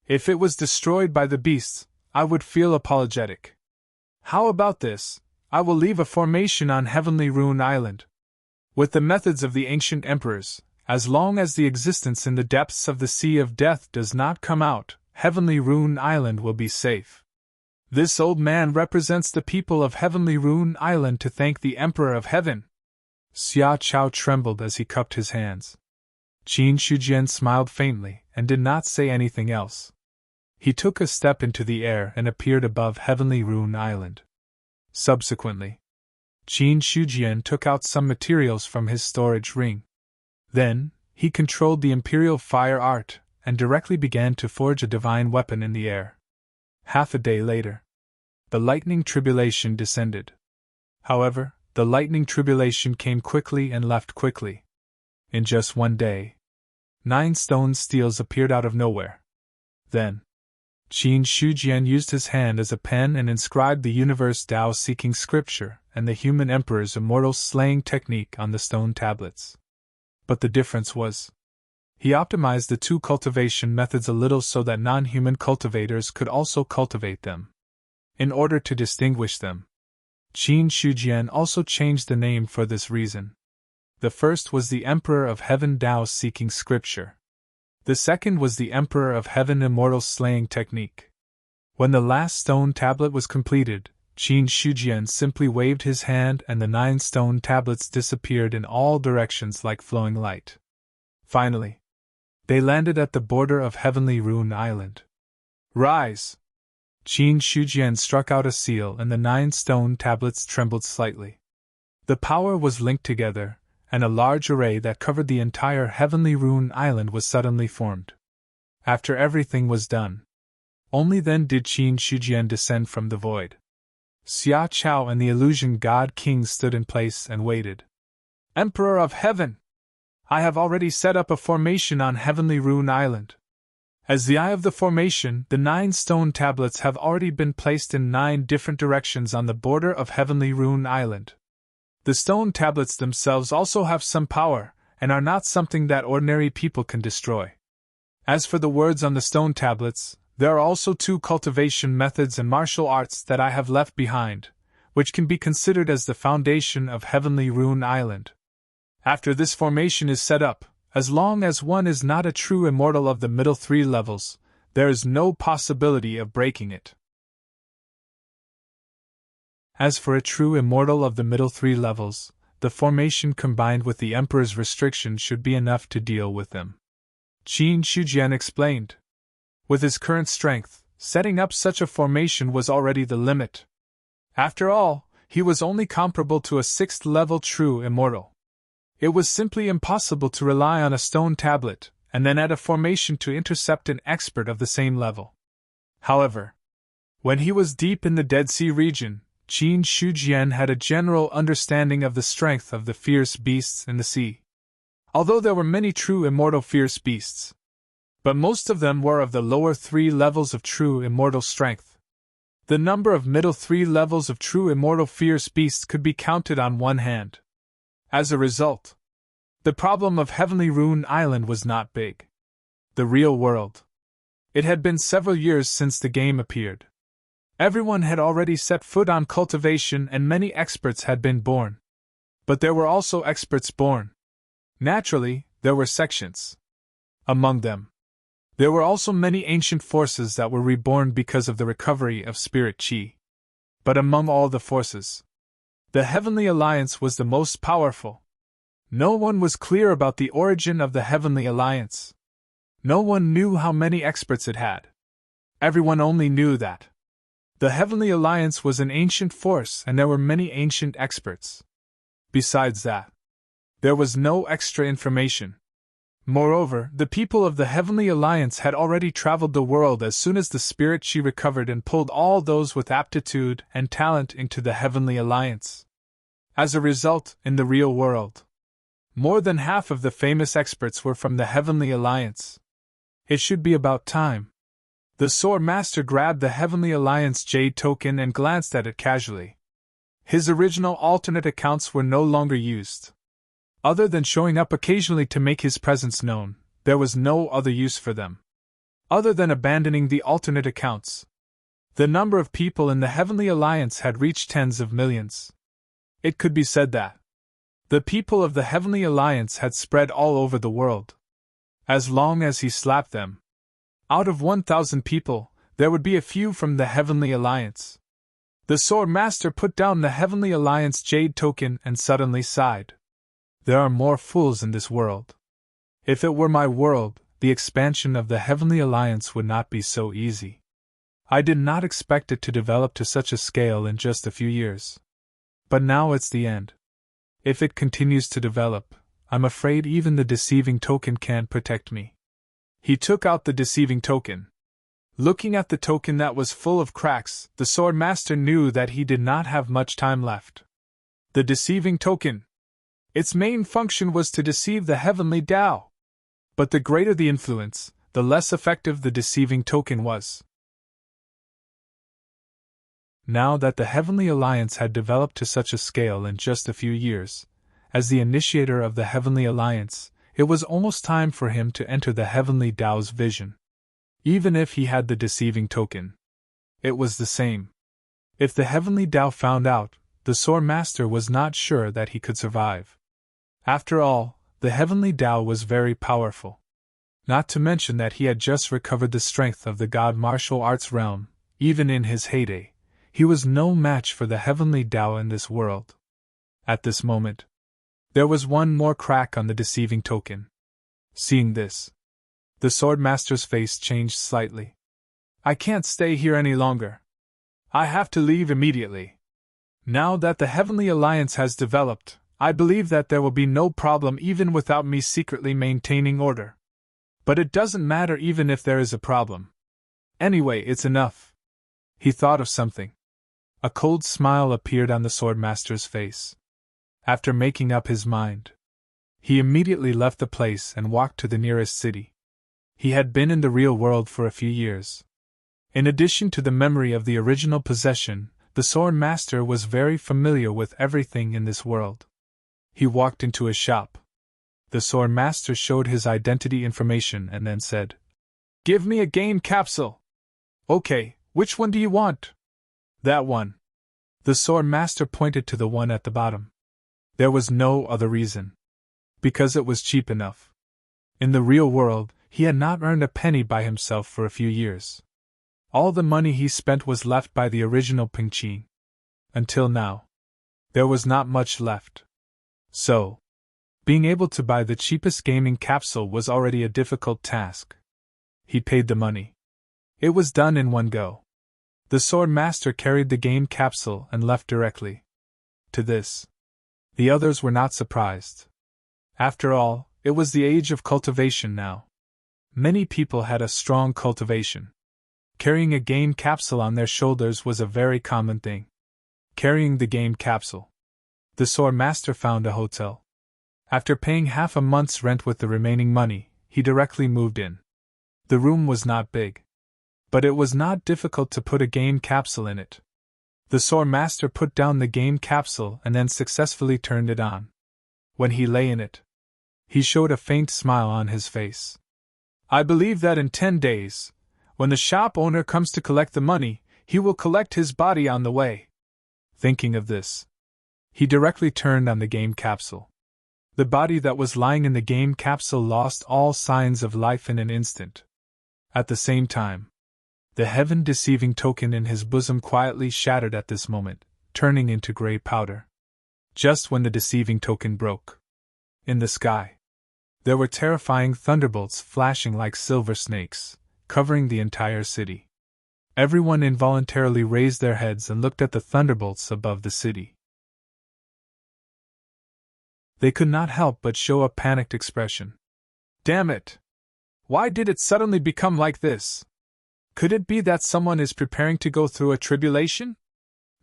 If it was destroyed by the beasts, I would feel apologetic. How about this? I will leave a formation on Heavenly Rune Island. With the methods of the ancient emperors, as long as the existence in the depths of the Sea of Death does not come out, Heavenly Rune Island will be safe." This old man represents the people of Heavenly Rune Island to thank the Emperor of Heaven. Xia Chao trembled as he cupped his hands. Qin Shujian smiled faintly and did not say anything else. He took a step into the air and appeared above Heavenly Rune Island. Subsequently, Qin Shujian took out some materials from his storage ring. Then, he controlled the Imperial Fire Art and directly began to forge a divine weapon in the air. Half a day later, the lightning tribulation descended. However, the lightning tribulation came quickly and left quickly. In just one day, 9 stone steels appeared out of nowhere. Then, Qin Shujian used his hand as a pen and inscribed the universe Tao-seeking scripture and the human emperor's immortal slaying technique on the stone tablets. But the difference was, he optimized the 2 cultivation methods a little so that non-human cultivators could also cultivate them. In order to distinguish them, Qin Shujian also changed the name for this reason. The first was the Emperor of Heaven Tao-seeking scripture. The second was the Emperor of Heaven immortal slaying technique. When the last stone tablet was completed, Qin Shujian simply waved his hand and the 9 stone tablets disappeared in all directions like flowing light. Finally, they landed at the border of Heavenly Rune Island. Rise! Qin Shujian struck out a seal and the 9 stone tablets trembled slightly. The power was linked together, and a large array that covered the entire Heavenly Rune Island was suddenly formed. After everything was done, only then did Qin Shujian descend from the void. Xia Chao and the illusion god king stood in place and waited. Emperor of Heaven! I have already set up a formation on Heavenly Rune Island. As the eye of the formation, the 9 stone tablets have already been placed in 9 different directions on the border of Heavenly Rune Island. The stone tablets themselves also have some power, and are not something that ordinary people can destroy. As for the words on the stone tablets, there are also 2 cultivation methods and martial arts that I have left behind, which can be considered as the foundation of Heavenly Rune Island. After this formation is set up, as long as one is not a true immortal of the middle 3 levels, there is no possibility of breaking it. As for a true immortal of the middle 3 levels, the formation combined with the Emperor's restriction should be enough to deal with them. Qin Shujian explained. With his current strength, setting up such a formation was already the limit. After all, he was only comparable to a 6th level true immortal. It was simply impossible to rely on a stone tablet, and then add a formation to intercept an expert of the same level. However, when he was deep in the Dead Sea region, Qin Shujian had a general understanding of the strength of the fierce beasts in the sea. Although there were many true immortal fierce beasts, but most of them were of the lower 3 levels of true immortal strength. The number of middle 3 levels of true immortal fierce beasts could be counted on one hand. As a result, the problem of Heavenly Rune Island was not big. The real world. It had been several years since the game appeared. Everyone had already set foot on cultivation and many experts had been born. But there were also experts born. Naturally, there were sections. Among them, there were also many ancient forces that were reborn because of the recovery of spirit chi. But among all the forces, the Heavenly Alliance was the most powerful. No one was clear about the origin of the Heavenly Alliance. No one knew how many experts it had. Everyone only knew that the Heavenly Alliance was an ancient force and there were many ancient experts. Besides that, there was no extra information. Moreover, the people of the Heavenly Alliance had already traveled the world as soon as the spirit chi recovered and pulled all those with aptitude and talent into the Heavenly Alliance. As a result, in the real world, more than half of the famous experts were from the Heavenly Alliance. It should be about time. The Sword Master grabbed the Heavenly Alliance Jade token and glanced at it casually. His original alternate accounts were no longer used. Other than showing up occasionally to make his presence known, there was no other use for them. Other than abandoning the alternate accounts, the number of people in the Heavenly Alliance had reached tens of millions. It could be said that the people of the Heavenly Alliance had spread all over the world. As long as he slapped them, out of 1,000 people, there would be a few from the Heavenly Alliance. The Sword Master put down the Heavenly Alliance Jade token and suddenly sighed. There are more fools in this world. If it were my world, the expansion of the Heavenly Alliance would not be so easy. I did not expect it to develop to such a scale in just a few years. But now it's the end. If it continues to develop, I'm afraid even the deceiving token can't protect me. He took out the deceiving token. Looking at the token that was full of cracks, the Sword Master knew that he did not have much time left. The deceiving token. Its main function was to deceive the Heavenly Tao. But the greater the influence, the less effective the deceiving token was. Now that the Heavenly Alliance had developed to such a scale in just a few years, as the initiator of the Heavenly Alliance, it was almost time for him to enter the Heavenly Tao's vision. Even if he had the deceiving token, it was the same. If the Heavenly Tao found out, the Sword Master was not sure that he could survive. After all, the Heavenly Tao was very powerful. Not to mention that he had just recovered the strength of the God martial arts realm. Even in his heyday, He was no match for the heavenly Tao in this world. At this moment, there was one more crack on the deceiving token. Seeing this, the Swordmaster's face changed slightly. I can't stay here any longer. I have to leave immediately. Now that the Heavenly Alliance has developed, I believe that there will be no problem even without me secretly maintaining order. But it doesn't matter even if there is a problem. Anyway, it's enough. He thought of something. A cold smile appeared on the Swordmaster's face. After making up his mind, he immediately left the place and walked to the nearest city. He had been in the real world for a few years. In addition to the memory of the original possession, the Swordmaster was very familiar with everything in this world. He walked into a shop. The Swordmaster showed his identity information and then said, "Give me a game capsule." "Okay, which one do you want?" "That one." The Swordmaster pointed to the one at the bottom. There was no other reason. Because it was cheap enough. In the real world, he had not earned a penny by himself for a few years. All the money he spent was left by the original Pingqing. Until now, there was not much left. So, being able to buy the cheapest gaming capsule was already a difficult task. He paid the money. It was done in one go. The Swordmaster carried the game capsule and left directly. To this, the others were not surprised. After all, it was the age of cultivation now. Many people had a strong cultivation. Carrying a game capsule on their shoulders was a very common thing. Carrying the game capsule, the Swordmaster found a hotel. After paying half a month's rent with the remaining money, he directly moved in. The room was not big, but it was not difficult to put a game capsule in it. The Swordmaster put down the game capsule and then successfully turned it on. When he lay in it, he showed a faint smile on his face. "I believe that in 10 days, when the shop owner comes to collect the money, he will collect his body on the way." Thinking of this, he directly turned on the game capsule. The body that was lying in the game capsule lost all signs of life in an instant. At the same time, the heaven-deceiving token in his bosom quietly shattered at this moment, turning into gray powder. Just when the deceiving token broke, in the sky, there were terrifying thunderbolts flashing like silver snakes, covering the entire city. Everyone involuntarily raised their heads and looked at the thunderbolts above the city. They could not help but show a panicked expression. "Damn it! Why did it suddenly become like this? Could it be that someone is preparing to go through a tribulation?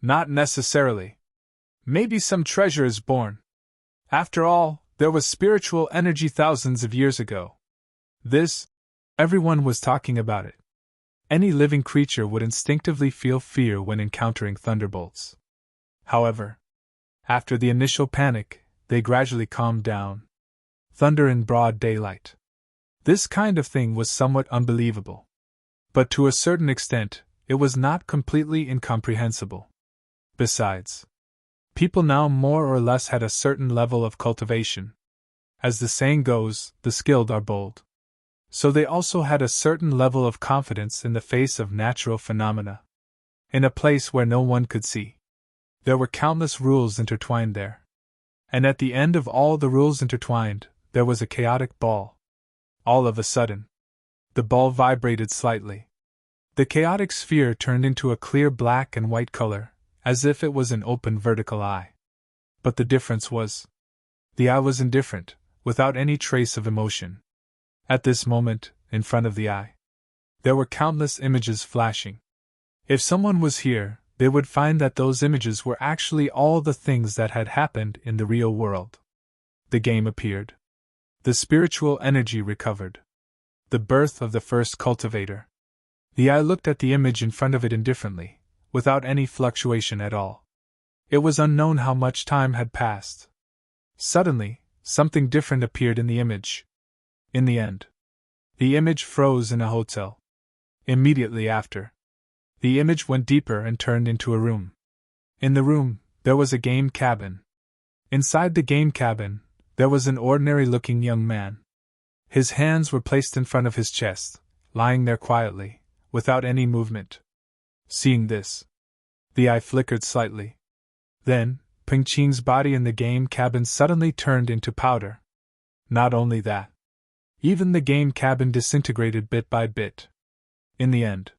Not necessarily. Maybe some treasure is born. After all, there was spiritual energy thousands of years ago." Everyone was talking about it. Any living creature would instinctively feel fear when encountering thunderbolts. However, after the initial panic, they gradually calmed down. Thunder in broad daylight. This kind of thing was somewhat unbelievable. But to a certain extent, it was not completely incomprehensible. Besides, people now more or less had a certain level of cultivation. As the saying goes, the skilled are bold. So they also had a certain level of confidence in the face of natural phenomena. In a place where no one could see, there were countless rules intertwined there. And at the end of all the rules intertwined, there was a chaotic ball. All of a sudden, the ball vibrated slightly. The chaotic sphere turned into a clear black and white color, as if it was an open vertical eye. But the difference was, the eye was indifferent, without any trace of emotion. At this moment, in front of the eye, there were countless images flashing. If someone was here, they would find that those images were actually all the things that had happened in the real world. The game appeared. The spiritual energy recovered. The birth of the first cultivator. The eye looked at the image in front of it indifferently, without any fluctuation at all. It was unknown how much time had passed. Suddenly, something different appeared in the image. In the end, the image froze in a hotel. Immediately after, the image went deeper and turned into a room. In the room, there was a game cabin. Inside the game cabin, there was an ordinary-looking young man. His hands were placed in front of his chest, lying there quietly, without any movement. Seeing this, The eye flickered slightly. Then, Peng Qing's body in the game cabin suddenly turned into powder. Not only that. Even the game cabin disintegrated bit by bit. In the end,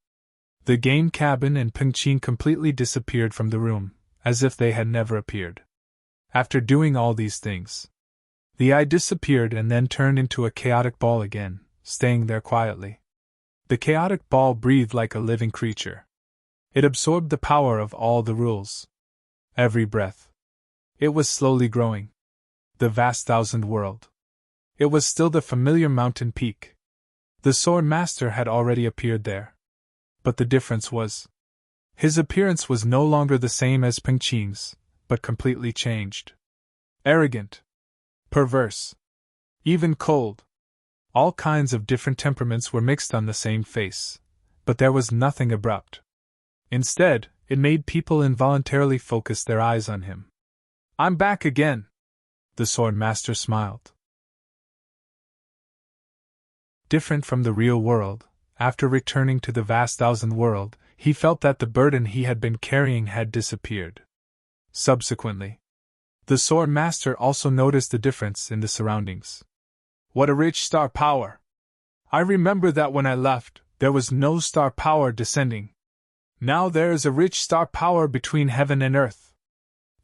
the game cabin and Peng Qing completely disappeared from the room, as if they had never appeared. After doing all these things, the eye disappeared and then turned into a chaotic ball again, staying there quietly. The chaotic ball breathed like a living creature. It absorbed the power of all the rules. Every breath. It was slowly growing. The vast thousand world. It was still the familiar mountain peak. The Sword Master had already appeared there. But the difference was, his appearance was no longer the same as Peng Qing's, but completely changed. Arrogant. Perverse. Even cold. All kinds of different temperaments were mixed on the same face, but there was nothing abrupt. Instead, it made people involuntarily focus their eyes on him. "I'm back again," the Sword Master smiled. Different from the real world, after returning to the vast thousand world, he felt that the burden he had been carrying had disappeared. Subsequently, the Sword Master also noticed the difference in the surroundings. What a rich star power! I remember that when I left, there was no star power descending. Now there is a rich star power between heaven and earth.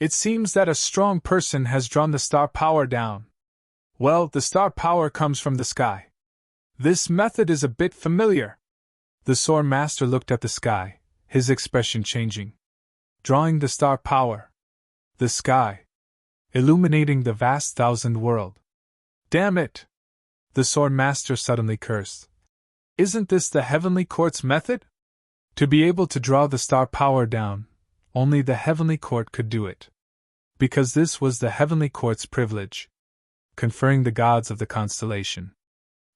It seems that a strong person has drawn the star power down. Well, the star power comes from the sky. This method is a bit familiar. The Sword Master looked at the sky, his expression changing. Drawing the star power. The sky. Illuminating the vast thousand world. Damn it! The Sword Master suddenly cursed. Isn't this the Heavenly Court's method? To be able to draw the star power down, only the Heavenly Court could do it. Because this was the Heavenly Court's privilege, conferring the gods of the constellation.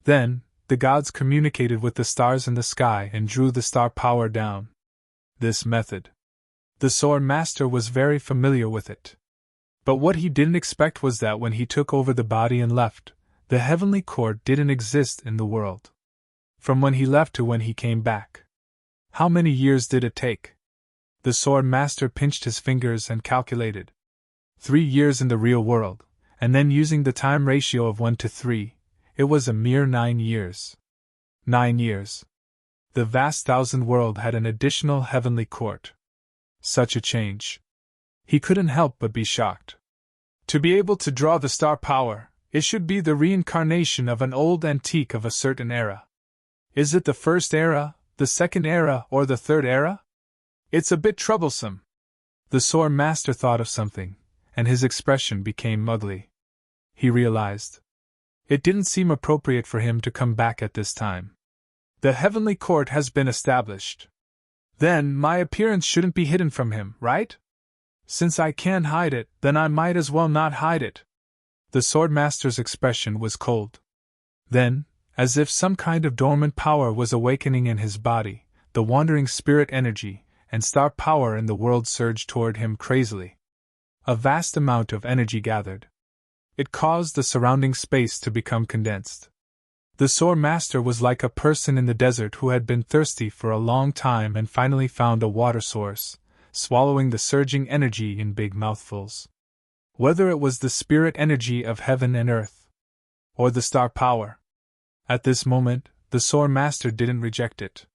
Then, the gods communicated with the stars in the sky and drew the star power down. This method. The Sword Master was very familiar with it. But what he didn't expect was that when he took over the body and left, the Heavenly Court didn't exist in the world. From when he left to when he came back. How many years did it take? The Sword Master pinched his fingers and calculated. 3 years in the real world, and then using the time ratio of 1 to 3, it was a mere 9 years. 9 years. The vast thousand world had an additional Heavenly Court. Such a change. He couldn't help but be shocked. To be able to draw the star power, it should be the reincarnation of an old antique of a certain era. Is it the first era, the second era, or the third era? It's a bit troublesome. The Sword Master thought of something, and his expression became ugly. He realized. It didn't seem appropriate for him to come back at this time. The Heavenly Court has been established. Then my appearance shouldn't be hidden from him, right? Since I can't hide it, then I might as well not hide it. The Sword Master's expression was cold. Then, as if some kind of dormant power was awakening in his body, the wandering spirit energy and star power in the world surged toward him crazily. A vast amount of energy gathered. It caused the surrounding space to become condensed. The Sword Master was like a person in the desert who had been thirsty for a long time and finally found a water source, swallowing the surging energy in big mouthfuls. Whether it was the spirit energy of heaven and earth, or the star power. At this moment, the Sword Master didn't reject it.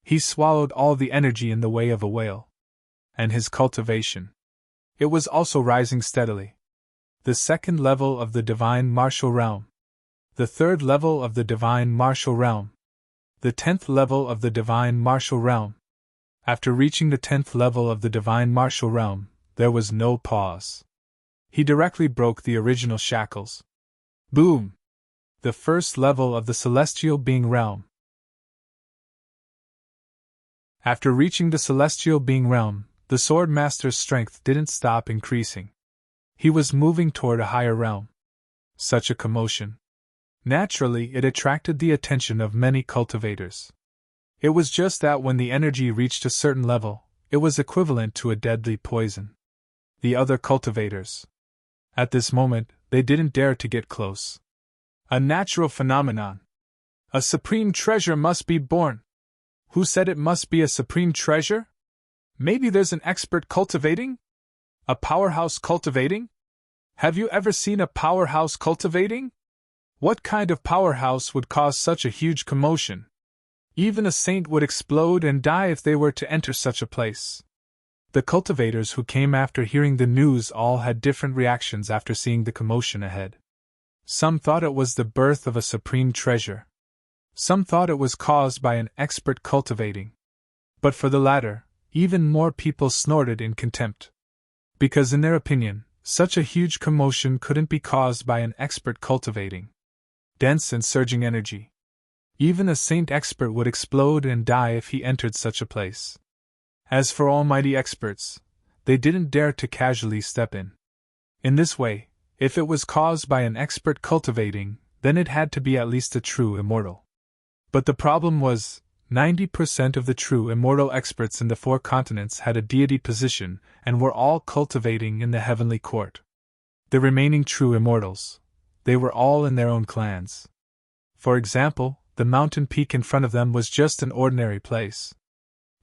He swallowed all the energy in the way of a whale. And his cultivation. It was also rising steadily. The second level of the Divine Martial Realm. The third level of the Divine Martial Realm. The 10th level of the Divine Martial Realm. After reaching the 10th level of the Divine Martial Realm, there was no pause. He directly broke the original shackles. Boom! The first level of the Celestial Being Realm. After reaching the Celestial Being Realm, the Sword Master's strength didn't stop increasing. He was moving toward a higher realm. Such a commotion. Naturally, it attracted the attention of many cultivators. It was just that when the energy reached a certain level, it was equivalent to a deadly poison. The other cultivators. At this moment, they didn't dare to get close. A natural phenomenon. A supreme treasure must be born. Who said it must be a supreme treasure? Maybe there's an expert cultivating? A powerhouse cultivating? Have you ever seen a powerhouse cultivating? What kind of powerhouse would cause such a huge commotion? Even a saint would explode and die if they were to enter such a place. The cultivators who came after hearing the news all had different reactions after seeing the commotion ahead. Some thought it was the birth of a supreme treasure. Some thought it was caused by an expert cultivating. But for the latter, even more people snorted in contempt. Because in their opinion, such a huge commotion couldn't be caused by an expert cultivating dense and surging energy. Even a saint expert would explode and die if he entered such a place. As for almighty experts, they didn't dare to casually step in. In this way, if it was caused by an expert cultivating, then it had to be at least a true immortal. But the problem was, 90% of the true immortal experts in the 4 continents had a deity position and were all cultivating in the heavenly court. The remaining true immortals, they were all in their own clans. For example, the mountain peak in front of them was just an ordinary place.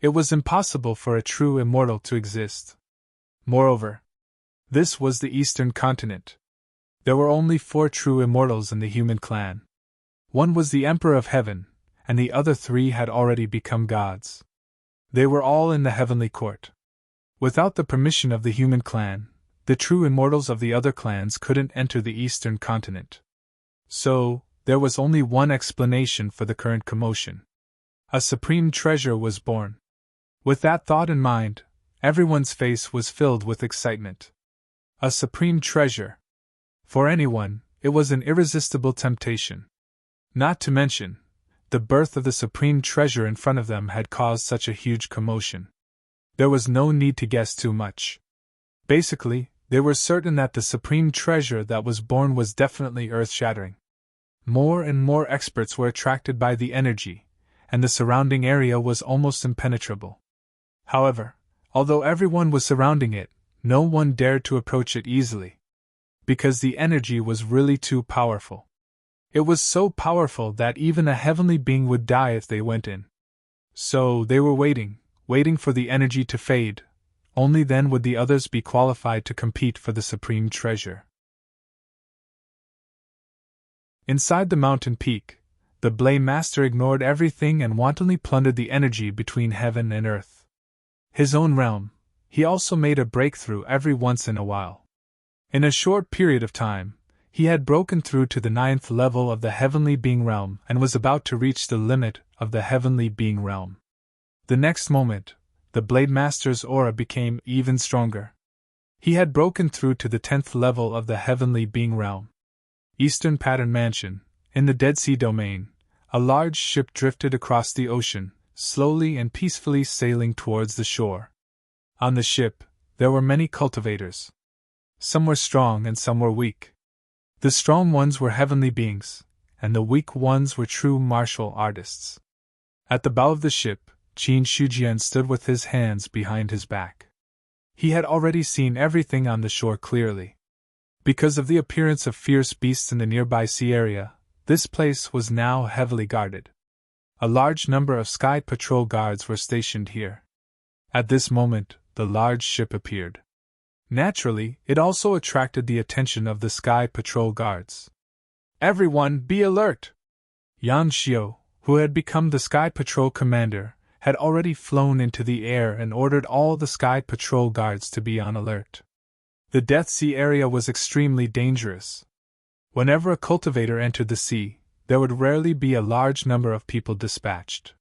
It was impossible for a true immortal to exist. Moreover, this was the eastern continent. There were only 4 true immortals in the human clan. One was the Emperor of Heaven, and the other 3 had already become gods. They were all in the heavenly court. Without the permission of the human clan, the true immortals of the other clans couldn't enter the eastern continent. So, there was only one explanation for the current commotion. A supreme treasure was born. With that thought in mind, everyone's face was filled with excitement. A supreme treasure. For anyone, it was an irresistible temptation. Not to mention, the birth of the supreme treasure in front of them had caused such a huge commotion. There was no need to guess too much. Basically, they were certain that the supreme treasure that was born was definitely earth-shattering. More and more experts were attracted by the energy, and the surrounding area was almost impenetrable. However, although everyone was surrounding it, no one dared to approach it easily. Because the energy was really too powerful. It was so powerful that even a heavenly being would die if they went in. So they were waiting for the energy to fade. Only then would the others be qualified to compete for the supreme treasure. Inside the mountain peak, the Blade Master ignored everything and wantonly plundered the energy between heaven and earth. His own realm, he also made a breakthrough every once in a while. In a short period of time, he had broken through to the 9th level of the heavenly being realm and was about to reach the limit of the heavenly being realm. The next moment, the Blade Master's aura became even stronger. He had broken through to the 10th level of the heavenly being realm. Eastern Pattern Mansion, in the Dead Sea domain, a large ship drifted across the ocean, slowly and peacefully sailing towards the shore. On the ship, there were many cultivators. Some were strong and some were weak. The strong ones were heavenly beings, and the weak ones were true martial artists. At the bow of the ship, Qin Shujian stood with his hands behind his back. He had already seen everything on the shore clearly. Because of the appearance of fierce beasts in the nearby sea area, this place was now heavily guarded. A large number of Sky Patrol guards were stationed here. At this moment, the large ship appeared. Naturally, it also attracted the attention of the Sky Patrol guards. Everyone be alert! Yan Xiu, who had become the Sky Patrol commander, had already flown into the air and ordered all the Sky Patrol guards to be on alert. The Death Sea area was extremely dangerous. Whenever a cultivator entered the sea, there would rarely be a large number of people dispatched.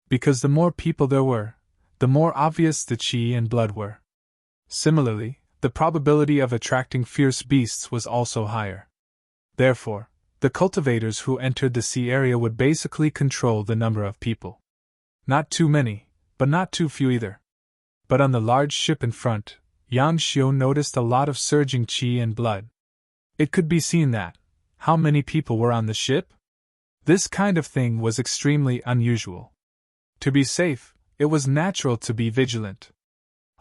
Because the more people there were, the more obvious the chi and blood were. Similarly, the probability of attracting fierce beasts was also higher. Therefore, the cultivators who entered the sea area would basically control the number of people. Not too many, but not too few either. But on the large ship in front, Yan Xiu noticed a lot of surging chi and blood. It could be seen that, how many people were on the ship? This kind of thing was extremely unusual. To be safe, it was natural to be vigilant.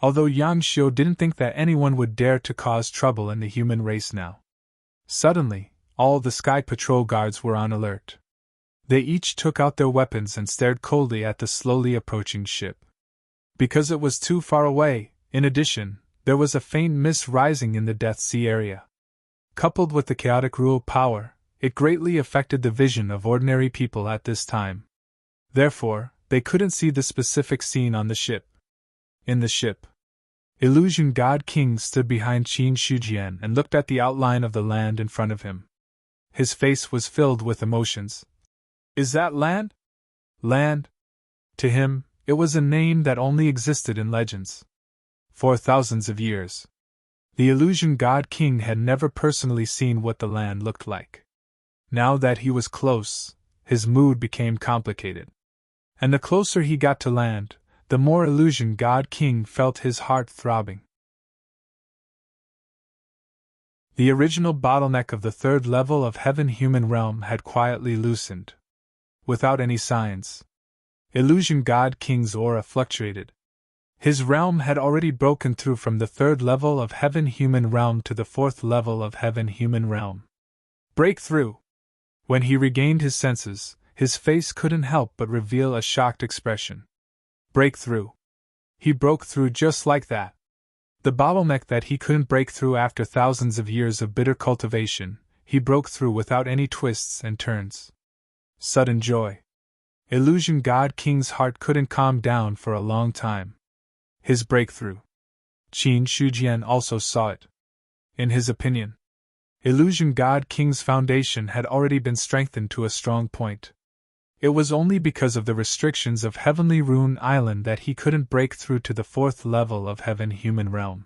Although Yan Xiu didn't think that anyone would dare to cause trouble in the human race now. Suddenly, all the Sky Patrol guards were on alert. They each took out their weapons and stared coldly at the slowly approaching ship. Because it was too far away, in addition, there was a faint mist rising in the Death Sea area. Coupled with the chaotic rule power, it greatly affected the vision of ordinary people at this time. Therefore, they couldn't see the specific scene on the ship. In the ship, Illusion God King stood behind Qin Shujian and looked at the outline of the land in front of him. His face was filled with emotions. Is that land? Land? To him, it was a name that only existed in legends. For thousands of years, the Illusion God King had never personally seen what the land looked like. Now that he was close, his mood became complicated. And the closer he got to land, the more Illusion God King felt his heart throbbing. The original bottleneck of the third level of Heaven Human Realm had quietly loosened. Without any signs, Illusion God King's aura fluctuated. His realm had already broken through from the third level of Heaven Human Realm to the fourth level of Heaven Human Realm. Breakthrough! When he regained his senses, his face couldn't help but reveal a shocked expression. Breakthrough! He broke through just like that. The bottleneck that he couldn't break through after thousands of years of bitter cultivation, he broke through without any twists and turns. Sudden joy. Illusion God King's heart couldn't calm down for a long time. His breakthrough. Qin Shujian also saw it. In his opinion, Illusion God King's foundation had already been strengthened to a strong point. It was only because of the restrictions of Heavenly Rune Island that he couldn't break through to the fourth level of Heaven Human Realm.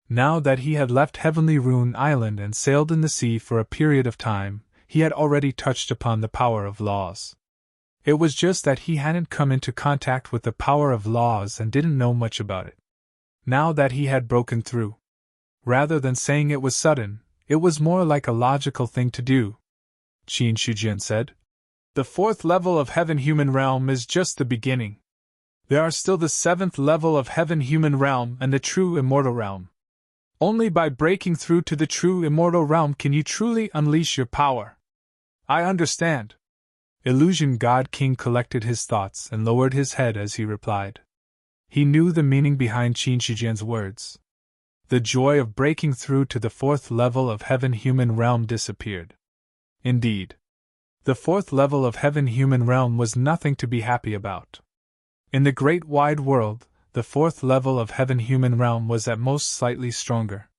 Now that he had left Heavenly Rune Island and sailed in the sea for a period of time, he had already touched upon the power of laws. It was just that he hadn't come into contact with the power of laws and didn't know much about it. Now that he had broken through, rather than saying it was sudden, it was more like a logical thing to do, Qin Shujian said. The fourth level of Heaven Human Realm is just the beginning. There are still the seventh level of Heaven Human Realm and the true Immortal Realm. Only by breaking through to the true Immortal Realm can you truly unleash your power. I understand. Illusion God King collected his thoughts and lowered his head as he replied. He knew the meaning behind Qin Shujian's words. The joy of breaking through to the fourth level of Heaven Human Realm disappeared. Indeed, the fourth level of Heaven Human Realm was nothing to be happy about. In the great wide world, the fourth level of Heaven Human Realm was at most slightly stronger.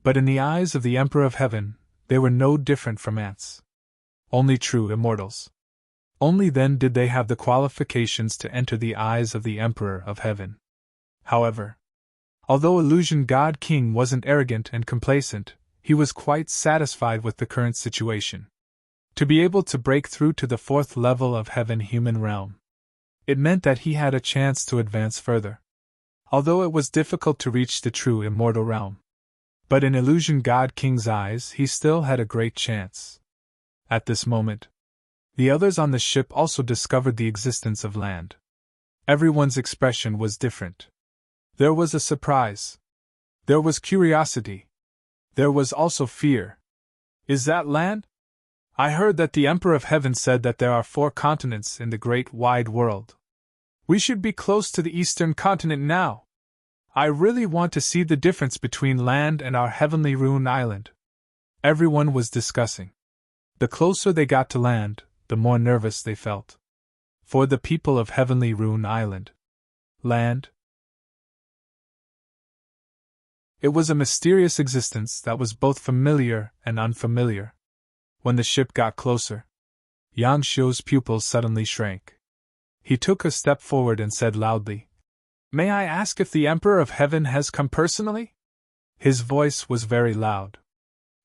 But in the eyes of the Emperor of Heaven, they were no different from ants. Only true immortals. Only then did they have the qualifications to enter the eyes of the Emperor of Heaven. However, although Illusion God King wasn't arrogant and complacent, he was quite satisfied with the current situation. To be able to break through to the fourth level of Heaven Human Realm, it meant that he had a chance to advance further. Although it was difficult to reach the true Immortal Realm, but in Illusion God King's eyes he still had a great chance. At this moment, the others on the ship also discovered the existence of land. Everyone's expression was different. There was a surprise. There was curiosity. There was also fear. Is that land? I heard that the Emperor of Heaven said that there are 4 continents in the great wide world. We should be close to the eastern continent now. I really want to see the difference between land and our Heavenly Rune Island. Everyone was discussing. The closer they got to land, the more nervous they felt. For the people of Heavenly Rune Island, land, it was a mysterious existence that was both familiar and unfamiliar. When the ship got closer, Yang Xiu's pupils suddenly shrank. He took a step forward and said loudly, "May I ask if the Emperor of Heaven has come personally?" His voice was very loud.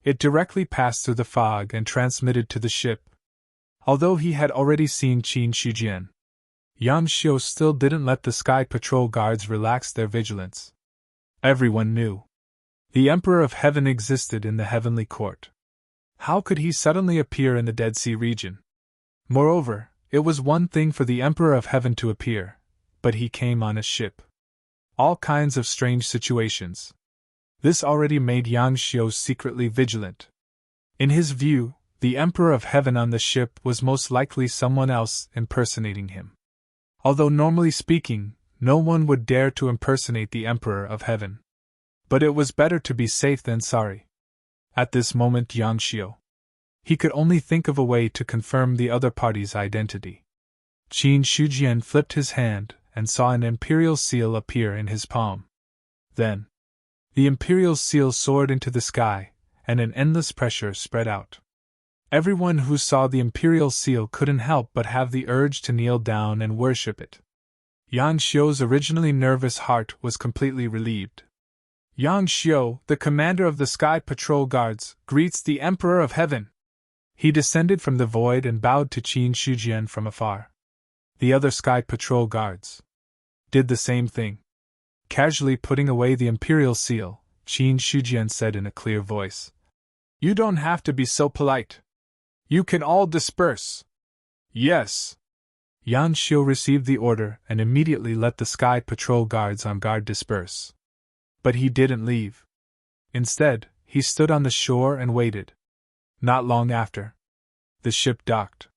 It directly passed through the fog and transmitted to the ship. Although he had already seen Qin Shujian, Yang Xiu still didn't let the Sky Patrol guards relax their vigilance. Everyone knew the Emperor of Heaven existed in the Heavenly Court. How could he suddenly appear in the Dead Sea region? Moreover, it was one thing for the Emperor of Heaven to appear, but he came on a ship. All kinds of strange situations. This already made Yang Xiu secretly vigilant. In his view, the Emperor of Heaven on the ship was most likely someone else impersonating him. Although normally speaking, no one would dare to impersonate the Emperor of Heaven. But it was better to be safe than sorry. At this moment, Yang Xiu. He could only think of a way to confirm the other party's identity. Qin Shujian flipped his hand and saw an imperial seal appear in his palm. Then, the imperial seal soared into the sky, and an endless pressure spread out. Everyone who saw the imperial seal couldn't help but have the urge to kneel down and worship it. Yang Xiu's originally nervous heart was completely relieved. Yang Xiu, the commander of the Sky Patrol Guards, greets the Emperor of Heaven. He descended from the void and bowed to Qin Shujian from afar. The other Sky Patrol Guards did the same thing. Casually putting away the imperial seal, Qin Shujian said in a clear voice, "You don't have to be so polite. You can all disperse." "Yes." Yang Xiu received the order and immediately let the Sky Patrol Guards on guard disperse. But he didn't leave. Instead, he stood on the shore and waited. Not long after, the ship docked.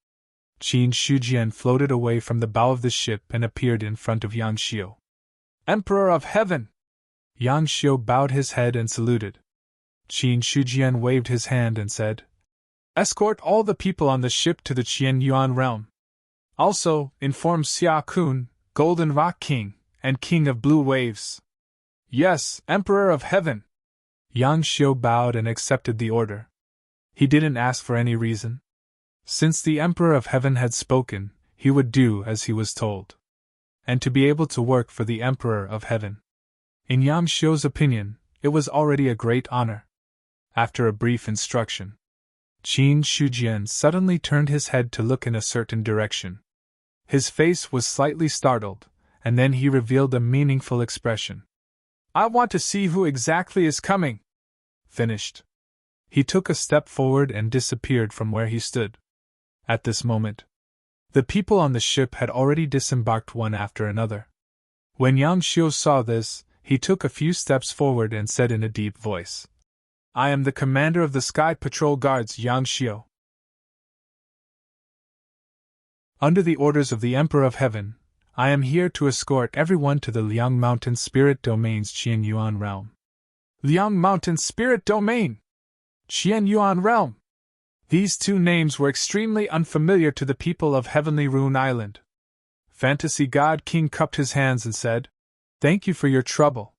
Qin Shujian floated away from the bow of the ship and appeared in front of Yang Xiu. "Emperor of Heaven!" Yang Xiu bowed his head and saluted. Qin Shujian waved his hand and said, "Escort all the people on the ship to the Qian Yuan realm. Also, inform Xia Kun, Golden Rock King, and King of Blue Waves." "Yes, Emperor of Heaven!" Yang Xiu bowed and accepted the order. He didn't ask for any reason. Since the Emperor of Heaven had spoken, he would do as he was told. And to be able to work for the Emperor of Heaven, in Yang Xiu's opinion, it was already a great honor. After a brief instruction, Qin Shujian suddenly turned his head to look in a certain direction. His face was slightly startled, and then he revealed a meaningful expression. "I want to see who exactly is coming." Finished. He took a step forward and disappeared from where he stood. At this moment, the people on the ship had already disembarked one after another. When Yang Xiu saw this, he took a few steps forward and said in a deep voice, "I am the commander of the Sky Patrol Guards, Yang Xiu. Under the orders of the Emperor of Heaven, I am here to escort everyone to the Liang Mountain Spirit Domain's Qian Yuan realm." Liang Mountain Spirit Domain! Qian Yuan realm! These two names were extremely unfamiliar to the people of Heavenly Rune Island. Fantasy God King cupped his hands and said, "Thank you for your trouble."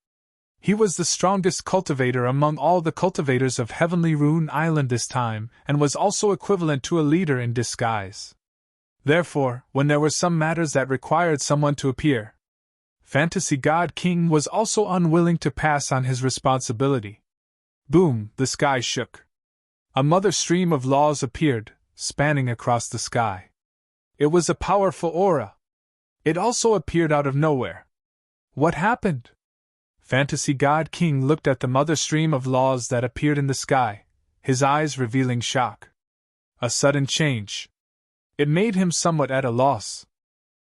He was the strongest cultivator among all the cultivators of Heavenly Rune Island this time, and was also equivalent to a leader in disguise. Therefore, when there were some matters that required someone to appear, Fantasy God King was also unwilling to pass on his responsibility. Boom, the sky shook. A mother stream of laws appeared, spanning across the sky. It was a powerful aura. It also appeared out of nowhere. What happened? Fantasy God King looked at the mother stream of laws that appeared in the sky, his eyes revealing shock. A sudden change. It made him somewhat at a loss.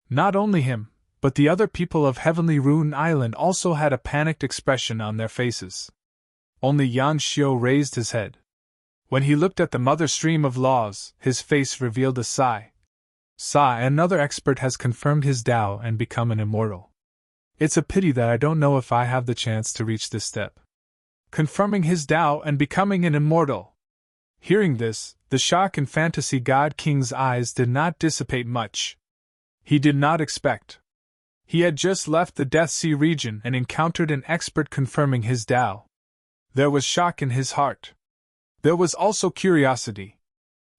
Not only him, but the other people of Heavenly Rune Island also had a panicked expression on their faces. Only Yang Xiu raised his head. When he looked at the mother stream of laws, his face revealed a sigh. Sigh, another expert has confirmed his Tao and become an immortal. It's a pity that I don't know if I have the chance to reach this step. Confirming his Tao and becoming an immortal. Hearing this, the shock in Fantasy God King's eyes did not dissipate much. He did not expect. He had just left the Death Sea region and encountered an expert confirming his Tao. There was shock in his heart. There was also curiosity.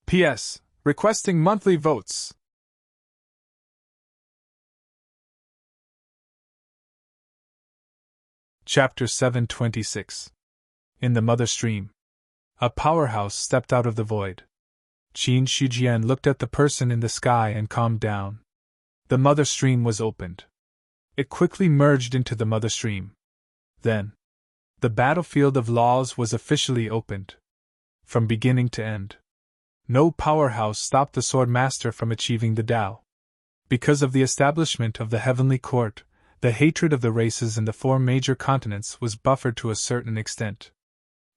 P.S. Requesting monthly votes. Chapter 726. In the Mother Stream. A powerhouse stepped out of the void. Qin Shujian looked at the person in the sky and calmed down. The Mother Stream was opened. It quickly merged into the Mother Stream. Then, the battlefield of laws was officially opened. From beginning to end, no powerhouse stopped the Sword Master from achieving the Tao. Because of the establishment of the Heavenly Court, the hatred of the races in the 4 major continents was buffered to a certain extent.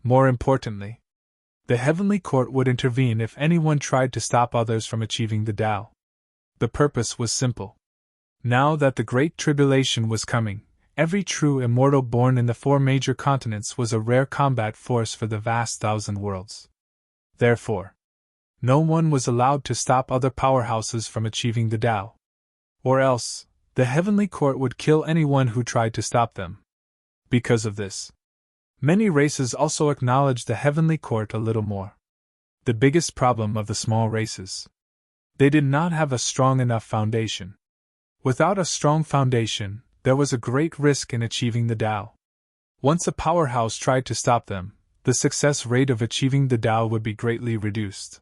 More importantly, the Heavenly Court would intervene if anyone tried to stop others from achieving the Tao. The purpose was simple. Now that the Great Tribulation was coming, every true immortal born in the 4 major continents was a rare combat force for the vast 1,000 worlds. Therefore, no one was allowed to stop other powerhouses from achieving the Tao. Or else, the Heavenly Court would kill anyone who tried to stop them. Because of this, many races also acknowledged the Heavenly Court a little more. The biggest problem of the small races: they did not have a strong enough foundation. Without a strong foundation, there was a great risk in achieving the Tao. Once a powerhouse tried to stop them, the success rate of achieving the Tao would be greatly reduced.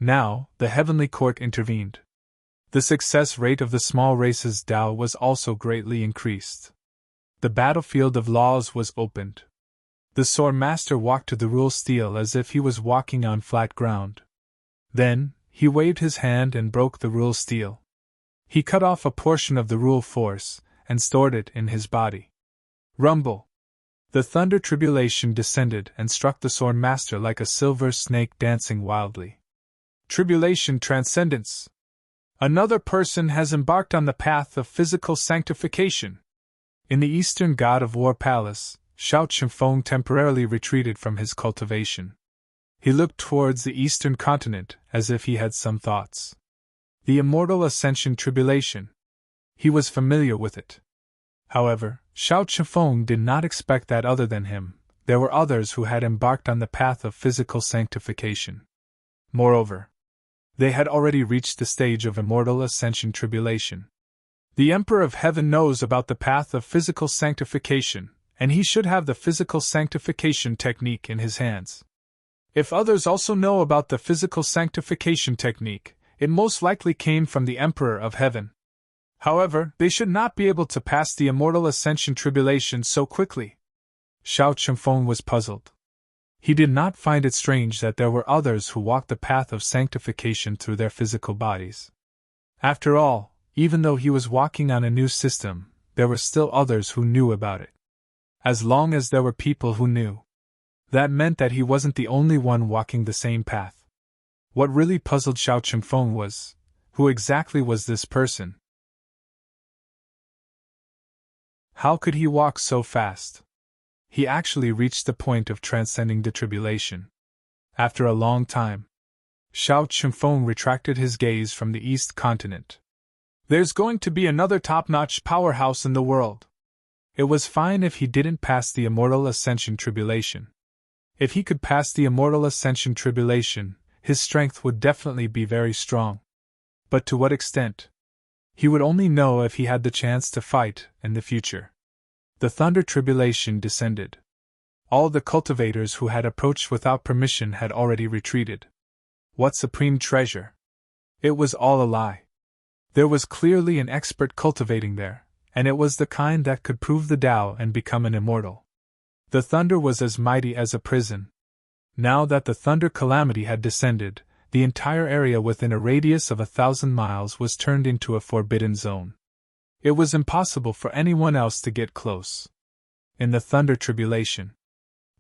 Now, the Heavenly Court intervened. The success rate of the small race's Tao was also greatly increased. The battlefield of laws was opened. The Sword Master walked to the rule steel as if he was walking on flat ground. Then, he waved his hand and broke the rule steel. He cut off a portion of the rule force and stored it in his body. Rumble! The thunder tribulation descended and struck the Sword Master like a silver snake dancing wildly. Tribulation transcendence! Another person has embarked on the path of physical sanctification. In the Eastern God of War Palace, Shao Chunfeng temporarily retreated from his cultivation. He looked towards the Eastern continent as if he had some thoughts. The Immortal Ascension Tribulation. He was familiar with it. However, Shao Chunfeng did not expect that other than him, there were others who had embarked on the path of physical sanctification. Moreover, they had already reached the stage of Immortal Ascension Tribulation. The Emperor of Heaven knows about the path of physical sanctification, and he should have the physical sanctification technique in his hands. If others also know about the physical sanctification technique, it most likely came from the Emperor of Heaven. However, they should not be able to pass the Immortal Ascension Tribulation so quickly. Shao Chunfeng was puzzled. He did not find it strange that there were others who walked the path of sanctification through their physical bodies. After all, even though he was walking on a new system, there were still others who knew about it. As long as there were people who knew, that meant that he wasn't the only one walking the same path. What really puzzled Shao Chunfeng was, who exactly was this person? How could he walk so fast? He actually reached the point of transcending the tribulation. After a long time, Shao Chunfeng retracted his gaze from the East continent. There's going to be another top-notch powerhouse in the world. It was fine if he didn't pass the Immortal Ascension Tribulation. If he could pass the Immortal Ascension Tribulation, his strength would definitely be very strong. But to what extent? He would only know if he had the chance to fight in the future. The Thunder Tribulation descended. All the cultivators who had approached without permission had already retreated. What supreme treasure! It was all a lie. There was clearly an expert cultivating there, and it was the kind that could prove the Tao and become an immortal. The thunder was as mighty as a prison. Now that the thunder calamity had descended, the entire area within a radius of 1,000 miles was turned into a forbidden zone. It was impossible for anyone else to get close. In the thunder tribulation,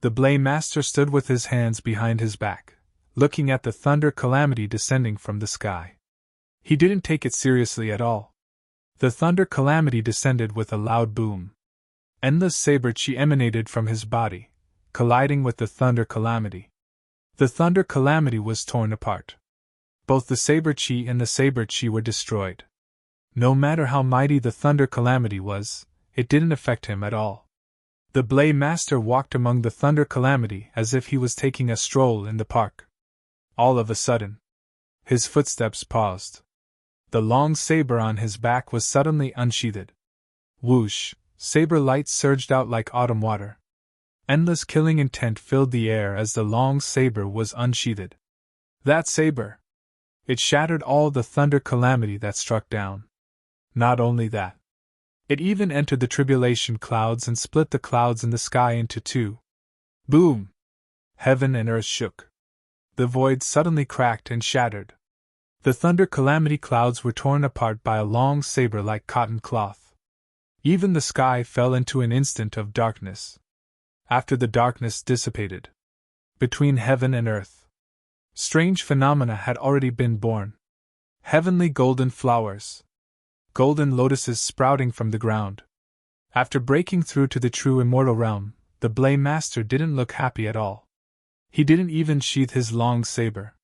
the Blade Master stood with his hands behind his back, looking at the thunder calamity descending from the sky. He didn't take it seriously at all. The thunder calamity descended with a loud boom. Endless saber chi emanated from his body, colliding with the thunder calamity. The thunder calamity was torn apart. Both the saber chi and the saber chi were destroyed. No matter how mighty the thunder calamity was, it didn't affect him at all. The Blade Master walked among the thunder calamity as if he was taking a stroll in the park. All of a sudden, his footsteps paused. The long saber on his back was suddenly unsheathed. Whoosh! Saber light surged out like autumn water. Endless killing intent filled the air as the long saber was unsheathed. That saber! It shattered all the thunder calamity that struck down. Not only that, it even entered the tribulation clouds and split the clouds in the sky into two. Boom! Heaven and earth shook. The void suddenly cracked and shattered. The thunder calamity clouds were torn apart by a long saber like cotton cloth. Even the sky fell into an instant of darkness. After the darkness dissipated, between heaven and earth, strange phenomena had already been born. Heavenly golden flowers. golden lotuses sprouting from the ground. After breaking through to the true immortal realm, the Blade Master didn't look happy at all. He didn't even sheath his long saber.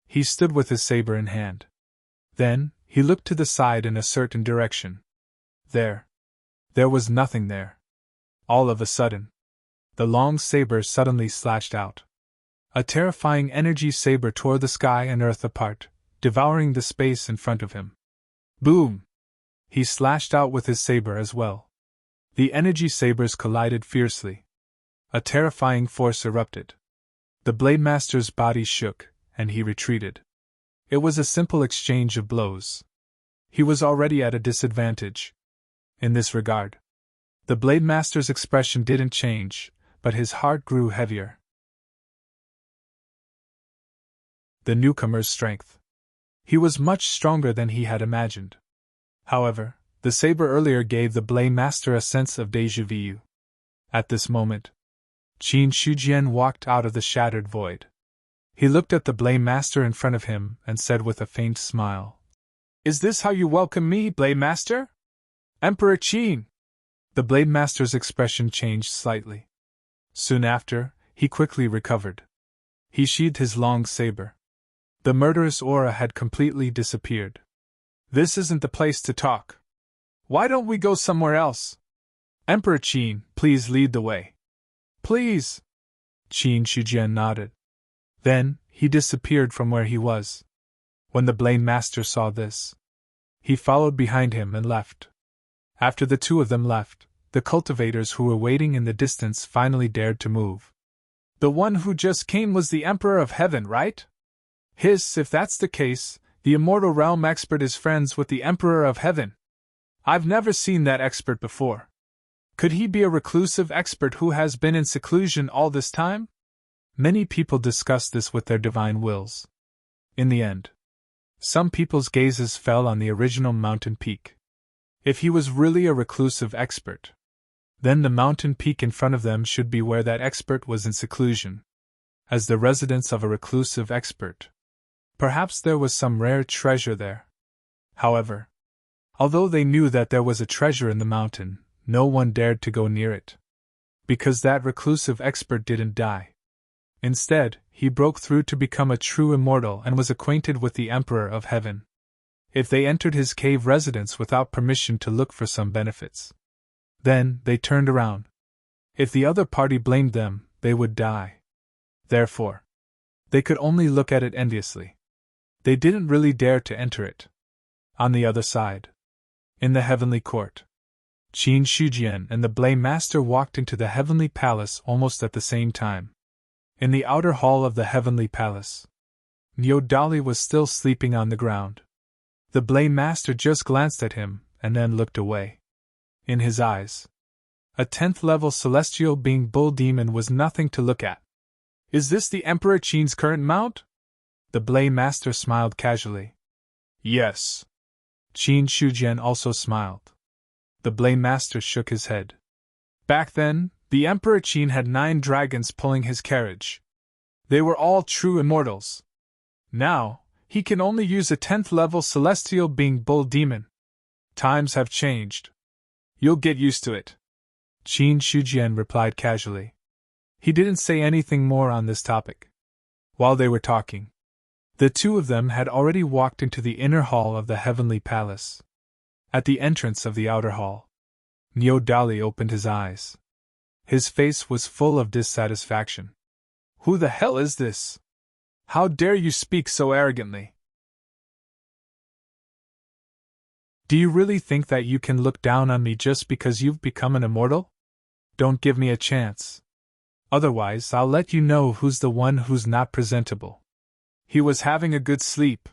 He stood with his saber in hand. Then, he looked to the side in a certain direction. There was nothing there. All of a sudden, the long saber suddenly slashed out. A terrifying energy saber tore the sky and earth apart, devouring the space in front of him. Boom! He slashed out with his saber as well. The energy sabers collided fiercely. A terrifying force erupted. The Blade Master's body shook, and he retreated. It was a simple exchange of blows. He was already at a disadvantage. In this regard, the Blade Master's expression didn't change, but his heart grew heavier. The newcomer's strength. He was much stronger than he had imagined. However, the saber earlier gave the Blade Master a sense of déjà vu. At this moment, Qin Shujian walked out of the shattered void. He looked at the Blade Master in front of him and said with a faint smile, "Is this how you welcome me, Blade Master? Emperor Qin!" The Blade Master's expression changed slightly. Soon after, he quickly recovered. He sheathed his long saber. The murderous aura had completely disappeared. "This isn't the place to talk. Why don't we go somewhere else? Emperor Qin, please lead the way." "Please." Qin Shujian nodded. Then, he disappeared from where he was. When the Blade Master saw this, he followed behind him and left. After the two of them left, the cultivators who were waiting in the distance finally dared to move. "The one who just came was the Emperor of Heaven, right?" "Hiss, if that's the case, the Immortal Realm expert is friends with the Emperor of Heaven. I've never seen that expert before. Could he be a reclusive expert who has been in seclusion all this time?" Many people discussed this with their divine wills. In the end, some people's gazes fell on the original mountain peak. If he was really a reclusive expert, then the mountain peak in front of them should be where that expert was in seclusion, as the residence of a reclusive expert. Perhaps there was some rare treasure there. However, although they knew that there was a treasure in the mountain, no one dared to go near it. Because that reclusive expert didn't die. Instead, he broke through to become a true immortal and was acquainted with the Emperor of Heaven. If they entered his cave residence without permission to look for some benefits, then they turned around. If the other party blamed them, they would die. Therefore, they could only look at it enviously. They didn't really dare to enter it. On the other side, in the heavenly court, Qin Shujian and the Blade Master walked into the heavenly palace almost at the same time. In the outer hall of the heavenly palace, Nyodali was still sleeping on the ground. The Blade Master just glanced at him and then looked away. In his eyes, a 10th level celestial being bull demon was nothing to look at. "Is this the Emperor Qin's current mount?" The Blade Master smiled casually. "Yes." Qin Shujian also smiled. The Blade Master shook his head. Back then, the Emperor Qin had 9 dragons pulling his carriage. They were all true immortals. Now, he can only use a 10th level celestial being bull demon. Times have changed. You'll get used to it. Qin Shujian replied casually. He didn't say anything more on this topic. While they were talking, the two of them had already walked into the inner hall of the heavenly palace. At the entrance of the outer hall, Nyodali opened his eyes. His face was full of dissatisfaction. "Who the hell is this? How dare you speak so arrogantly? Do you really think that you can look down on me just because you've become an immortal? Don't give me a chance. Otherwise, I'll let you know who's the one who's not presentable." He was having a good sleep.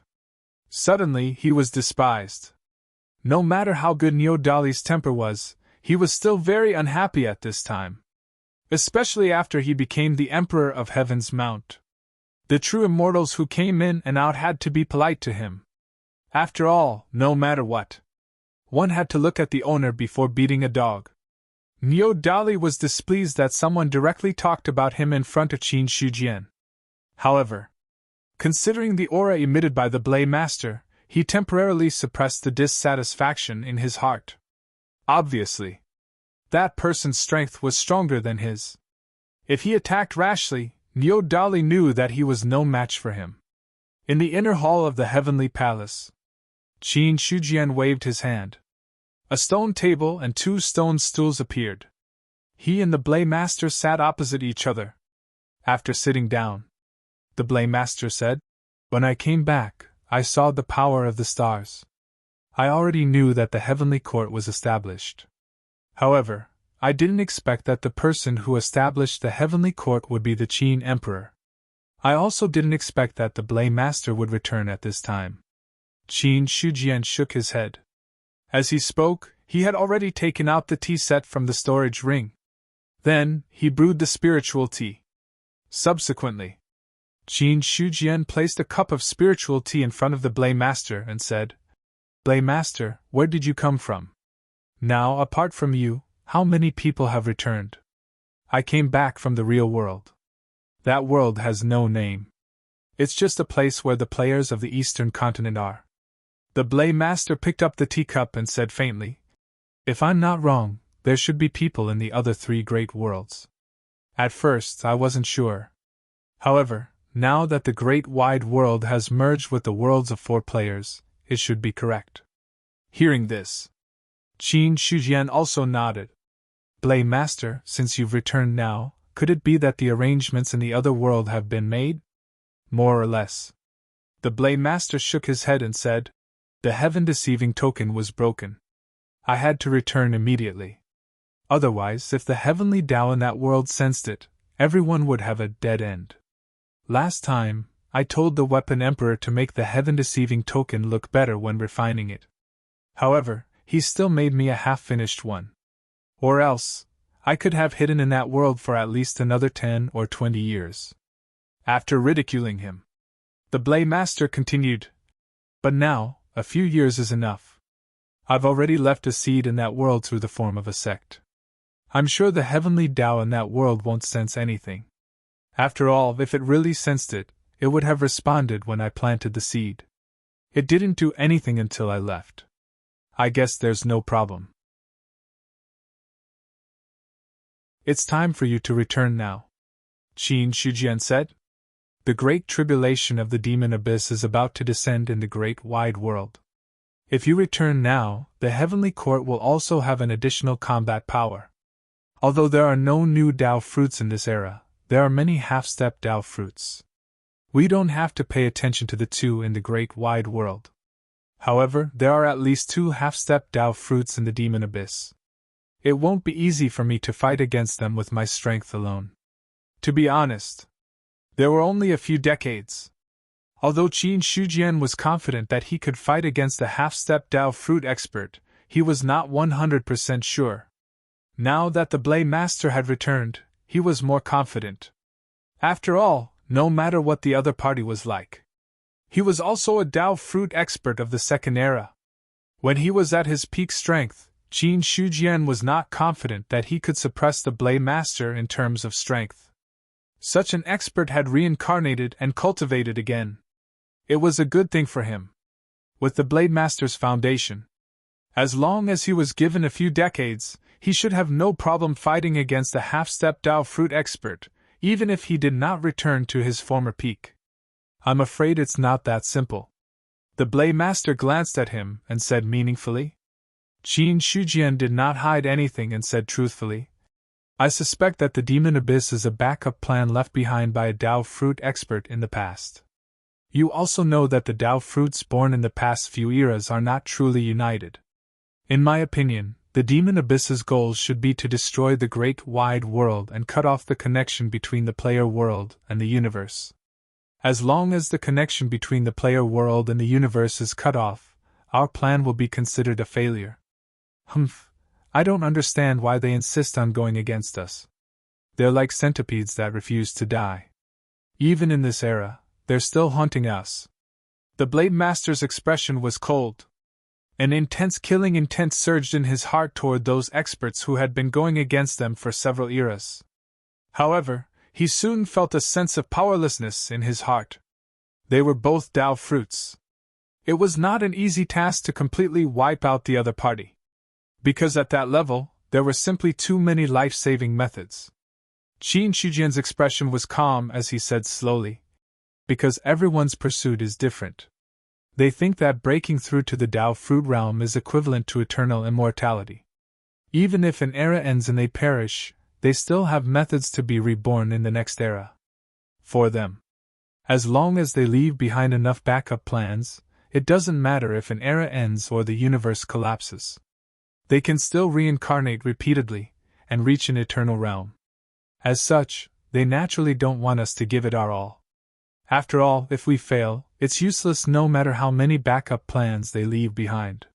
Suddenly, he was despised. No matter how good Nyodali's temper was, he was still very unhappy at this time. Especially after he became the Emperor of Heaven's Mount. The true immortals who came in and out had to be polite to him. After all, no matter what, one had to look at the owner before beating a dog. Nyodali was displeased that someone directly talked about him in front of Qin Shujian. However, considering the aura emitted by the Blade Master, he temporarily suppressed the dissatisfaction in his heart. Obviously, that person's strength was stronger than his. If he attacked rashly, Niu Dali knew that he was no match for him. In the inner hall of the Heavenly Palace, Qin Shujian waved his hand. A stone table and 2 stone stools appeared. He and the Blade Master sat opposite each other. After sitting down, the Blade Master said, "When I came back, I saw the power of the stars. I already knew that the Heavenly Court was established. However, I didn't expect that the person who established the Heavenly Court would be the Qin Emperor. I also didn't expect that the Blade Master would return at this time." Qin Shujian shook his head. As he spoke, he had already taken out the tea set from the storage ring. Then, he brewed the spiritual tea. Subsequently, Qin Shujian placed a cup of spiritual tea in front of the Blade Master and said, "Blade Master, where did you come from? Now, apart from you, how many people have returned?" "I came back from the real world. That world has no name. It's just a place where the players of the Eastern continent are." The Blade Master picked up the teacup and said faintly, "If I'm not wrong, there should be people in the other 3 great worlds. At first, I wasn't sure. However, now that the great wide world has merged with the worlds of 4 players, it should be correct." Hearing this, Qin Shujian also nodded. "Blade Master, since you've returned now, could it be that the arrangements in the other world have been made?" "More or less." The Blade Master shook his head and said, "The heaven-deceiving token was broken. I had to return immediately. Otherwise, if the heavenly Tao in that world sensed it, everyone would have a dead end. Last time, I told the Weapon Emperor to make the heaven-deceiving token look better when refining it. However, he still made me a half-finished one. Or else, I could have hidden in that world for at least another 10 or 20 years. After ridiculing him, the Blade Master continued, "But now, a few years is enough. I've already left a seed in that world through the form of a sect. I'm sure the heavenly Tao in that world won't sense anything. After all, if it really sensed it, it would have responded when I planted the seed. It didn't do anything until I left. I guess there's no problem. It's time for you to return now," Qin Shujian said. "The great tribulation of the demon abyss is about to descend in the great wide world. If you return now, the heavenly court will also have an additional combat power. Although there are no new Tao fruits in this era, there are many half-step Tao fruits. We don't have to pay attention to the 2 in the great wide world. However, there are at least 2 half-step Tao fruits in the demon abyss. It won't be easy for me to fight against them with my strength alone. To be honest, there were only a few decades." Although Qin Shujian was confident that he could fight against the half-step Tao fruit expert, he was not 100% sure. Now that the Blade Master had returned, he was more confident. After all, no matter what the other party was like, he was also a Tao fruit expert of the second era. When he was at his peak strength, Qin Shujian was not confident that he could suppress the Blade Master in terms of strength. Such an expert had reincarnated and cultivated again. It was a good thing for him. With the Blade Master's foundation, as long as he was given a few decades, he should have no problem fighting against the half-step Tao fruit expert, even if he did not return to his former peak. "I'm afraid it's not that simple." The Blade Master glanced at him and said meaningfully. Qin Shujian did not hide anything and said truthfully, "I suspect that the Demon Abyss is a backup plan left behind by a Tao fruit expert in the past. You also know that the Tao fruits born in the past few eras are not truly united. In my opinion, the Demon Abyss's goals should be to destroy the great wide world and cut off the connection between the player world and the universe. As long as the connection between the player world and the universe is cut off, our plan will be considered a failure." I don't understand why they insist on going against us. They're like centipedes that refuse to die. Even in this era, they're still haunting us. The Blade Master's expression was cold. An intense killing intent surged in his heart toward those experts who had been going against them for several eras. However, he soon felt a sense of powerlessness in his heart. They were both Tao fruits. It was not an easy task to completely wipe out the other party. Because at that level, there were simply too many life-saving methods. Qin Shujian's expression was calm as he said slowly, because everyone's pursuit is different. They think that breaking through to the Tao fruit realm is equivalent to eternal immortality. Even if an era ends and they perish, they still have methods to be reborn in the next era. For them, as long as they leave behind enough backup plans, it doesn't matter if an era ends or the universe collapses. They can still reincarnate repeatedly and reach an eternal realm. As such, they naturally don't want us to give it our all. After all, if we fail, it's useless no matter how many backup plans they leave behind.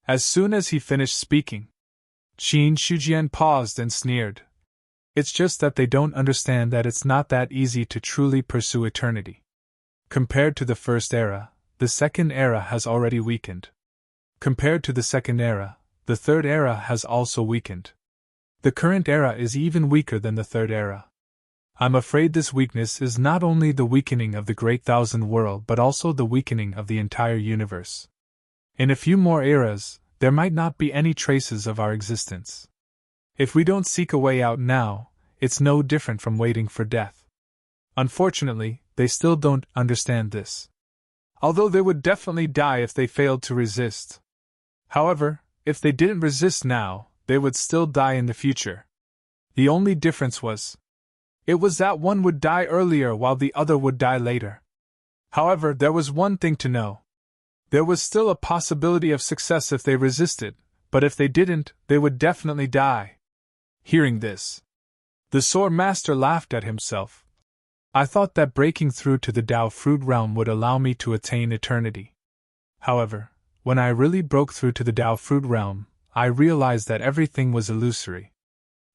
As soon as he finished speaking, Qin Shujian paused and sneered. It's just that they don't understand that it's not that easy to truly pursue eternity. Compared to the first era, the second era has already weakened. Compared to the second era, the third era has also weakened. The current era is even weaker than the third era. I'm afraid this weakness is not only the weakening of the Great Thousand World but also the weakening of the entire universe. In a few more eras, there might not be any traces of our existence. If we don't seek a way out now, it's no different from waiting for death. Unfortunately, they still don't understand this. Although they would definitely die if they failed to resist. However, if they didn't resist now, they would still die in the future. The only difference was that one would die earlier while the other would die later. However, there was one thing to know. There was still a possibility of success if they resisted, but if they didn't, they would definitely die. Hearing this, the Sword Master laughed at himself. I thought that breaking through to the Tao fruit realm would allow me to attain eternity. However, when I really broke through to the Tao fruit realm, I realized that everything was illusory.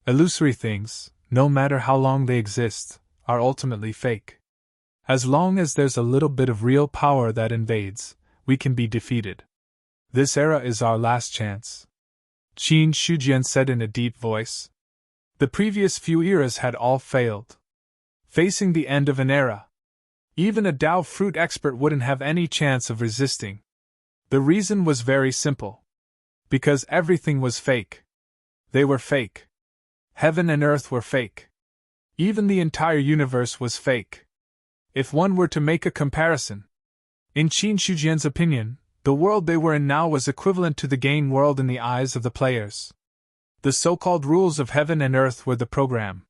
Illusory things, no matter how long they exist, are ultimately fake. As long as there's a little bit of real power that invades, we can be defeated. This era is our last chance. Qin Shujian said in a deep voice. The previous few eras had all failed. Facing the end of an era, even a Tao fruit expert wouldn't have any chance of resisting. The reason was very simple. Because everything was fake. They were fake. Heaven and earth were fake. Even the entire universe was fake. If one were to make a comparison, in Qin Shujian's opinion, the world they were in now was equivalent to the game world in the eyes of the players. The so-called rules of heaven and earth were the program.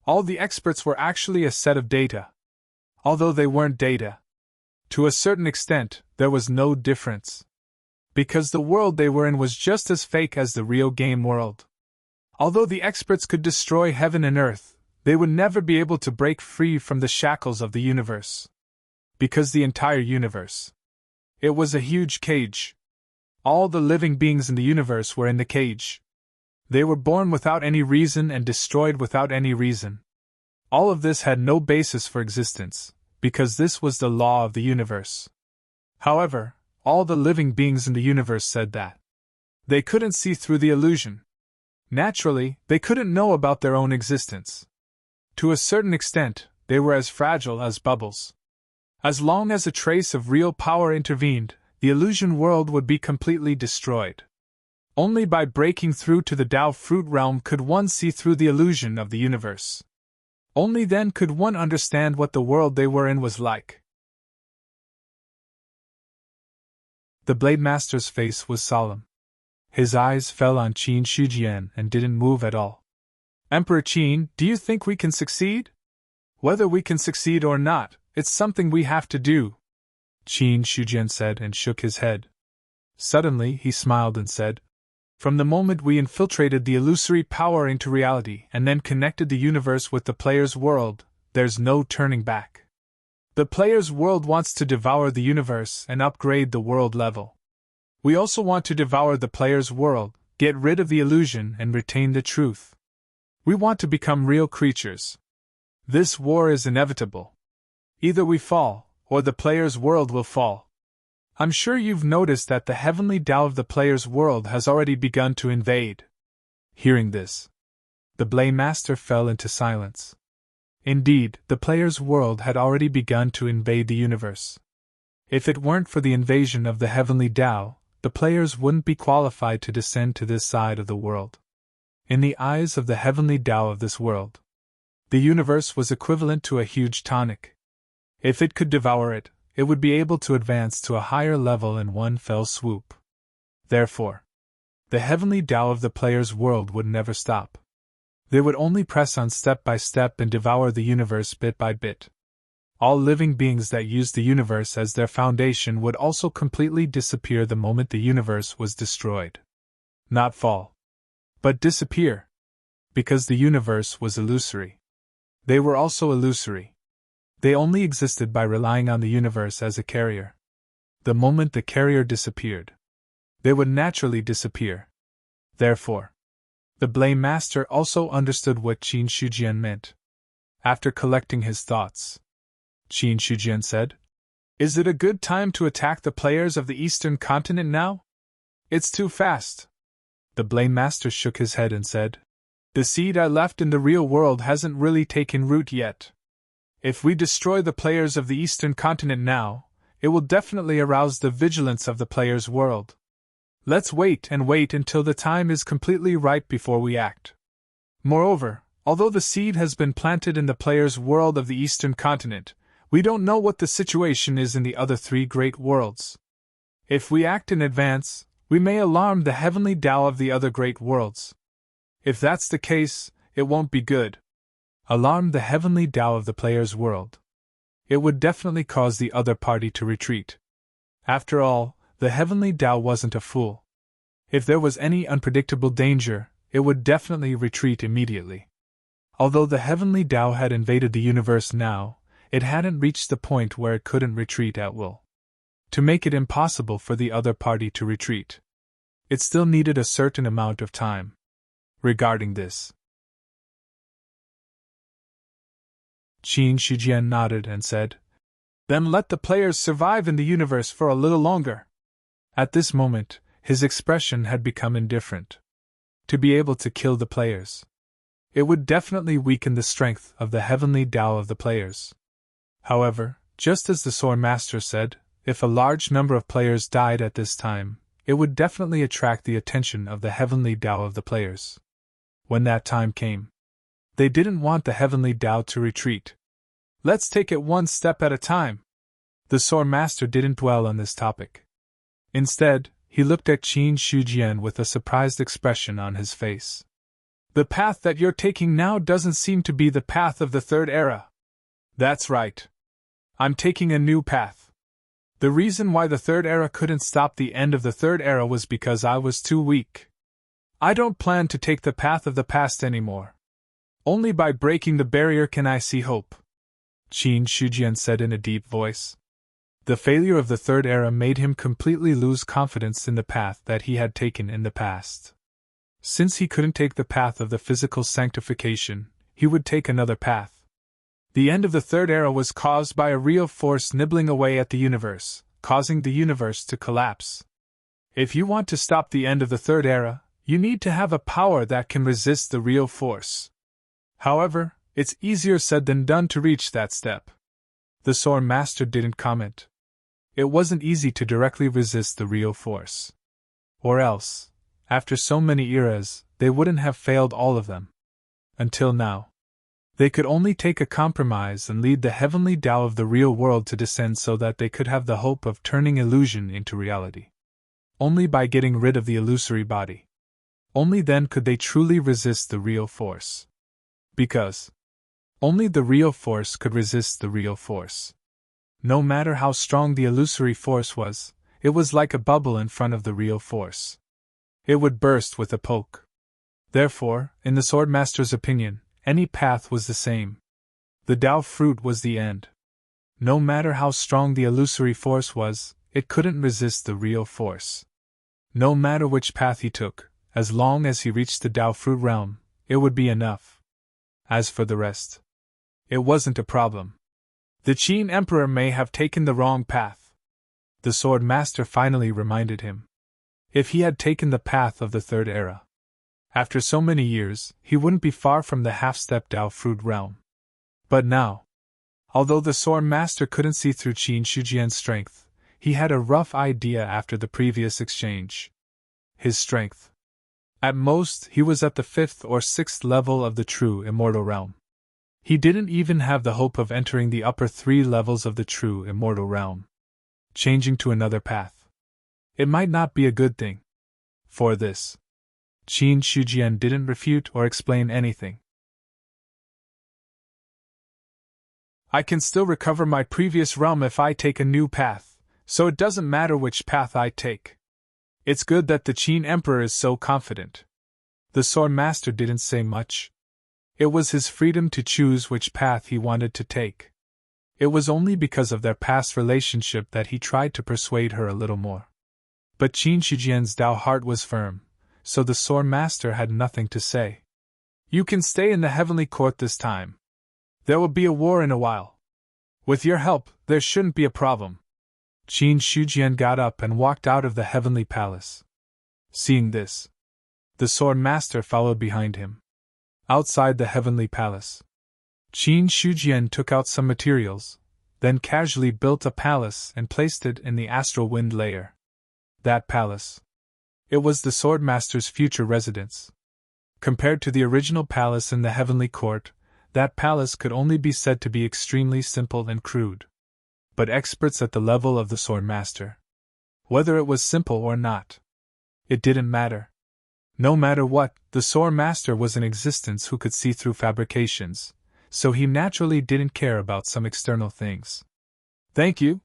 All the experts were actually a set of data. Although they weren't data. To a certain extent, there was no difference. Because the world they were in was just as fake as the real game world. Although the experts could destroy heaven and earth, they would never be able to break free from the shackles of the universe. Because the entire universe. It was a huge cage. All the living beings in the universe were in the cage. They were born without any reason and destroyed without any reason. All of this had no basis for existence, because this was the law of the universe. However, all the living beings in the universe said that they couldn't see through the illusion. Naturally, they couldn't know about their own existence. To a certain extent, they were as fragile as bubbles. As long as a trace of real power intervened, the illusion world would be completely destroyed. Only by breaking through to the Tao fruit realm could one see through the illusion of the universe. Only then could one understand what the world they were in was like. The Blade Master's face was solemn. His eyes fell on Qin Shujian and didn't move at all. Emperor Qin, do you think we can succeed? Whether we can succeed or not, it's something we have to do, Qin Shujian said and shook his head. Suddenly he smiled and said, from the moment we infiltrated the illusory power into reality and then connected the universe with the player's world, there's no turning back. The player's world wants to devour the universe and upgrade the world level. We also want to devour the player's world, get rid of the illusion and retain the truth. We want to become real creatures. This war is inevitable. Either we fall, or the player's world will fall. I'm sure you've noticed that the heavenly Tao of the player's world has already begun to invade. Hearing this, the Blade Master fell into silence. Indeed, the player's world had already begun to invade the universe. If it weren't for the invasion of the heavenly Tao, the players wouldn't be qualified to descend to this side of the world. In the eyes of the heavenly Tao of this world, the universe was equivalent to a huge tonic. If it could devour it, it would be able to advance to a higher level in one fell swoop. Therefore, the heavenly Tao of the player's world would never stop. They would only press on step by step and devour the universe bit by bit. All living beings that used the universe as their foundation would also completely disappear the moment the universe was destroyed. Not fall, but disappear. Because the universe was illusory. They were also illusory. They only existed by relying on the universe as a carrier. The moment the carrier disappeared, they would naturally disappear. Therefore, the Blame Master also understood what Qin Shujian meant. After collecting his thoughts, Qin Shujian said, "Is it a good time to attack the players of the Eastern continent now? It's too fast." The Blame Master shook his head and said, "The seed I left in the real world hasn't really taken root yet. If we destroy the players of the Eastern continent now, it will definitely arouse the vigilance of the players' world. Let's wait until the time is completely right before we act. Moreover, although the seed has been planted in the players' world of the Eastern continent, we don't know what the situation is in the other three great worlds. If we act in advance, we may alarm the heavenly Tao of the other great worlds. If that's the case, it won't be good. Alarm the heavenly Tao of the player's world. It would definitely cause the other party to retreat. After all, the heavenly Tao wasn't a fool. If there was any unpredictable danger, it would definitely retreat immediately. Although the heavenly Tao had invaded the universe now, it hadn't reached the point where it couldn't retreat at will. To make it impossible for the other party to retreat, it still needed a certain amount of time. Regarding this, Qin Shujian nodded and said, "Then let the players survive in the universe for a little longer." At this moment, his expression had become indifferent. To be able to kill the players, it would definitely weaken the strength of the heavenly Tao of the players. However, just as the Sword Master said, if a large number of players died at this time, it would definitely attract the attention of the heavenly Tao of the players. When that time came, they didn't want the heavenly Tao to retreat. Let's take it one step at a time. The Sword Master didn't dwell on this topic. Instead, he looked at Qin Shujian with a surprised expression on his face. "The path that you're taking now doesn't seem to be the path of the Third Era." "That's right. I'm taking a new path. The reason why the Third Era couldn't stop the end of the Third Era was because I was too weak. I don't plan to take the path of the past anymore. Only by breaking the barrier can I see hope," Qin Shujian said in a deep voice. The failure of the Third Era made him completely lose confidence in the path that he had taken in the past. Since he couldn't take the path of the physical sanctification, he would take another path. The end of the Third Era was caused by a real force nibbling away at the universe, causing the universe to collapse. If you want to stop the end of the Third Era, you need to have a power that can resist the real force. However, it's easier said than done to reach that step. The Sword Master didn't comment. It wasn't easy to directly resist the real force. Or else, after so many eras, they wouldn't have failed all of them. Until now, they could only take a compromise and lead the heavenly Tao of the real world to descend so that they could have the hope of turning illusion into reality. Only by getting rid of the illusory body. Only then could they truly resist the real force. Because only the real force could resist the real force. No matter how strong the illusory force was, it was like a bubble in front of the real force. It would burst with a poke. Therefore, in the Sword Master's opinion, any path was the same. The Tao fruit was the end. No matter how strong the illusory force was, it couldn't resist the real force. No matter which path he took, as long as he reached the Tao fruit realm, it would be enough. As for the rest, it wasn't a problem. The Qin Emperor may have taken the wrong path, the Sword Master finally reminded him. If he had taken the path of the Third Era, after so many years, he wouldn't be far from the half-step Tao fruit realm. But now, although the Sword Master couldn't see through Qin Shujian's strength, he had a rough idea after the previous exchange. His strength. At most, he was at the 5th or 6th level of the true immortal realm. He didn't even have the hope of entering the upper 3 levels of the true immortal realm. Changing to another path. It might not be a good thing. For this, Qin Shujian didn't refute or explain anything. I can still recover my previous realm if I take a new path, so it doesn't matter which path I take. It's good that the Qin Emperor is so confident. The Sword Master didn't say much. It was his freedom to choose which path he wanted to take. It was only because of their past relationship that he tried to persuade her a little more. But Qin Shujian's Dao heart was firm, so the Sword Master had nothing to say. You can stay in the heavenly court this time. There will be a war in a while. With your help, there shouldn't be a problem. Qin Shujian got up and walked out of the heavenly palace. Seeing this, the Sword Master followed behind him. Outside the heavenly palace, Qin Shujian took out some materials, then casually built a palace and placed it in the astral wind layer. That palace. It was the Sword Master's future residence. Compared to the original palace in the heavenly court, that palace could only be said to be extremely simple and crude. But experts at the level of the Sword Master. Whether it was simple or not, it didn't matter. No matter what, the Sword Master was in existence who could see through fabrications, so he naturally didn't care about some external things. Thank you.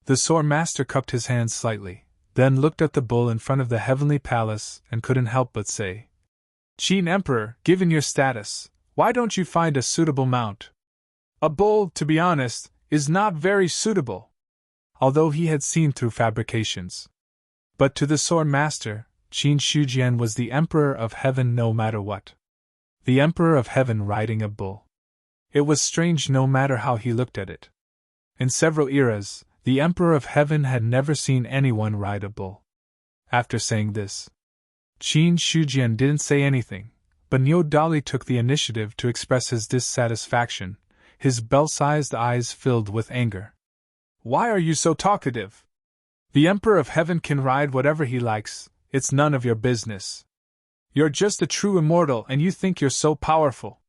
The Sword Master cupped his hands slightly, then looked at the bull in front of the heavenly palace and couldn't help but say, Qin Emperor, given your status, why don't you find a suitable mount? A bull, to be honest, is not very suitable. Although he had seen through fabrications. But to the Sword Master, Qin Shujian was the Emperor of Heaven no matter what. The Emperor of Heaven riding a bull. It was strange no matter how he looked at it. In several eras, the Emperor of Heaven had never seen anyone ride a bull. After saying this, Qin Shujian didn't say anything, but Niu Dali took the initiative to express his dissatisfaction, his bell-sized eyes filled with anger. Why are you so talkative? The Emperor of Heaven can ride whatever he likes, it's none of your business. You're just a true immortal and you think you're so powerful.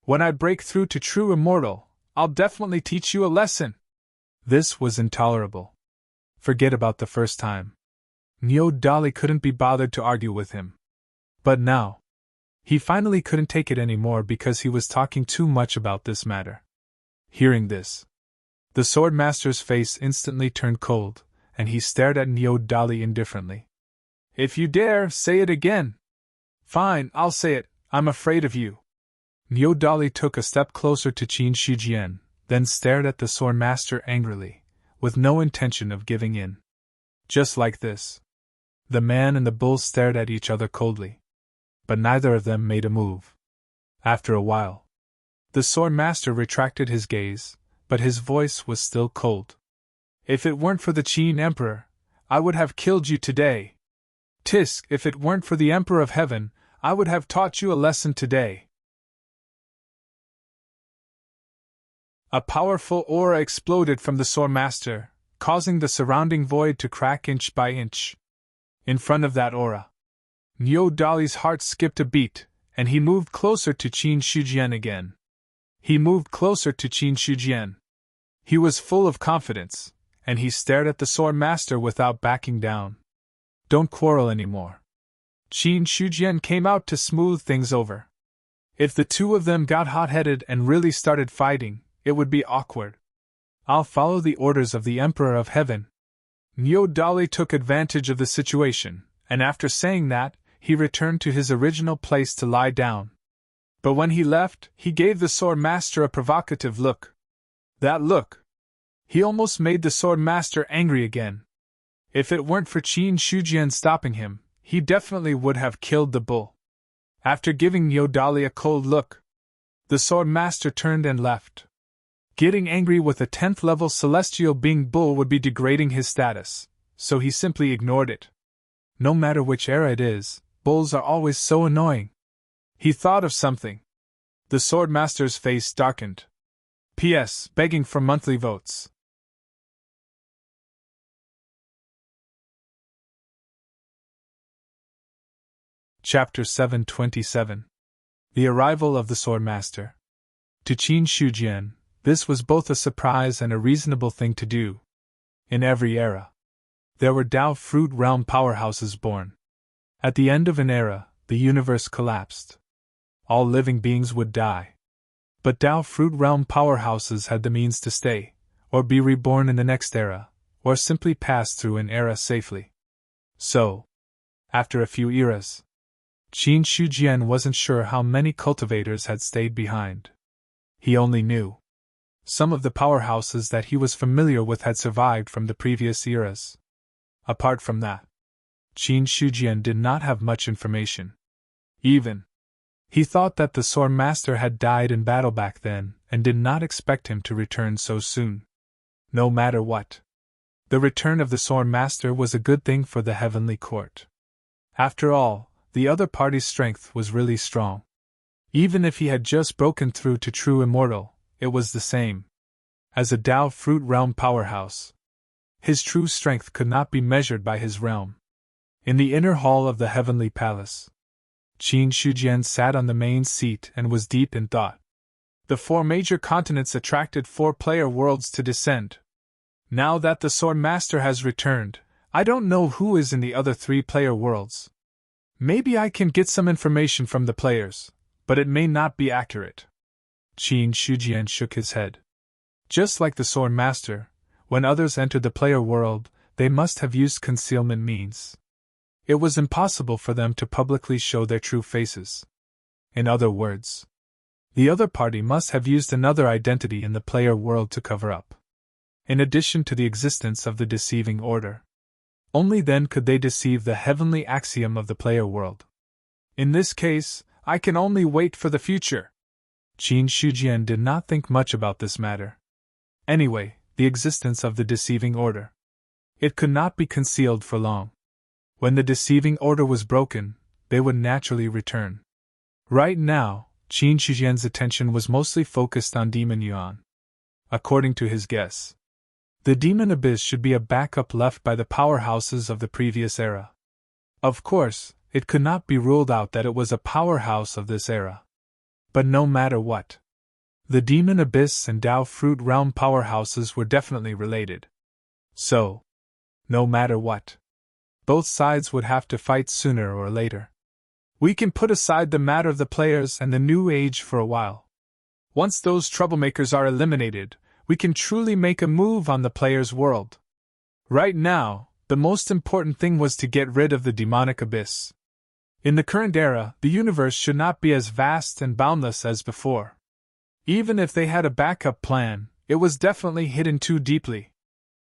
When I break through to true immortal, I'll definitely teach you a lesson. This was intolerable. Forget about the first time. Niu Dali couldn't be bothered to argue with him. But now, he finally couldn't take it anymore because he was talking too much about this matter. Hearing this, the Sword Master's face instantly turned cold, and he stared at Niu Dali indifferently. If you dare, say it again. Fine, I'll say it, I'm afraid of you. Niu Dali took a step closer to Qin Shujian, then stared at the Sword Master angrily, with no intention of giving in. Just like this. The man and the bull stared at each other coldly. But neither of them made a move. After a while, the Sword Master retracted his gaze, but his voice was still cold. If it weren't for the Qin Emperor, I would have killed you today. Tisk, if it weren't for the Emperor of Heaven, I would have taught you a lesson today. A powerful aura exploded from the Sword Master, causing the surrounding void to crack inch by inch. In front of that aura, Niu Dali's heart skipped a beat, and he moved closer to Qin Shujian again. He moved closer to Qin Shujian. He was full of confidence, and he stared at the Sword Master without backing down. Don't quarrel anymore. Qin Shujian came out to smooth things over. If the two of them got hot-headed and really started fighting, it would be awkward. I'll follow the orders of the Emperor of Heaven. Niu Dali took advantage of the situation, and after saying that, he returned to his original place to lie down. But when he left, he gave the Sword Master a provocative look. That look. He almost made the Sword Master angry again. If it weren't for Qin Shujian stopping him, he definitely would have killed the bull. After giving Niu Dali a cold look, the Sword Master turned and left. Getting angry with a 10th level celestial being bull would be degrading his status, so he simply ignored it. No matter which era it is, bulls are always so annoying. He thought of something. The Sword Master's face darkened. P.S. Begging for monthly votes. Chapter 727. The Arrival of the Swordmaster. To Qin Shujian, this was both a surprise and a reasonable thing to do. In every era, there were Dao Fruit Realm powerhouses born. At the end of an era, the universe collapsed. All living beings would die. But Dao Fruit Realm powerhouses had the means to stay, or be reborn in the next era, or simply pass through an era safely. So, after a few eras, Qin Shujian wasn't sure how many cultivators had stayed behind. He only knew some of the powerhouses that he was familiar with had survived from the previous eras. Apart from that, Qin Shujian did not have much information. He thought that the Swordmaster had died in battle back then and did not expect him to return so soon. No matter what, the return of the Swordmaster was a good thing for the Heavenly Court. After all, the other party's strength was really strong. Even if he had just broken through to true immortal, it was the same. As a Dao Fruit Realm powerhouse, his true strength could not be measured by his realm. In the inner hall of the Heavenly Palace, Qin Shujian sat on the main seat and was deep in thought. The 4 major continents attracted 4-player worlds to descend. Now that the Swordmaster has returned, I don't know who is in the other 3-player worlds. Maybe I can get some information from the players, but it may not be accurate. Qin Shujian shook his head. Just like the Swordmaster, when others entered the player world, they must have used concealment means. It was impossible for them to publicly show their true faces. In other words, the other party must have used another identity in the player world to cover up. In addition to the existence of the deceiving order. Only then could they deceive the heavenly axiom of the player world. In this case, I can only wait for the future. Qin Shujian did not think much about this matter. Anyway, the existence of the deceiving order. It could not be concealed for long. When the deceiving order was broken, they would naturally return. Right now, Qin Shujian's attention was mostly focused on Demon Yuan. According to his guess, the Demon Abyss should be a backup left by the powerhouses of the previous era. Of course, it could not be ruled out that it was a powerhouse of this era. But no matter what, the Demon Abyss and Dao Fruit Realm powerhouses were definitely related. So, no matter what, both sides would have to fight sooner or later. We can put aside the matter of the players and the New Age for a while. Once those troublemakers are eliminated, we can truly make a move on the players' world. Right now, the most important thing was to get rid of the demonic abyss. In the current era, the universe should not be as vast and boundless as before. Even if they had a backup plan, it was definitely hidden too deeply.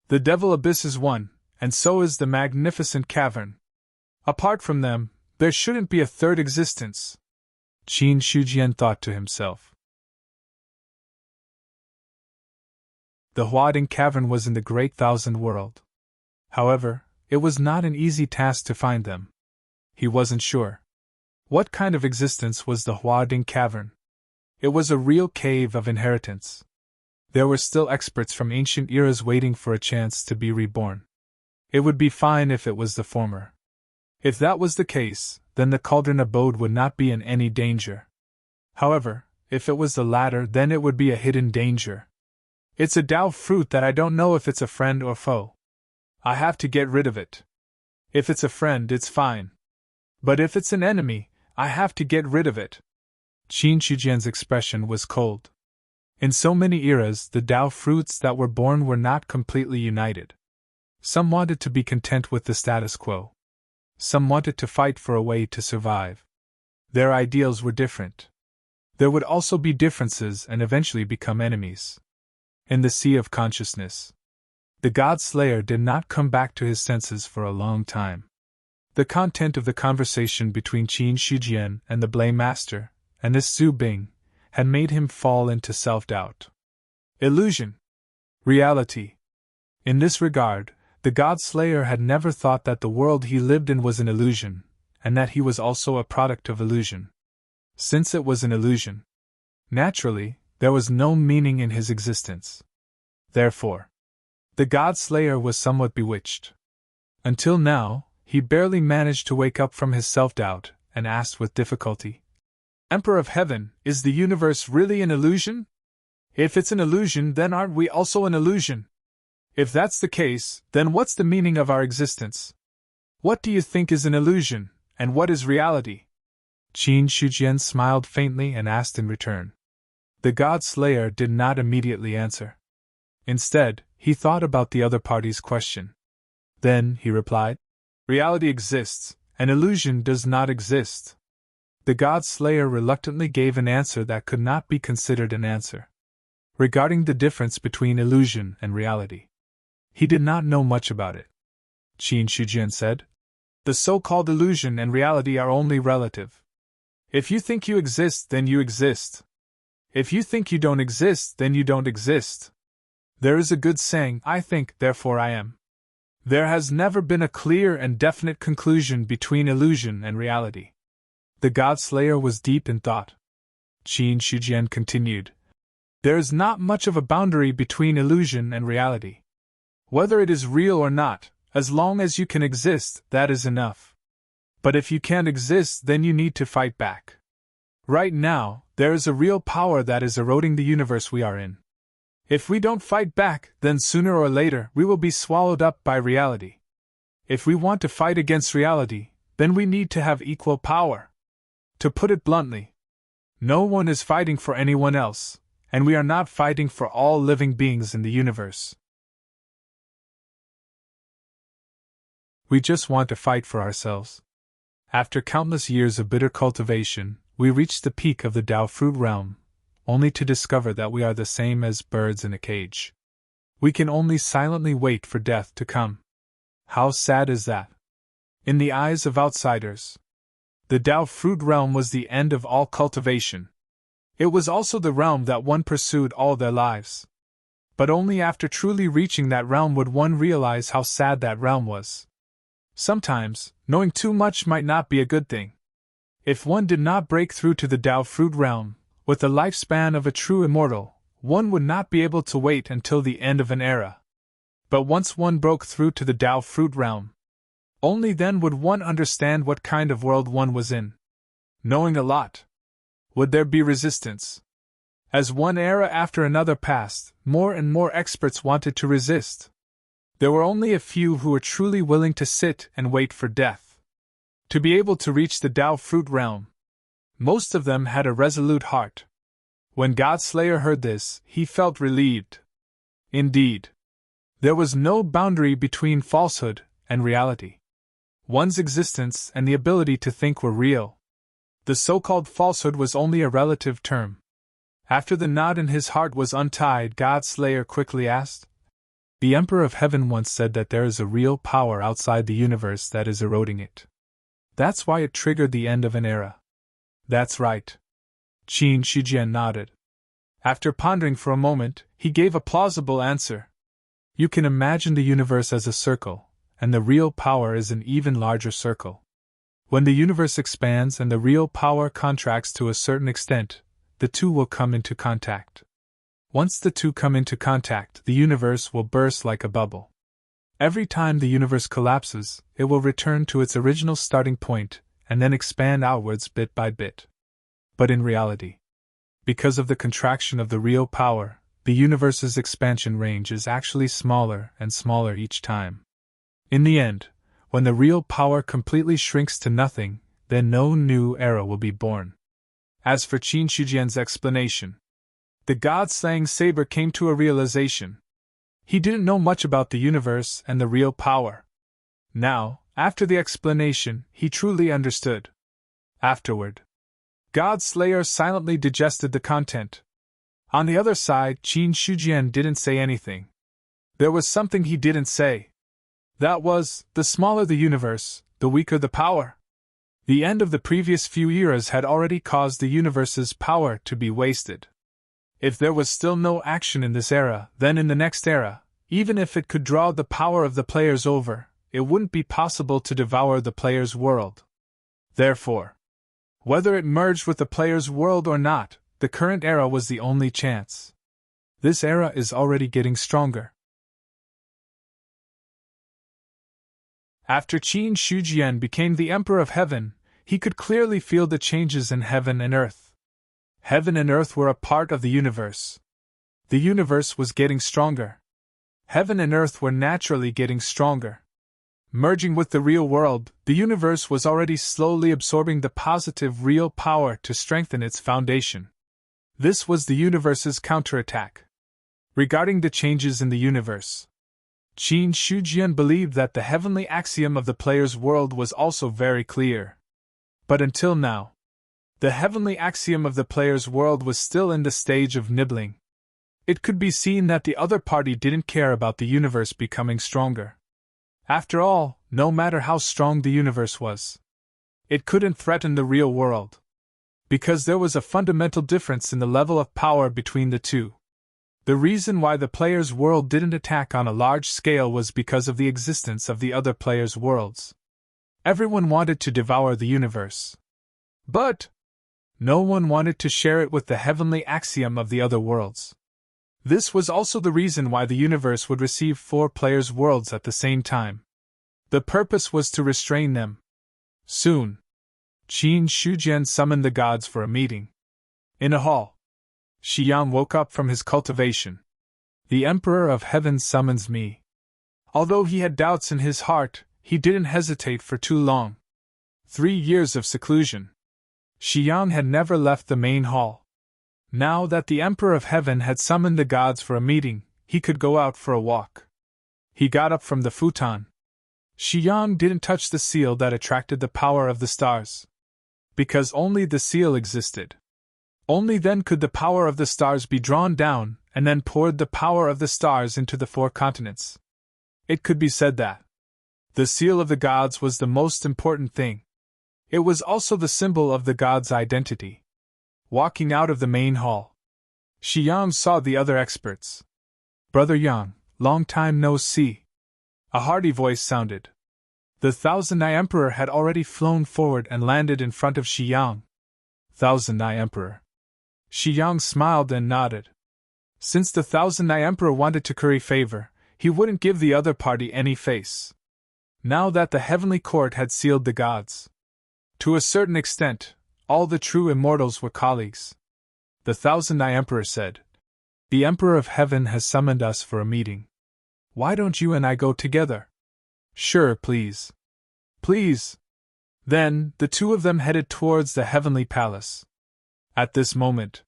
The Devil Abyss is one, and so is the Magnificent Cavern. Apart from them, there shouldn't be a third existence. Qin Shujian thought to himself. The Huading Cavern was in the Great Thousand World. However, it was not an easy task to find them. He wasn't sure. What kind of existence was the Huading Cavern? It was a real cave of inheritance. There were still experts from ancient eras waiting for a chance to be reborn. It would be fine if it was the former. If that was the case, then the Cauldron Abode would not be in any danger. However, if it was the latter, then it would be a hidden danger. It's a Dao fruit that I don't know if it's a friend or foe. I have to get rid of it. If it's a friend, it's fine. But if it's an enemy, I have to get rid of it. Qin Shujian's expression was cold. In so many eras, the Dao fruits that were born were not completely united. Some wanted to be content with the status quo. Some wanted to fight for a way to survive. Their ideals were different. There would also be differences and eventually become enemies. In the Sea of Consciousness, the God Slayer did not come back to his senses for a long time. The content of the conversation between Qin Shujian and the Blame Master, and this Zhu Bing, had made him fall into self-doubt. Illusion. Reality. In this regard, the God Slayer had never thought that the world he lived in was an illusion, and that he was also a product of illusion. Since it was an illusion, naturally, There was no meaning in his existence. Therefore, the God Slayer was somewhat bewitched. Until now, he barely managed to wake up from his self-doubt, and asked with difficulty, "Emperor of Heaven, is the universe really an illusion? If it's an illusion, then aren't we also an illusion? If that's the case, then what's the meaning of our existence? What do you think is an illusion, and what is reality?" Qin Shujian smiled faintly and asked in return. The God Slayer did not immediately answer. Instead, he thought about the other party's question. Then, he replied, "Reality exists, and illusion does not exist." The God Slayer reluctantly gave an answer that could not be considered an answer. Regarding the difference between illusion and reality, he did not know much about it. Qin Shujian said, "The so-called illusion and reality are only relative. If you think you exist, then you exist. If you think you don't exist, then you don't exist. There is a good saying, 'I think, therefore I am.' There has never been a clear and definite conclusion between illusion and reality." The God Slayer was deep in thought. Qin Shujian continued, "There is not much of a boundary between illusion and reality. Whether it is real or not, as long as you can exist, that is enough. But if you can't exist, then you need to fight back. Right now, there is a real power that is eroding the universe we are in. If we don't fight back, then sooner or later we will be swallowed up by reality. If we want to fight against reality, then we need to have equal power. To put it bluntly, no one is fighting for anyone else, and we are not fighting for all living beings in the universe. We just want to fight for ourselves." After countless years of bitter cultivation, we reach the peak of the Tao fruit realm, only to discover that we are the same as birds in a cage. We can only silently wait for death to come. How sad is that? In the eyes of outsiders, the Tao fruit realm was the end of all cultivation. It was also the realm that one pursued all their lives. But only after truly reaching that realm would one realize how sad that realm was. Sometimes, knowing too much might not be a good thing. If one did not break through to the Tao fruit realm, with the lifespan of a true immortal, one would not be able to wait until the end of an era. But once one broke through to the Tao fruit realm, only then would one understand what kind of world one was in. Knowing a lot, would there be resistance? As one era after another passed, more and more experts wanted to resist. There were only a few who were truly willing to sit and wait for death, to be able to reach the Tao fruit realm. Most of them had a resolute heart. When God Slayer heard this, he felt relieved. Indeed, there was no boundary between falsehood and reality. One's existence and the ability to think were real. The so-called falsehood was only a relative term. After the knot in his heart was untied, God Slayer quickly asked, "The Emperor of Heaven once said that there is a real power outside the universe that is eroding it. That's why it triggered the end of an era." "That's right." Qin Shujian nodded. After pondering for a moment, he gave a plausible answer. "You can imagine the universe as a circle, and the real power is an even larger circle. When the universe expands and the real power contracts to a certain extent, the two will come into contact. Once the two come into contact, the universe will burst like a bubble. Every time the universe collapses, it will return to its original starting point and then expand outwards bit by bit. But in reality, because of the contraction of the real power, the universe's expansion range is actually smaller and smaller each time. In the end, when the real power completely shrinks to nothing, then no new era will be born." As for Qin Shujian's explanation, the God-slaying saber came to a realization. He didn't know much about the universe and the real power. Now, after the explanation, he truly understood. Afterward, God Slayer silently digested the content. On the other side, Qin Shujian didn't say anything. There was something he didn't say. That was, the smaller the universe, the weaker the power. The end of the previous few eras had already caused the universe's power to be wasted. If there was still no action in this era, then in the next era, even if it could draw the power of the players over, it wouldn't be possible to devour the player's world. Therefore, whether it merged with the player's world or not, the current era was the only chance. This era is already getting stronger. After Qin Shijian became the Emperor of Heaven, he could clearly feel the changes in heaven and earth. Heaven and earth were a part of the universe. The universe was getting stronger. Heaven and earth were naturally getting stronger. Merging with the real world, the universe was already slowly absorbing the positive real power to strengthen its foundation. This was the universe's counterattack. Regarding the changes in the universe, Qin Shijian believed that the heavenly axiom of the player's world was also very clear. But until now, the heavenly axiom of the player's world was still in the stage of nibbling. It could be seen that the other party didn't care about the universe becoming stronger. After all, no matter how strong the universe was, it couldn't threaten the real world, because there was a fundamental difference in the level of power between the two. The reason why the player's world didn't attack on a large scale was because of the existence of the other players' worlds. Everyone wanted to devour the universe, but no one wanted to share it with the heavenly axiom of the other worlds. This was also the reason why the universe would receive 4 players' worlds at the same time. The purpose was to restrain them. Soon, Qin Shijian summoned the gods for a meeting. In a hall, Xiang woke up from his cultivation. The Emperor of Heaven summons me. Although he had doubts in his heart, he didn't hesitate for too long. 3 years of seclusion. Xiang had never left the main hall. Now that the Emperor of Heaven had summoned the gods for a meeting, he could go out for a walk. He got up from the futon. Xiang didn't touch the seal that attracted the power of the stars. Because only the seal existed. Only then could the power of the stars be drawn down, and then poured the power of the stars into the 4 continents. It could be said that the seal of the gods was the most important thing. It was also the symbol of the gods' identity. Walking out of the main hall, Xiang saw the other experts. "Brother Yang, long time no see." A hearty voice sounded. The Thousand Eye Emperor had already flown forward and landed in front of Xiang. Thousand Eye Emperor. Xiang smiled and nodded. Since the Thousand Eye Emperor wanted to curry favor, he wouldn't give the other party any face. Now that the heavenly court had sealed the gods, to a certain extent, all the true immortals were colleagues. The Thousand Eye Emperor said, "The Emperor of Heaven has summoned us for a meeting. Why don't you and I go together?" "Sure, please." "Please." Then, the two of them headed towards the heavenly palace. At this moment,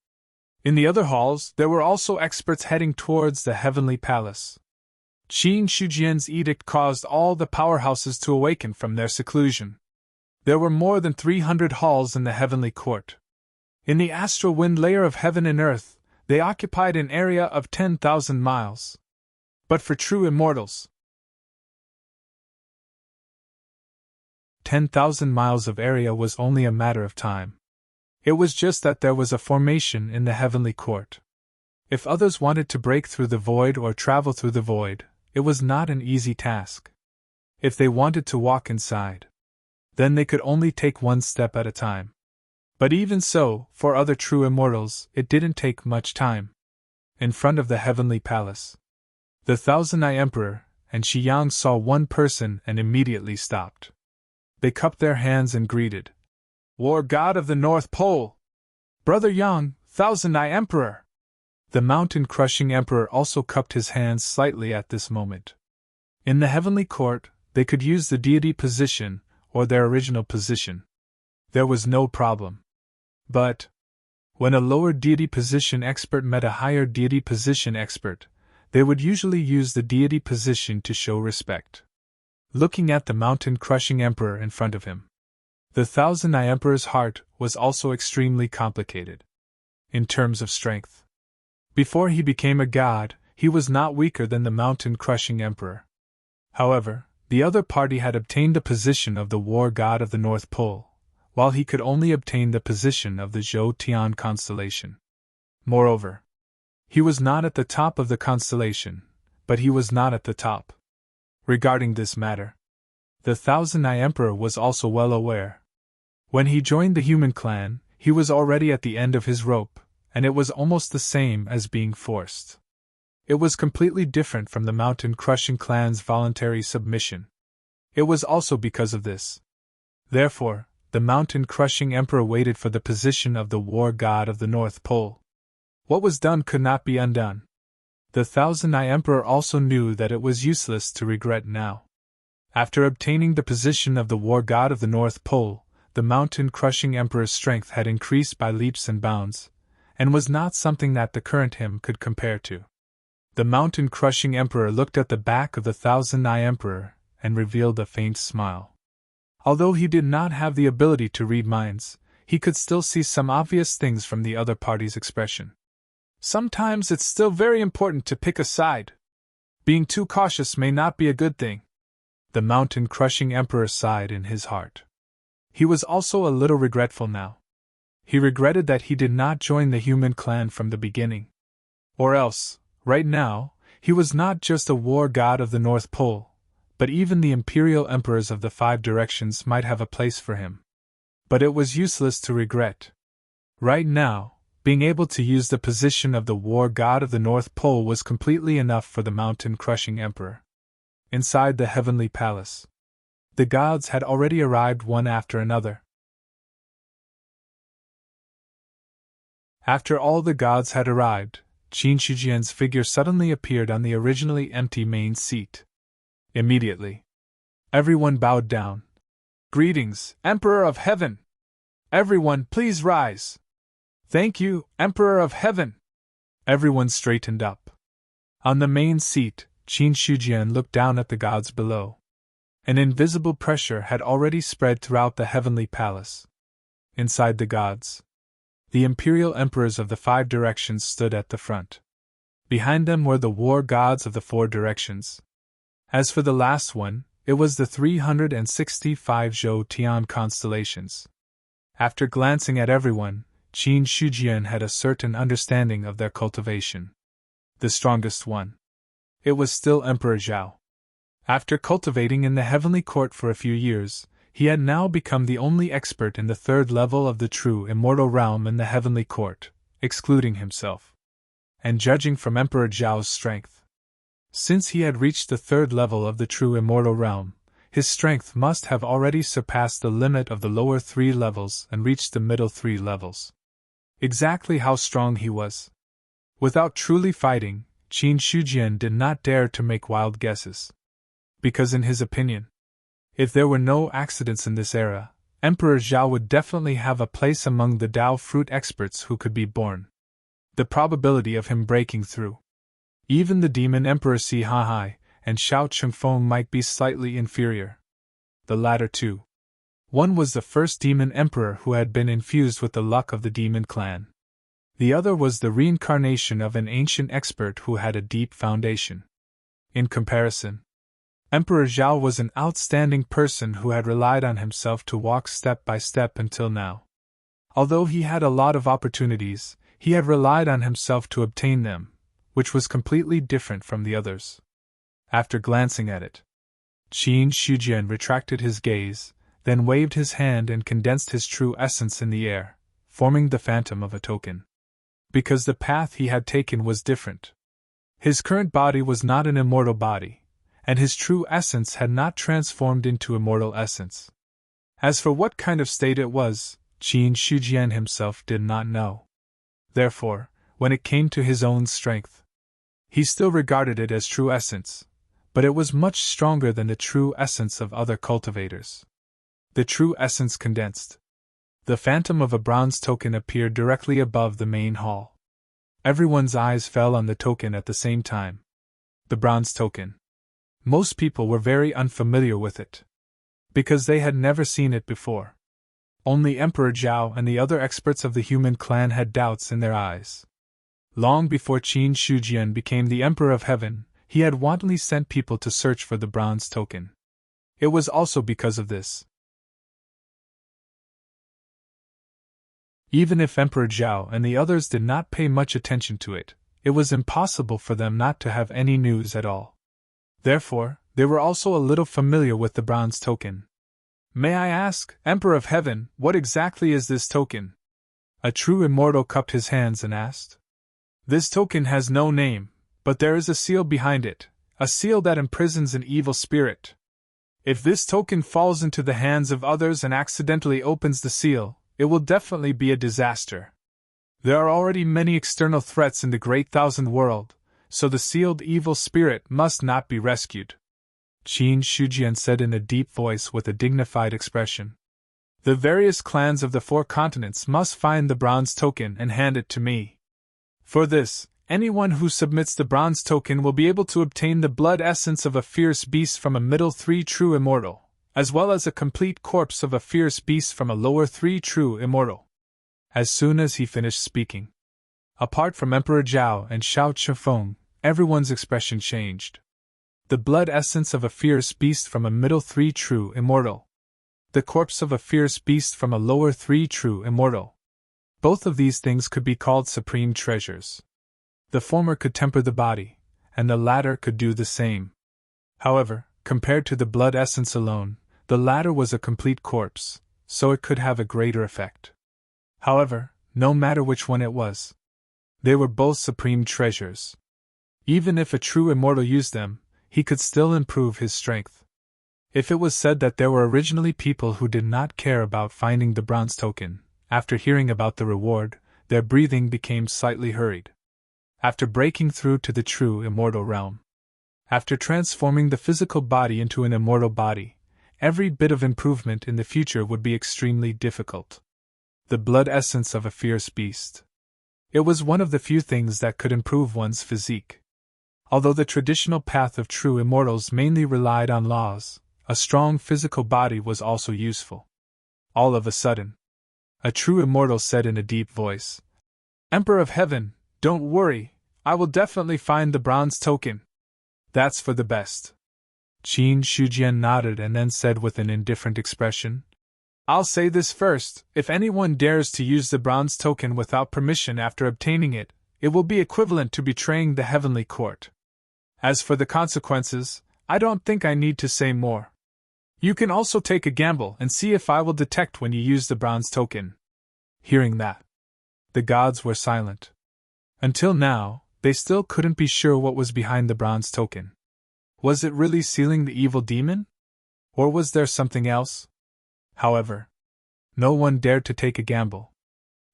in the other halls, there were also experts heading towards the heavenly palace. Qin Shijian's edict caused all the powerhouses to awaken from their seclusion. There were more than 300 halls in the heavenly court. In the astral wind layer of heaven and earth, they occupied an area of 10,000 miles. But for true immortals, 10,000 miles of area was only a matter of time. It was just that there was a formation in the heavenly court. If others wanted to break through the void or travel through the void, it was not an easy task. If they wanted to walk inside, then they could only take one step at a time. But even so, for other true immortals, it didn't take much time. In front of the heavenly palace, the Thousand Eye Emperor and Xiang saw one person and immediately stopped. They cupped their hands and greeted. "War God of the North Pole! Brother Yang, Thousand Eye Emperor!" The mountain-crushing emperor also cupped his hands slightly at this moment. In the heavenly court, they could use the deity position, or their original position. There was no problem. But when a lower deity position expert met a higher deity position expert, they would usually use the deity position to show respect. Looking at the mountain-crushing emperor in front of him, the Thousand Eye Emperor's heart was also extremely complicated. In terms of strength, before he became a god, he was not weaker than the mountain-crushing emperor. However, the other party had obtained the position of the war god of the North Pole, while he could only obtain the position of the Zhou Tian constellation. Moreover, he was not at the top of the constellation, but he was not at the top. Regarding this matter, the Thousand Eye Emperor was also well aware. When he joined the human clan, he was already at the end of his rope, and it was almost the same as being forced. It was completely different from the mountain-crushing clan's voluntary submission. It was also because of this. Therefore, the mountain-crushing emperor waited for the position of the war god of the North Pole. What was done could not be undone. The Thousand-Eye Emperor also knew that it was useless to regret now. After obtaining the position of the war god of the North Pole, the mountain-crushing emperor's strength had increased by leaps and bounds, and was not something that the current him could compare to. The mountain-crushing emperor looked at the back of the Thousand-Eye Emperor and revealed a faint smile. Although he did not have the ability to read minds, he could still see some obvious things from the other party's expression. Sometimes it's still very important to pick a side. Being too cautious may not be a good thing. The mountain-crushing emperor sighed in his heart. He was also a little regretful now. He regretted that he did not join the human clan from the beginning. Or else, right now, he was not just a war god of the North Pole, but even the imperial emperors of the 5 directions might have a place for him. But it was useless to regret. Right now, being able to use the position of the war god of the North Pole was completely enough for the mountain-crushing emperor. Inside the heavenly palace, the gods had already arrived one after another. After all the gods had arrived, Qin Shijian's figure suddenly appeared on the originally empty main seat. Immediately, everyone bowed down. "Greetings, Emperor of Heaven! Everyone, please rise!" "Thank you, Emperor of Heaven!" Everyone straightened up. On the main seat, Qin Shijian looked down at the gods below. An invisible pressure had already spread throughout the heavenly palace. Inside the gods, the imperial emperors of the 5 directions stood at the front. Behind them were the war gods of the 4 directions. As for the last one, it was the 365 Zhou Tian constellations. After glancing at everyone, Qin Shijian had a certain understanding of their cultivation. The strongest one. It was still Emperor Zhao. After cultivating in the heavenly court for a few years, he had now become the only expert in the 3rd level of the true immortal realm in the heavenly court, excluding himself. And judging from Emperor Zhao's strength, since he had reached the 3rd level of the true immortal realm, his strength must have already surpassed the limit of the lower 3 levels and reached the middle 3 levels. Exactly how strong he was. Without truly fighting, Qin Shijian did not dare to make wild guesses. Because in his opinion, if there were no accidents in this era, Emperor Zhao would definitely have a place among the Dao fruit experts who could be born. The probability of him breaking through. Even the demon Emperor Si Hai and Xiao Chengfeng might be slightly inferior. The latter two. One was the first demon emperor who had been infused with the luck of the demon clan. The other was the reincarnation of an ancient expert who had a deep foundation. In comparison, Emperor Zhao was an outstanding person who had relied on himself to walk step by step until now. Although he had a lot of opportunities, he had relied on himself to obtain them, which was completely different from the others. After glancing at it, Qin Shijian retracted his gaze, then waved his hand and condensed his true essence in the air, forming the phantom of a token. Because the path he had taken was different. His current body was not an immortal body, and his true essence had not transformed into immortal essence. As for what kind of state it was, Qin Shijian himself did not know. Therefore, when it came to his own strength, he still regarded it as true essence, but it was much stronger than the true essence of other cultivators. The true essence condensed. The phantom of a bronze token appeared directly above the main hall. Everyone's eyes fell on the token at the same time. The bronze token. Most people were very unfamiliar with it, because they had never seen it before. Only Emperor Zhao and the other experts of the human clan had doubts in their eyes. Long before Qin Shijian became the Emperor of Heaven, he had wantonly sent people to search for the bronze token. It was also because of this. Even if Emperor Zhao and the others did not pay much attention to it, it was impossible for them not to have any news at all. Therefore, they were also a little familiar with the bronze token. "May I ask, Emperor of Heaven, what exactly is this token?" A true immortal cupped his hands and asked. This token has no name, but there is a seal behind it, a seal that imprisons an evil spirit. If this token falls into the hands of others and accidentally opens the seal, it will definitely be a disaster. There are already many external threats in the Great Thousand World, so the sealed evil spirit must not be rescued. Qin Shujian said in a deep voice with a dignified expression. The various clans of the 4 continents must find the bronze token and hand it to me. For this, anyone who submits the bronze token will be able to obtain the blood essence of a fierce beast from a middle 3 true immortal, as well as a complete corpse of a fierce beast from a lower 3 true immortal. As soon as he finished speaking, apart from Emperor Zhao and Xiao Chifeng, everyone's expression changed. The blood essence of a fierce beast from a middle 3 true immortal. The corpse of a fierce beast from a lower 3 true immortal. Both of these things could be called supreme treasures. The former could temper the body, and the latter could do the same. However, compared to the blood essence alone, the latter was a complete corpse, so it could have a greater effect. However, no matter which one it was, they were both supreme treasures. Even if a true immortal used them, he could still improve his strength. If it was said that there were originally people who did not care about finding the bronze token, after hearing about the reward, their breathing became slightly hurried. After breaking through to the true immortal realm, after transforming the physical body into an immortal body, every bit of improvement in the future would be extremely difficult. The blood essence of a fierce beast. It was one of the few things that could improve one's physique. Although the traditional path of true immortals mainly relied on laws, a strong physical body was also useful. All of a sudden, a true immortal said in a deep voice, Emperor of Heaven, don't worry, I will definitely find the bronze token. That's for the best. Qin Shujian nodded and then said with an indifferent expression, I'll say this first, if anyone dares to use the bronze token without permission after obtaining it, it will be equivalent to betraying the heavenly court. As for the consequences, I don't think I need to say more. You can also take a gamble and see if I will detect when you use the bronze token. Hearing that, the gods were silent. Until now, they still couldn't be sure what was behind the bronze token. Was it really sealing the evil demon? Or was there something else? However, no one dared to take a gamble.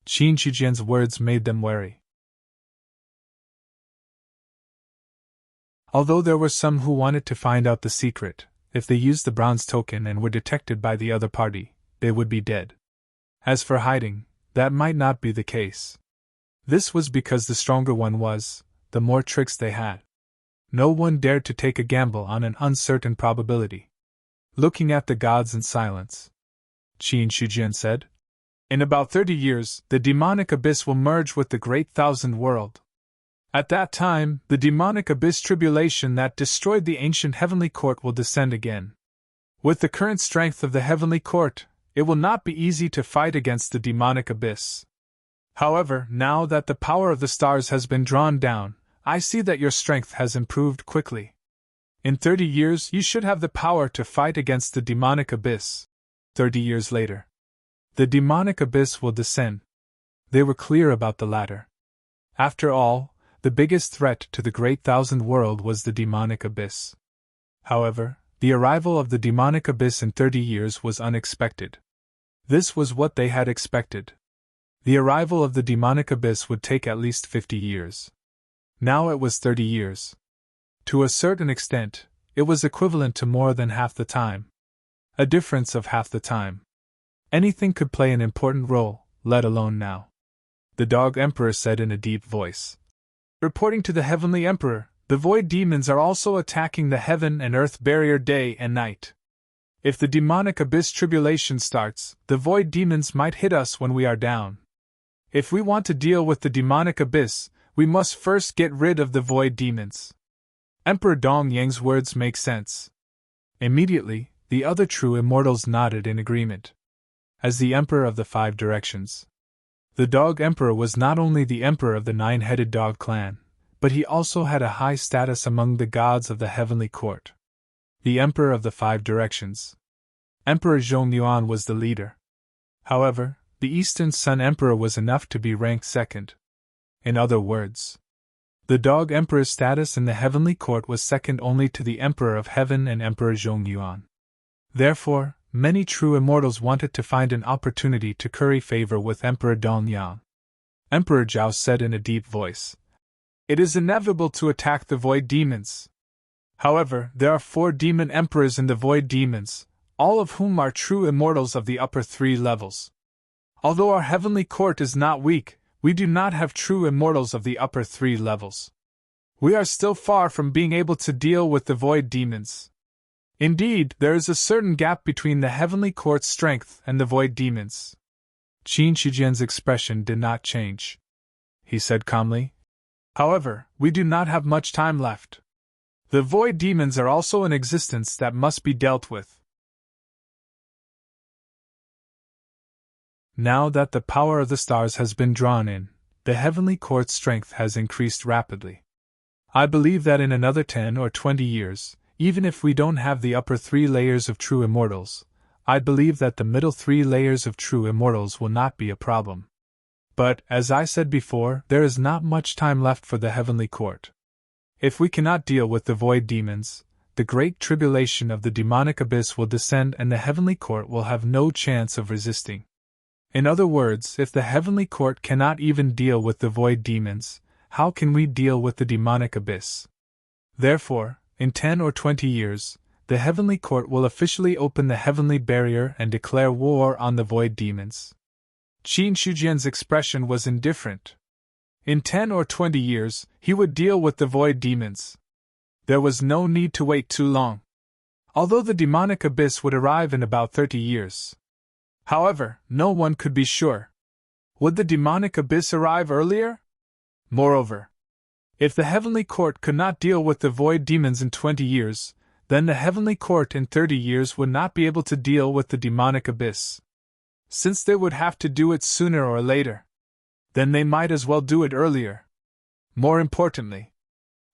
Qin Shujian's words made them wary. Although there were some who wanted to find out the secret, if they used the bronze token and were detected by the other party, they would be dead. As for hiding, that might not be the case. This was because the stronger one was, the more tricks they had. No one dared to take a gamble on an uncertain probability. Looking at the gods in silence, Qin Shujian said, In about 30 years, the demonic abyss will merge with the Great Thousand World. At that time, the demonic abyss tribulation that destroyed the ancient heavenly court will descend again. With the current strength of the heavenly court, it will not be easy to fight against the demonic abyss. However, now that the power of the stars has been drawn down, I see that your strength has improved quickly. In 30 years, you should have the power to fight against the demonic abyss. 30 years later, the demonic abyss will descend. They were clear about the latter. After all, the biggest threat to the Great Thousand World was the demonic abyss. However, the arrival of the demonic abyss in 30 years was unexpected. This was what they had expected. The arrival of the demonic abyss would take at least 50 years. Now it was 30 years. To a certain extent, it was equivalent to more than half the time. A difference of half the time. Anything could play an important role, let alone now. The Dog Emperor said in a deep voice. Reporting to the Heavenly Emperor, the Void Demons are also attacking the Heaven and Earth barrier day and night. If the demonic abyss tribulation starts, the Void Demons might hit us when we are down. If we want to deal with the demonic abyss, we must first get rid of the Void Demons. Emperor Dong Yang's words make sense. Immediately, the other true immortals nodded in agreement. As the Emperor of the 5 Directions, the Dog Emperor was not only the Emperor of the 9-headed dog clan, but he also had a high status among the gods of the heavenly court. The Emperor of the 5 Directions, Emperor Zhongyuan, was the leader. However, the Eastern Sun Emperor was enough to be ranked second. In other words, the Dog Emperor's status in the heavenly court was second only to the Emperor of Heaven and Emperor Zhongyuan. Therefore, many true immortals wanted to find an opportunity to curry favor with Emperor Dongyang. Emperor Zhao said in a deep voice, "It is inevitable to attack the Void Demons. However, there are 4 demon emperors in the Void Demons, all of whom are true immortals of the upper 3 levels. Although our heavenly court is not weak, we do not have true immortals of the upper 3 levels. We are still far from being able to deal with the Void Demons. Indeed, there is a certain gap between the heavenly court's strength and the Void Demons." Qin Shijian's expression did not change. He said calmly, "However, we do not have much time left. The Void Demons are also in existence that must be dealt with." Now that the power of the stars has been drawn in, the heavenly court's strength has increased rapidly. I believe that in another 10 or 20 years, even if we don't have the upper 3 layers of true immortals, I believe that the middle 3 layers of true immortals will not be a problem. But, as I said before, there is not much time left for the heavenly court. If we cannot deal with the Void Demons, the great tribulation of the demonic abyss will descend and the heavenly court will have no chance of resisting. In other words, if the heavenly court cannot even deal with the Void Demons, how can we deal with the demonic abyss? Therefore, in 10 or 20 years, the heavenly court will officially open the heavenly barrier and declare war on the Void Demons. Qin Shijian's expression was indifferent. In 10 or 20 years, he would deal with the Void Demons. There was no need to wait too long. Although the demonic abyss would arrive in about 30 years. However, no one could be sure. Would the demonic abyss arrive earlier? Moreover, if the heavenly court could not deal with the Void Demons in 20 years, then the heavenly court in 30 years would not be able to deal with the demonic abyss. Since they would have to do it sooner or later, then they might as well do it earlier. More importantly,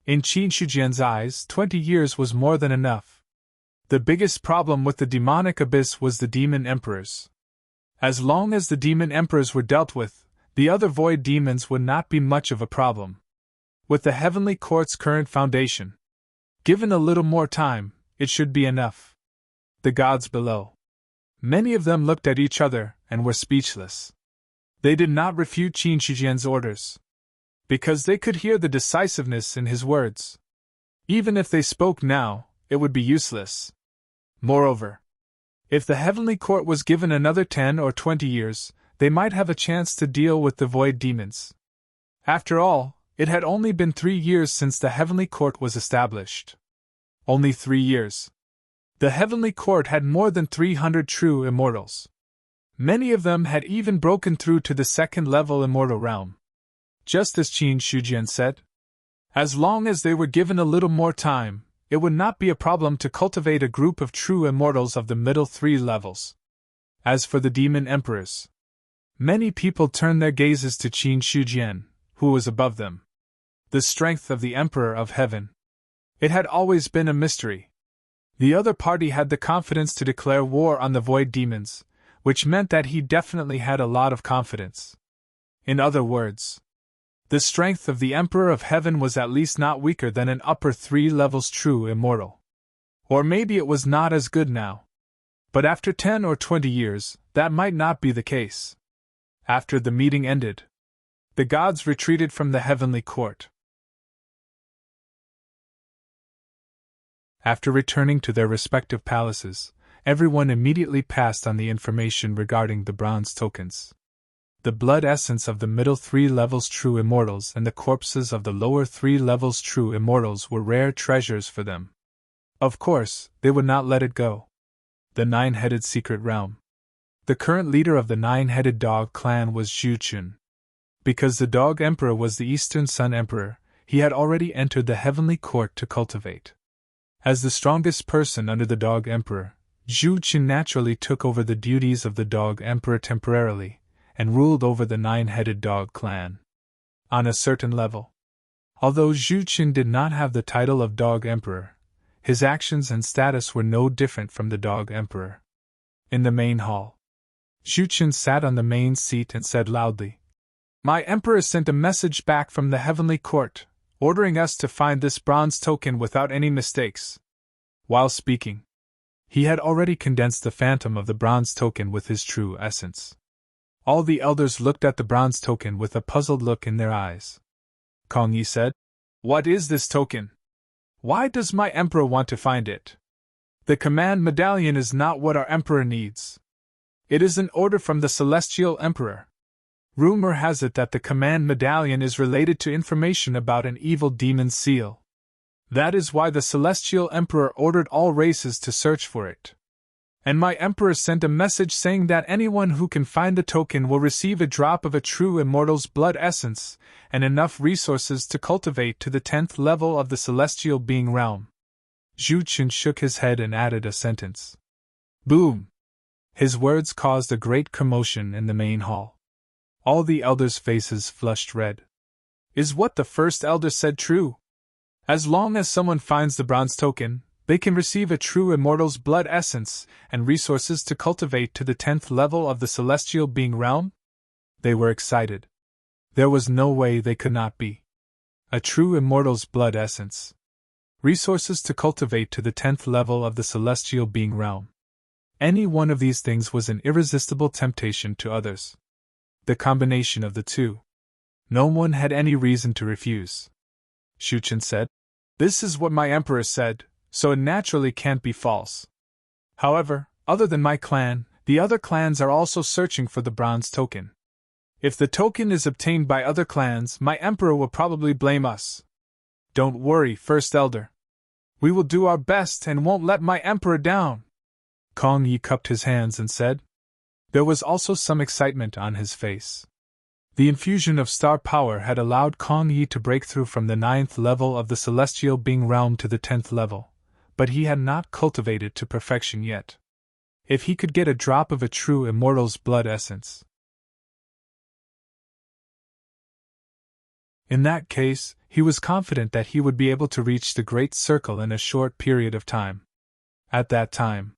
in Qin Shijian's eyes, 20 years was more than enough. The biggest problem with the demonic abyss was the demon emperors. As long as the demon emperors were dealt with, the other Void Demons would not be much of a problem. With the heavenly court's current foundation, given a little more time, it should be enough. The gods below. Many of them looked at each other and were speechless. They did not refute Qin Shijian's orders, because they could hear the decisiveness in his words. Even if they spoke now, it would be useless. Moreover, if the heavenly court was given another 10 or 20 years, they might have a chance to deal with the Void Demons. After all, it had only been 3 years since the heavenly court was established. Only 3 years. The heavenly court had more than 300 true immortals. Many of them had even broken through to the second-level immortal realm. Just as Qin Shijian said, as long as they were given a little more time, it would not be a problem to cultivate a group of true immortals of the middle 3 levels. As for the demon emperors, many people turned their gazes to Qin Shijian, who was above them. The strength of the Emperor of Heaven. It had always been a mystery. The other party had the confidence to declare war on the Void Demons, which meant that he definitely had a lot of confidence. In other words, the strength of the Emperor of Heaven was at least not weaker than an upper 3 levels true immortal. Or maybe it was not as good now. But after 10 or 20 years, that might not be the case. After the meeting ended, the gods retreated from the heavenly court. After returning to their respective palaces, everyone immediately passed on the information regarding the bronze tokens. The blood essence of the middle 3 levels true immortals and the corpses of the lower 3 levels true immortals were rare treasures for them. Of course, they would not let it go. The 9-headed secret realm. The current leader of the 9-headed dog clan was Zhu Qun. Because the dog emperor was the Eastern Sun Emperor, he had already entered the heavenly court to cultivate. As the strongest person under the dog emperor, Zhu Qun naturally took over the duties of the dog emperor temporarily, and ruled over the 9-headed dog clan. On a certain level. Although Zhu Qun did not have the title of dog emperor, his actions and status were no different from the dog emperor. In the main hall, Zhu Qin sat on the main seat and said loudly, "My emperor sent a message back from the heavenly court, ordering us to find this bronze token without any mistakes." While speaking, he had already condensed the phantom of the bronze token with his true essence. All the elders looked at the bronze token with a puzzled look in their eyes. Kong Yi said, "What is this token? Why does my emperor want to find it? The command medallion is not what our emperor needs. It is an order from the celestial emperor. Rumor has it that the command medallion is related to information about an evil demon seal. That is why the celestial emperor ordered all races to search for it. And my emperor sent a message saying that anyone who can find the token will receive a drop of a true immortal's blood essence and enough resources to cultivate to the 10th level of the celestial being realm." Zhu Qin shook his head and added a sentence. Boom! His words caused a great commotion in the main hall. All the elders' faces flushed red. Is what the first elder said true? As long as someone finds the bronze token, they can receive a true immortal's blood essence and resources to cultivate to the 10th level of the celestial being realm? They were excited. There was no way they could not be. A true immortal's blood essence. Resources to cultivate to the 10th level of the celestial being realm. Any one of these things was an irresistible temptation to others. The combination of the two. No one had any reason to refuse. Zhu Qin said, "This is what my emperor said, so it naturally can't be false. However, other than my clan, the other clans are also searching for the bronze token. If the token is obtained by other clans, my emperor will probably blame us. Don't worry, First Elder. We will do our best and won't let my emperor down." Kong Yi cupped his hands and said. There was also some excitement on his face. The infusion of star power had allowed Kong Yi to break through from the 9th level of the celestial being realm to the 10th level, but he had not cultivated to perfection yet. If he could get a drop of a true immortal's blood essence. In that case, he was confident that he would be able to reach the Great Circle in a short period of time. At that time,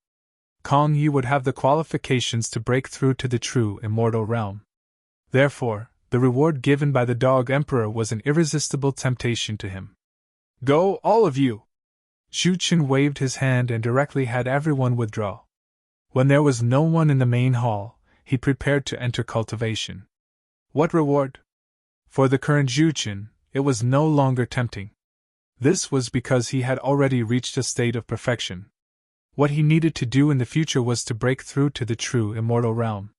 Kong Yi would have the qualifications to break through to the true immortal realm. Therefore, the reward given by the Dog Emperor was an irresistible temptation to him. "Go, all of you!" Zhu Qin waved his hand and directly had everyone withdraw. When there was no one in the main hall, he prepared to enter cultivation. What reward? For the current Zhu Qin, it was no longer tempting. This was because he had already reached a state of perfection. What he needed to do in the future was to break through to the true immortal realm.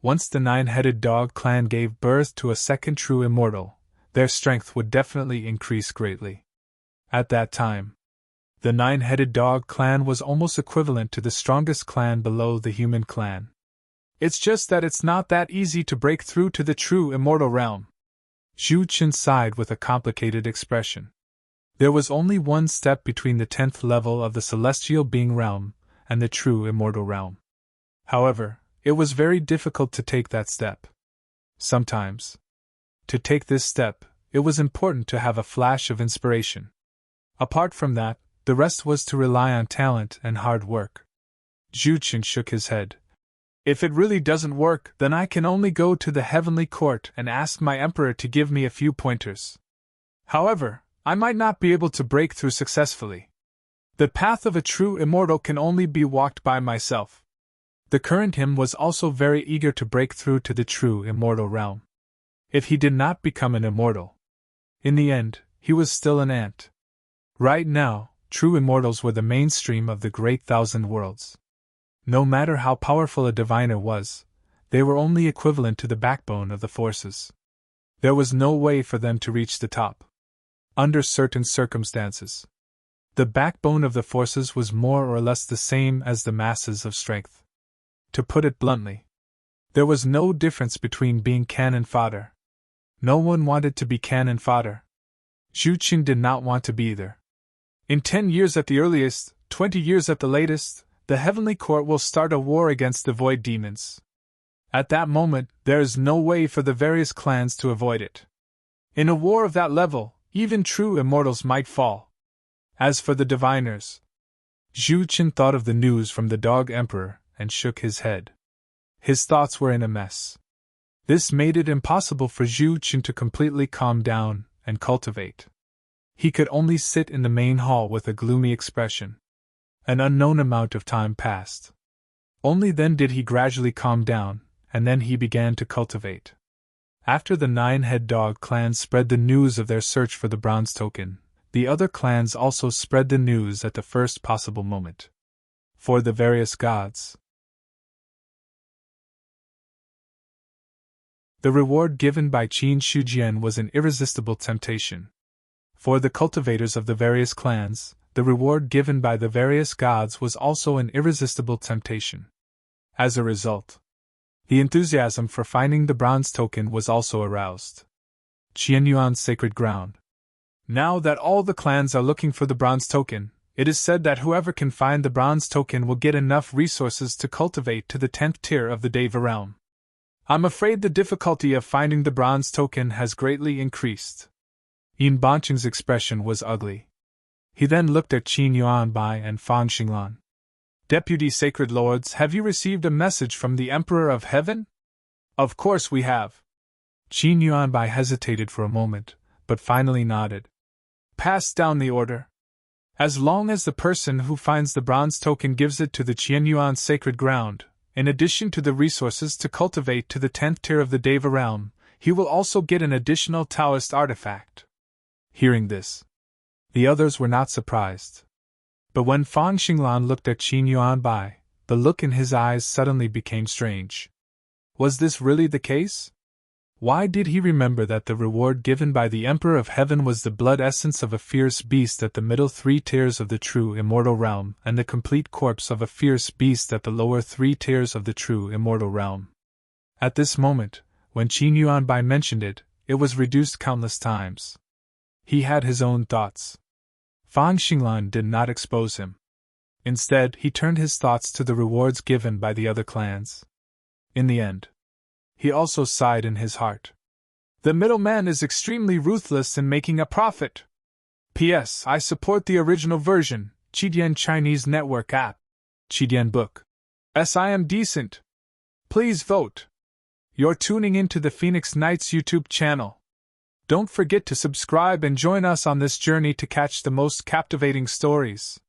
Once the 9-headed dog clan gave birth to a second true immortal, their strength would definitely increase greatly. At that time, the 9-headed dog clan was almost equivalent to the strongest clan below the human clan. It's just that it's not that easy to break through to the true immortal realm. Zhu Qin sighed with a complicated expression. There was only one step between the 10th level of the celestial being realm and the true immortal realm. However, it was very difficult to take that step. Sometimes, to take this step, it was important to have a flash of inspiration. Apart from that, the rest was to rely on talent and hard work. Zhu Qin shook his head. If it really doesn't work, then I can only go to the heavenly court and ask my emperor to give me a few pointers. However, I might not be able to break through successfully. The path of a true immortal can only be walked by myself. The current him was also very eager to break through to the true immortal realm. If he did not become an immortal, in the end, he was still an ant. Right now, true immortals were the mainstream of the great thousand worlds. No matter how powerful a diviner was, they were only equivalent to the backbone of the forces. There was no way for them to reach the top. Under certain circumstances, the backbone of the forces was more or less the same as the masses of strength. To put it bluntly, there was no difference between being cannon fodder. No one wanted to be cannon fodder. Zhu Qin did not want to be either. In 10 years at the earliest, 20 years at the latest, the Heavenly Court will start a war against the Void Demons. At that moment, there is no way for the various clans to avoid it. In a war of that level, even true immortals might fall. As for the diviners, Zhu Qin thought of the news from the Dog Emperor and shook his head. His thoughts were in a mess. This made it impossible for Zhu Qin to completely calm down and cultivate. He could only sit in the main hall with a gloomy expression. An unknown amount of time passed. Only then did he gradually calm down, and then he began to cultivate. After the 9-head dog clan spread the news of their search for the bronze token, the other clans also spread the news at the first possible moment. For the various gods. The reward given by Qin Shujian was an irresistible temptation. For the cultivators of the various clans, the reward given by the various gods was also an irresistible temptation. As a result, the enthusiasm for finding the bronze token was also aroused. Qianyuan's sacred ground. Now that all the clans are looking for the bronze token, it is said that whoever can find the bronze token will get enough resources to cultivate to the 10th tier of the Deva realm. I'm afraid the difficulty of finding the bronze token has greatly increased. Yin Banqing's expression was ugly. He then looked at Qin Yuanbai and Fan Xinglan. Deputy Sacred Lords, have you received a message from the Emperor of Heaven? Of course we have. Qin Yuanbai hesitated for a moment, but finally nodded. Pass down the order. As long as the person who finds the bronze token gives it to the Qianyuan sacred ground, in addition to the resources to cultivate to the 10th tier of the Deva realm, he will also get an additional Taoist artifact. Hearing this, the others were not surprised. But when Fan Xinglan looked at Qin Yuanbai, the look in his eyes suddenly became strange. Was this really the case? Why did he remember that the reward given by the Emperor of Heaven was the blood essence of a fierce beast at the middle 3 tiers of the true immortal realm and the complete corpse of a fierce beast at the lower 3 tiers of the true immortal realm? At this moment, when Qin Yuanbai mentioned it, it was reduced countless times. He had his own thoughts. Fan Xinglan did not expose him. Instead, he turned his thoughts to the rewards given by the other clans. In the end, he also sighed in his heart. The middleman is extremely ruthless in making a profit. P.S. I support the original version, Chidian Chinese Network app. Chidian Book. I am decent. Please vote. You're tuning into the Phoenix Knights YouTube channel. Don't forget to subscribe and join us on this journey to catch the most captivating stories.